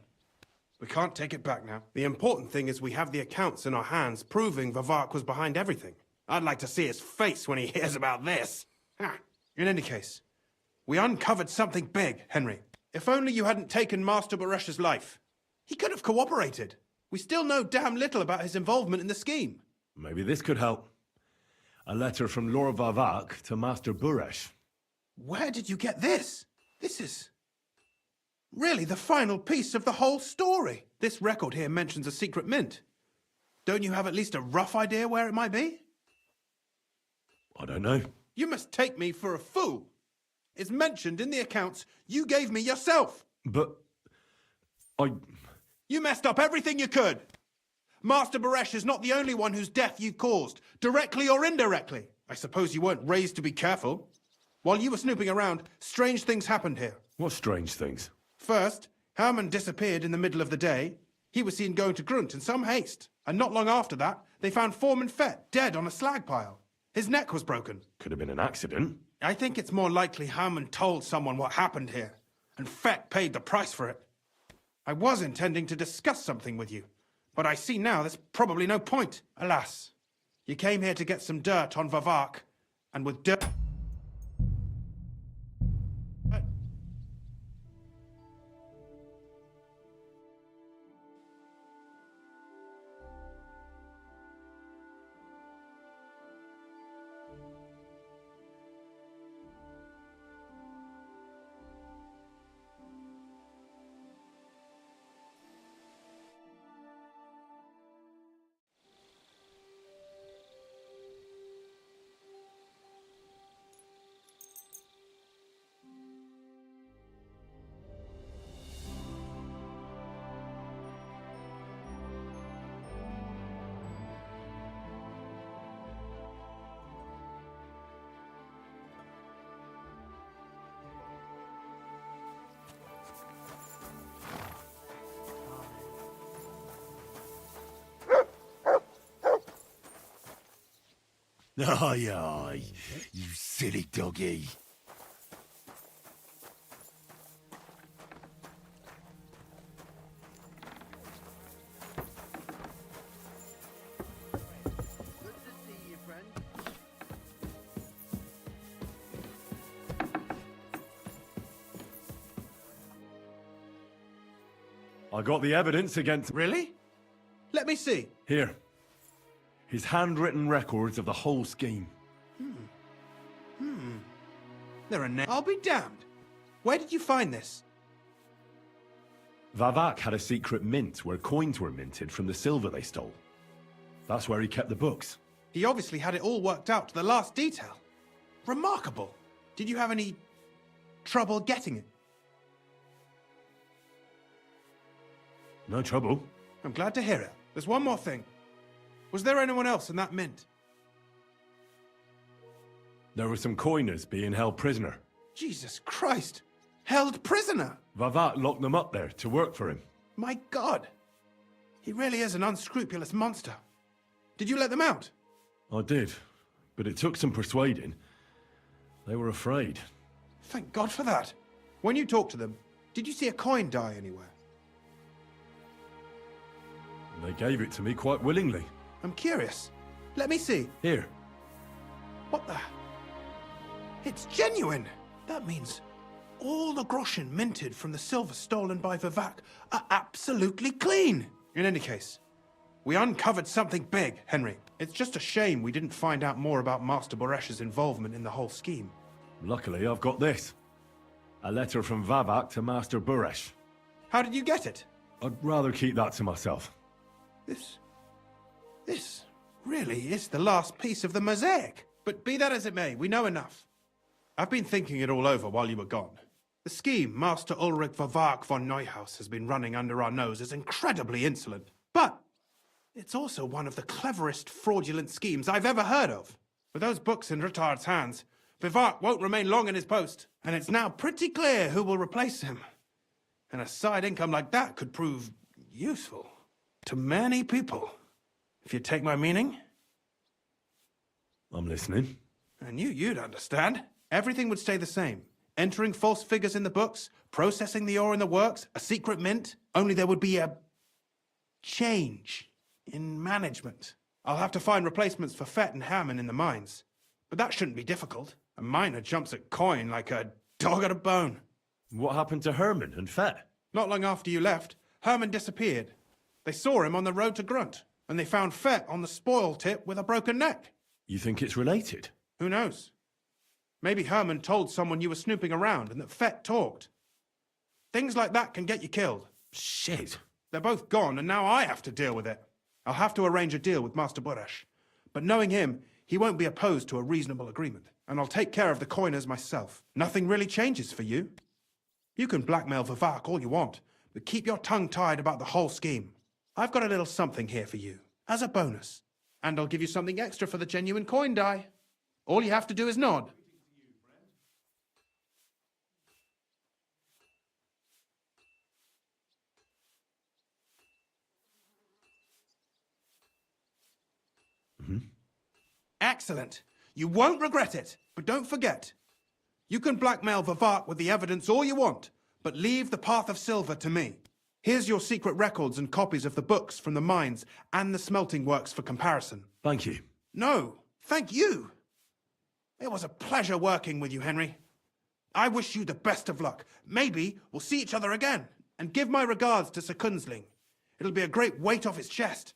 We can't take it back now. The important thing is we have the accounts in our hands proving Vavak was behind everything. I'd like to see his face when he hears about this. In any case, we uncovered something big, Henry. If only you hadn't taken Master Baresh's life. He could have cooperated. We still know damn little about his involvement in the scheme. Maybe this could help. A letter from Lord Vavak to Master Buresh. Where did you get this? This is really the final piece of the whole story. This record here mentions a secret mint. Don't you have at least a rough idea where it might be? I don't know. You must take me for a fool. It's mentioned in the accounts you gave me yourself. But You messed up everything you could. Master Baresh is not the only one whose death you've caused, directly or indirectly. I suppose you weren't raised to be careful. While you were snooping around, strange things happened here. What strange things? First, Herman disappeared in the middle of the day. He was seen going to Grunt in some haste. And not long after that, they found Foreman Fett dead on a slag pile. His neck was broken. Could have been an accident. I think it's more likely Herman told someone what happened here, and Fett paid the price for it. I was intending to discuss something with you, but I see now there's probably no point. Alas, you came here to get some dirt on Vavak, and with dirt... Aye, aye, you silly doggy. I got the evidence against... Really? Let me see. Here. His handwritten records of the whole scheme. There are I'll be damned. Where did you find this? Vavak had a secret mint where coins were minted from the silver they stole. That's where he kept the books. He obviously had it all worked out to the last detail. Remarkable. Did you have any trouble getting it? No trouble. I'm glad to hear it. There's one more thing. Was there anyone else in that mint? There were some coiners being held prisoner. Jesus Christ! Held prisoner! Vavak locked them up there to work for him. My God! He really is an unscrupulous monster. Did you let them out? I did, but it took some persuading. They were afraid. Thank God for that. When you talked to them, did you see a coin die anywhere? They gave it to me quite willingly. I'm curious. Let me see. Here. What the... It's genuine! That means all the groschen minted from the silver stolen by Vivak are absolutely clean! In any case, we uncovered something big, Henry. It's just a shame we didn't find out more about Master Boresh's involvement in the whole scheme. Luckily, I've got this. A letter from Vavak to Master Boresh. How did you get it? I'd rather keep that to myself. This really is the last piece of the mosaic. But be that as it may, we know enough. I've been thinking it all over while you were gone. The scheme Master Ulrich Vavak von Neuhaus has been running under our nose is incredibly insolent. But it's also one of the cleverest fraudulent schemes I've ever heard of. With those books in Rittard's hands, Vivak won't remain long in his post, and it's now pretty clear who will replace him. And a side income like that could prove useful to many people, if you take my meaning. I'm listening. I knew you'd understand. Everything would stay the same. Entering false figures in the books, processing the ore in the works, a secret mint, only there would be a change in management. I'll have to find replacements for Fett and Hammond in the mines. But that shouldn't be difficult. A miner jumps at coin like a dog at a bone. What happened to Herman and Fett? Not long after you left, Herman disappeared. They saw him on the road to Grunt, and they found Fett on the spoil tip with a broken neck. You think it's related? Who knows? Maybe Herman told someone you were snooping around and that Fett talked. Things like that can get you killed. Shit. They're both gone, and now I have to deal with it. I'll have to arrange a deal with Master Boresh. But knowing him, he won't be opposed to a reasonable agreement. And I'll take care of the coiners myself. Nothing really changes for you. You can blackmail Vivak all you want, but keep your tongue tied about the whole scheme. I've got a little something here for you, as a bonus. And I'll give you something extra for the genuine coin die. All you have to do is nod. Excellent. You won't regret it. But don't forget, you can blackmail Vivak with the evidence all you want, but leave the Path of Silver to me. Here's your secret records and copies of the books from the mines and the smelting works for comparison. Thank you. No, thank you. It was a pleasure working with you, Henry. I wish you the best of luck. Maybe we'll see each other again. And give my regards to Sir Kunzling. It'll be a great weight off his chest.